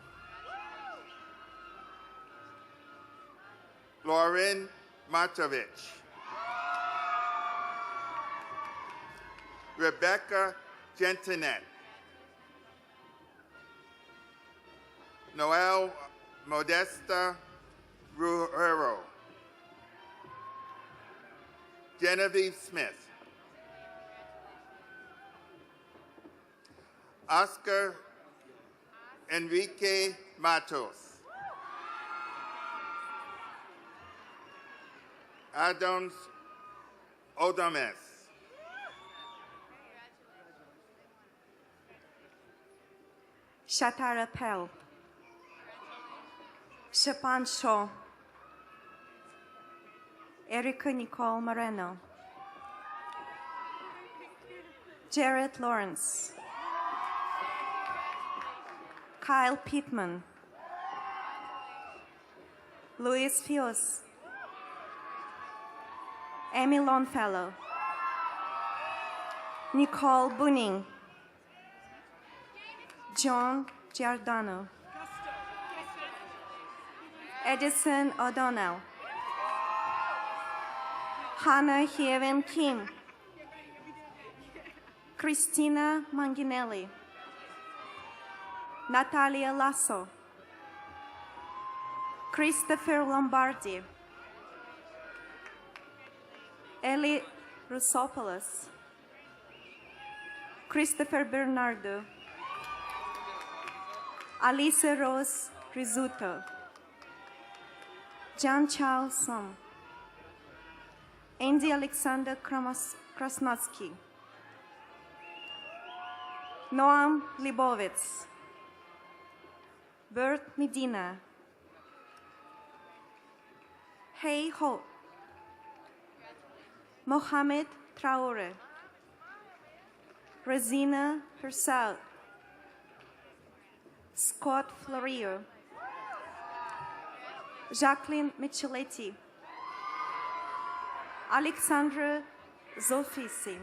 Lauren Matovich, Rebecca Gentinet, Noel Modesta Ruero, Genevieve Smith, Oscar Enrique Matos, Adons Odames, Shatara Pell, Shapan Shaw, Erica Nicole Moreno, Jared Lawrence, Kyle Pittman, Luis Fios, Amy Longfellow, Nicole Bunning, John Giordano, Edison O'Donnell, Hannah Heaven Kim, Christina Manginelli, Natalia Lasso, Christopher Lombardi, Eli Rousopoulos, Christopher Bernardo, Alicia Rose Rizzuto, John Charles Sum, Andy Alexander Krasnotsky, Noam Libovitz, Bert Medina, Hey Ho, Mohamed Traore, Rosina Hersal, Scott Florio, Jacqueline Micheletti, Alexandra Zofisi,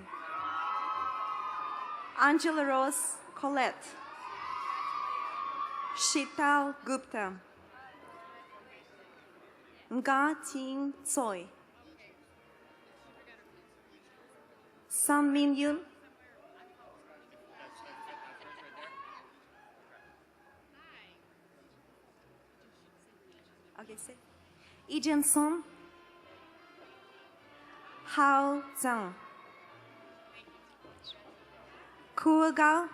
Angela Rose Colette, Shital Gupta, Nga Ting Tsoi, Sun Min Yoon, Lee Jin Sung, Hao Zhang, Kuo Gao,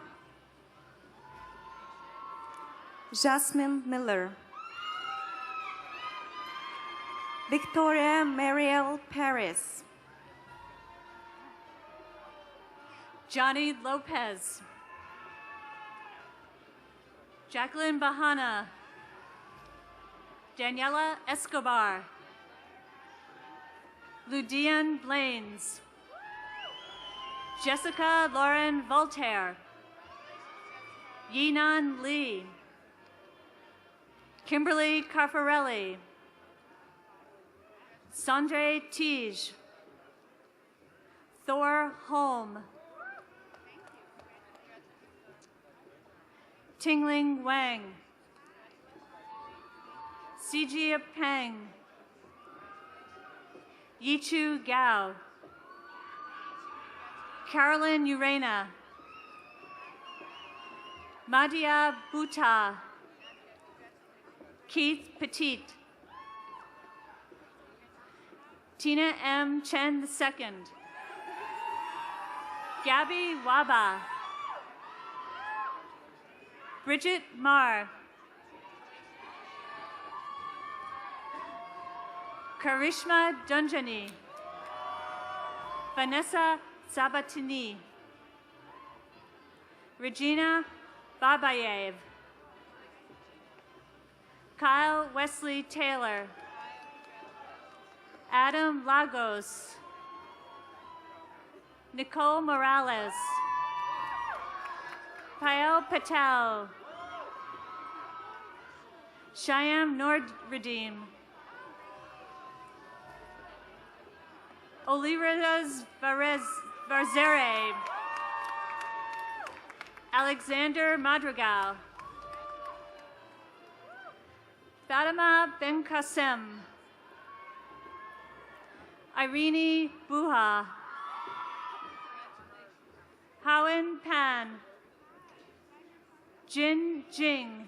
Jasmine Miller, Victoria Mariel Paris, Johnny Lopez, Jacqueline Bahana, Daniela Escobar, Ludian Blaines, Jessica Lauren Voltaire, Yinan Lee, Kimberly Caffarelli, Sandre Tige, Thor Holm, Tingling Wang, Sijia Peng, Yichu Gao, Carolyn Urena, Madia Buta, Keith Petit, Tina M. Chen II, Gabby Waba, Bridget Marr, Karishma Dunjani, Vanessa Sabatini, Regina Babayev, Kyle Wesley Taylor, Adam Lagos, Nicole Morales, Payal Patel, Shyam Nordredeem, Olivas Varzere, Alexander Madrigal, Fatima Ben Qasim, Irene Buha, Howen Pan, Jin Jing,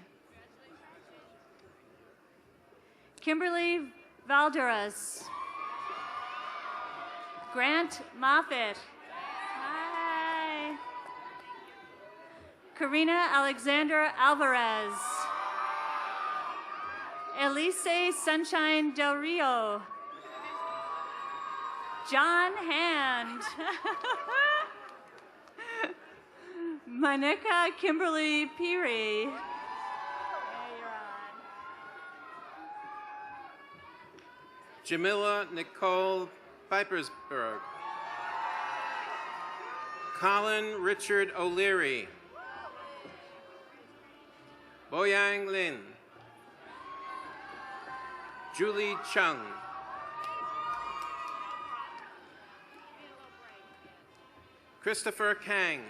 Kimberly Valderas, Grant Moffitt, hi, Karina Alexander Alvarez, Elise Sunshine Del Rio, John Hand, Monica Kimberly Peary, Jamila Nicole Pipersberg, Colin Richard O'Leary, Boyang Lin, Julie Chung, Christopher Kang,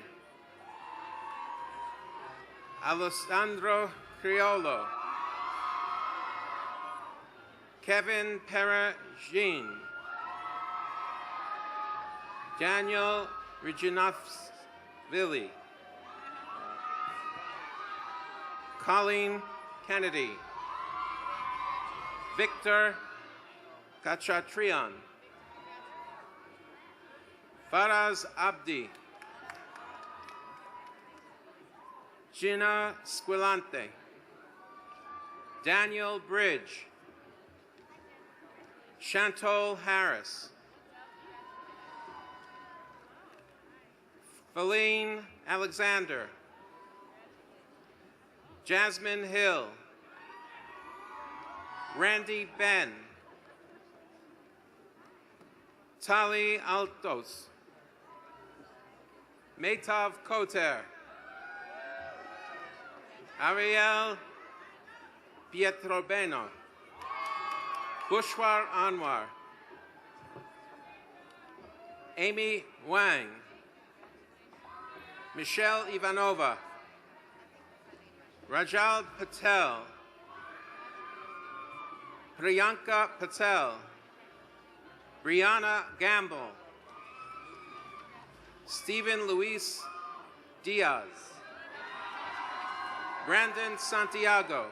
Alessandro Criollo, Kevin Peragin, Daniel Reginovsvili, Colleen Kennedy, Victor Kachatrian, Faraz Abdi, Gina Squilante, Daniel Bridge, Chantol Harris, Feline Alexander, Jasmine Hill, Randy Ben, Tali Altos, Metav Koter, Ariel Pietrobeno, Bushwar Anwar, Amy Wang, Michelle Ivanova, Rajal Patel, Priyanka Patel, Brianna Gamble, Stephen Luis Diaz. Brandon Santiago.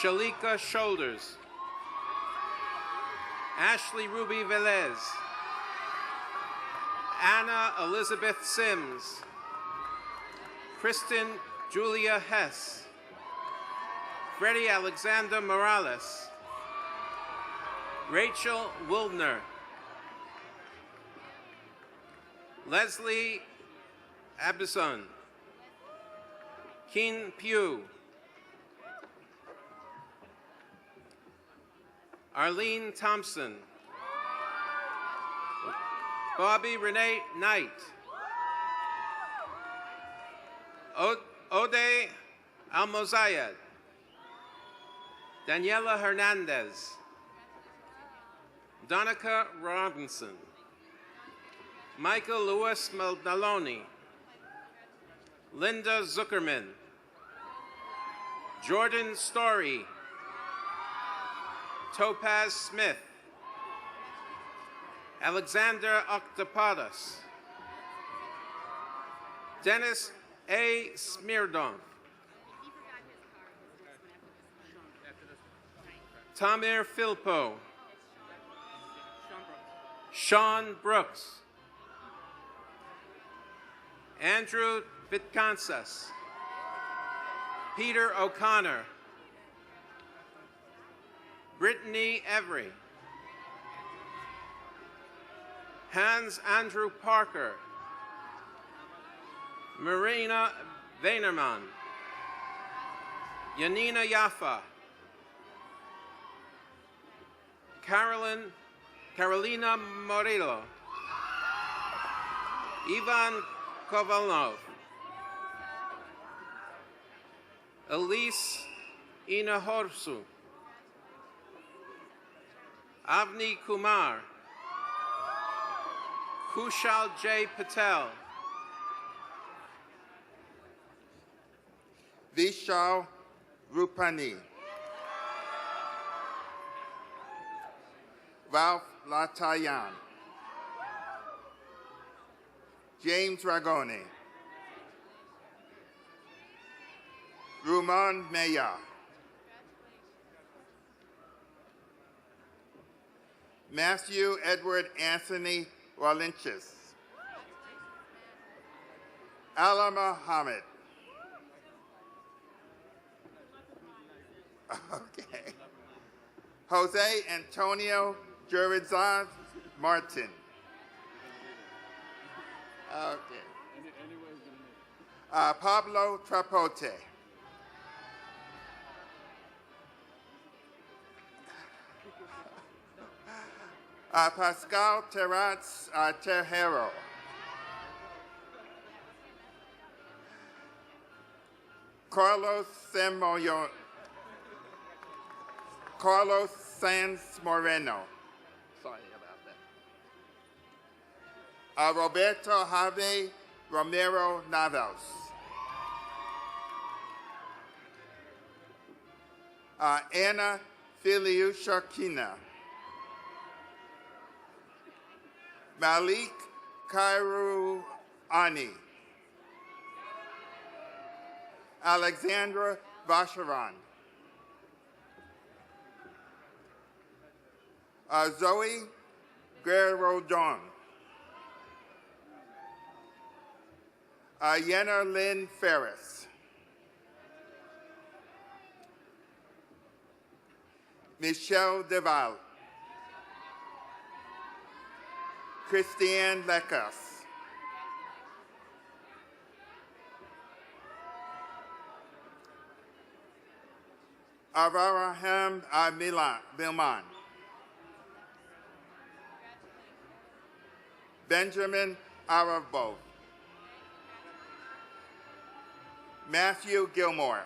Shalika Shoulders. Ashley Ruby Velez. Anna Elizabeth Sims. Kristen Julia Hess. Freddie Alexander Morales. Rachel Wildner. Leslie Abison. Keen Pugh. Arlene Thompson. Bobby Renee Knight. Ode Almozayed. Daniela Hernandez. Donica Robinson. Michael Lewis Maldaloni. Linda Zuckerman. Jordan Story. Topaz Smith. Alexander Octopodos. Dennis A. Smirdon. Tamir Philpo. Sean Brooks. Andrew Vitkansas. Peter O'Connor. Brittany Every. Hans Andrew Parker. Marina Weinerman. Yanina Yaffa. Carolina Morillo. Ivan Kovalnov. Elise Inahorsu. Avni Kumar. Kushal J. Patel. Vishal Rupani. Ralph Latayan. James Ragone. Ruman Meya. Matthew Edward Anthony Walinchis. Alama Hamid. Okay. Jose Antonio Jurizad Martin. Okay. Pablo Trapote. Pascal Terraz Terjero. Carlos Sanz Moreno. Sorry about that. Roberto Javi Romero Navas. Anna Filiusha Kina. Malik Kairu Ani. Alexandra Vacharan. Zoe Guerrero-John. Yenna Lynn Ferris. Michelle Deval. Christiane Lecas. Avraham Milman. Benjamin Arabo. Matthew Gilmore.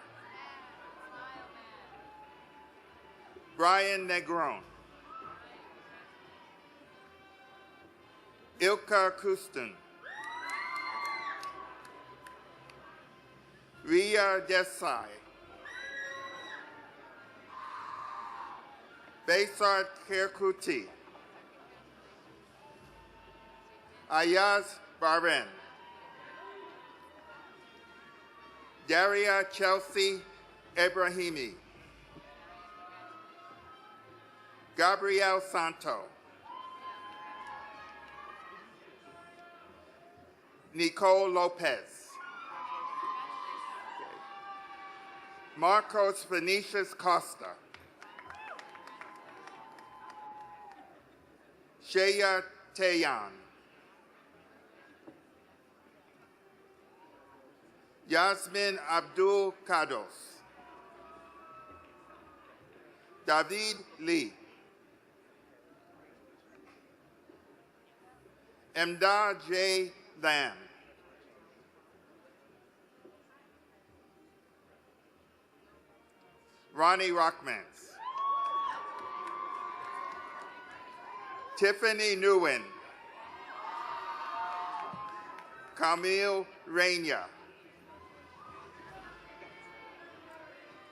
Brian Negron. Ilka Kustin. Ria Desai. Baysart Kirkuti. Ayaz Barin. Daria Chelsea Ibrahimi. Gabriel Santo. Nicole Lopez. Marcos Vinicius Costa. Shea Tayan. Yasmin Abdul Kados. David Lee. Emda J. Lamb. Ronnie Rockmans. Tiffany Nguyen. Camille Rainier.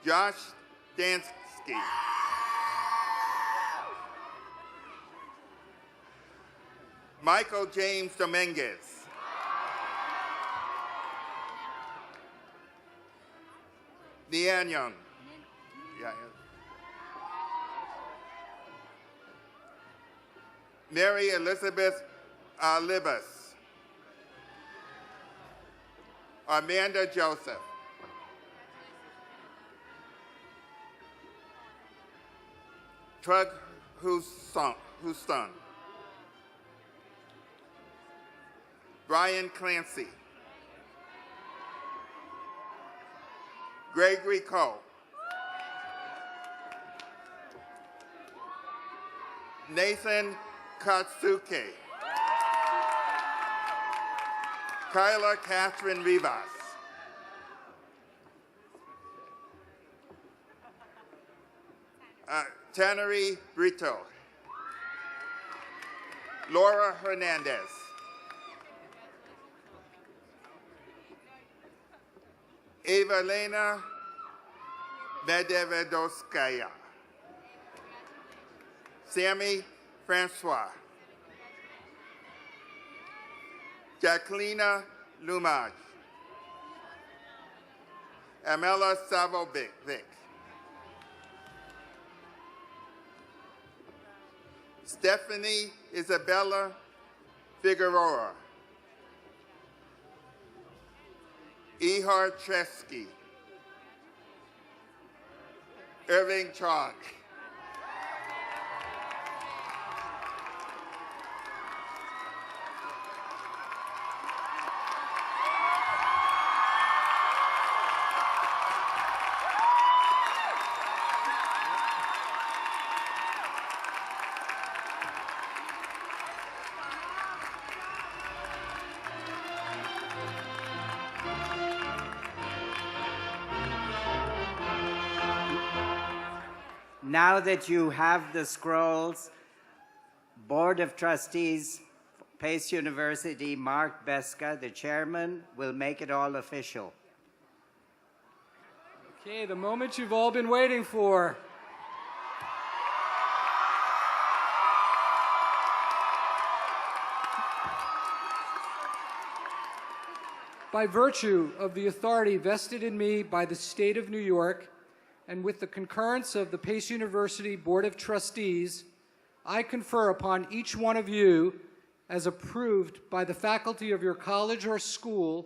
Josh Dansky. Michael James Dominguez. Leanne Young. Yeah. Mary Elizabeth Libas. Amanda Joseph. Trug Houston. Brian Clancy. Gregory Cole. Nathan Katsuke. Kyla Catherine Rivas. Tannery Brito. Laura Hernandez. Evelina Medvedovskaya. Sammy Francois. Jacqueline Lumage. Amela Savovic. Stephanie Isabella Figueroa. Ihar Chesky. Irving Chong. Now that you have the scrolls, Board of Trustees, Pace University, Mark Beska, the chairman, will make it all official. Okay, the moment you've all been waiting for. By virtue of the authority vested in me by the State of New York, and with the concurrence of the Pace University Board of Trustees, I confer upon each one of you, as approved by the faculty of your college or school,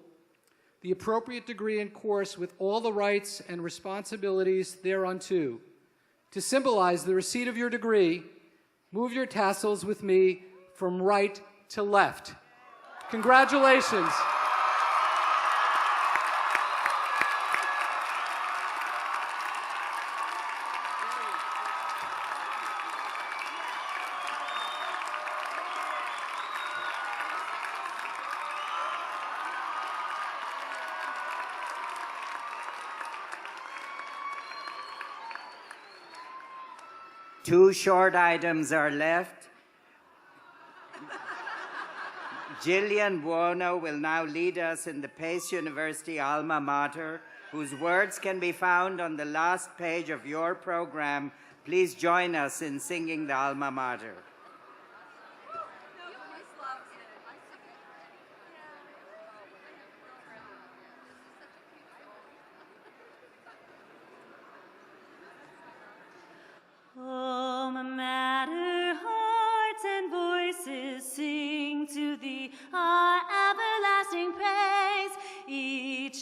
the appropriate degree and course with all the rights and responsibilities thereunto. To symbolize the receipt of your degree, move your tassels with me from right to left. Congratulations. Two short items are left. Jillian Buono will now lead us in the Pace University alma mater, whose words can be found on the last page of your program. Please join us in singing the alma mater.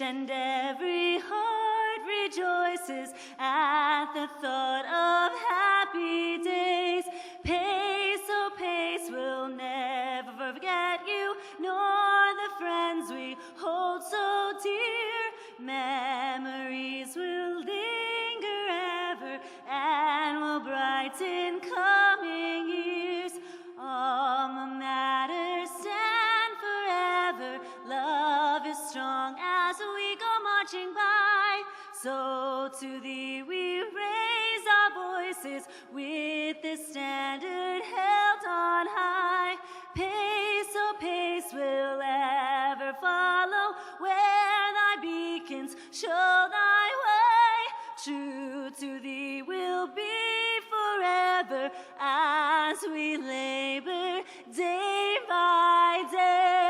and every heart rejoices at the thought of happy days. Pace, oh pace, we'll never forget you, nor the friends we hold so dear. Memories will linger ever and will brighten coming years. Alma mater, stand forever. Love is strong as we go marching by. So to thee we raise our voices with the standard held on high. Pace, oh pace, will ever follow where thy beacons show thy way. True to thee will be forever as we labor day by day.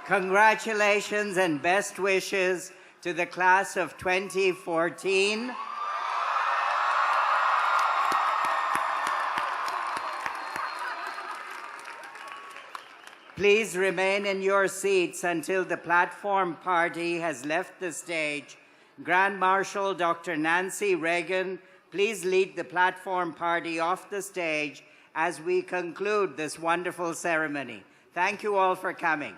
Congratulations and best wishes to the class of 2014. Please remain in your seats until the platform party has left the stage. Grand Marshal Dr. Nancy Reagan, please lead the platform party off the stage as we conclude this wonderful ceremony. Thank you all for coming.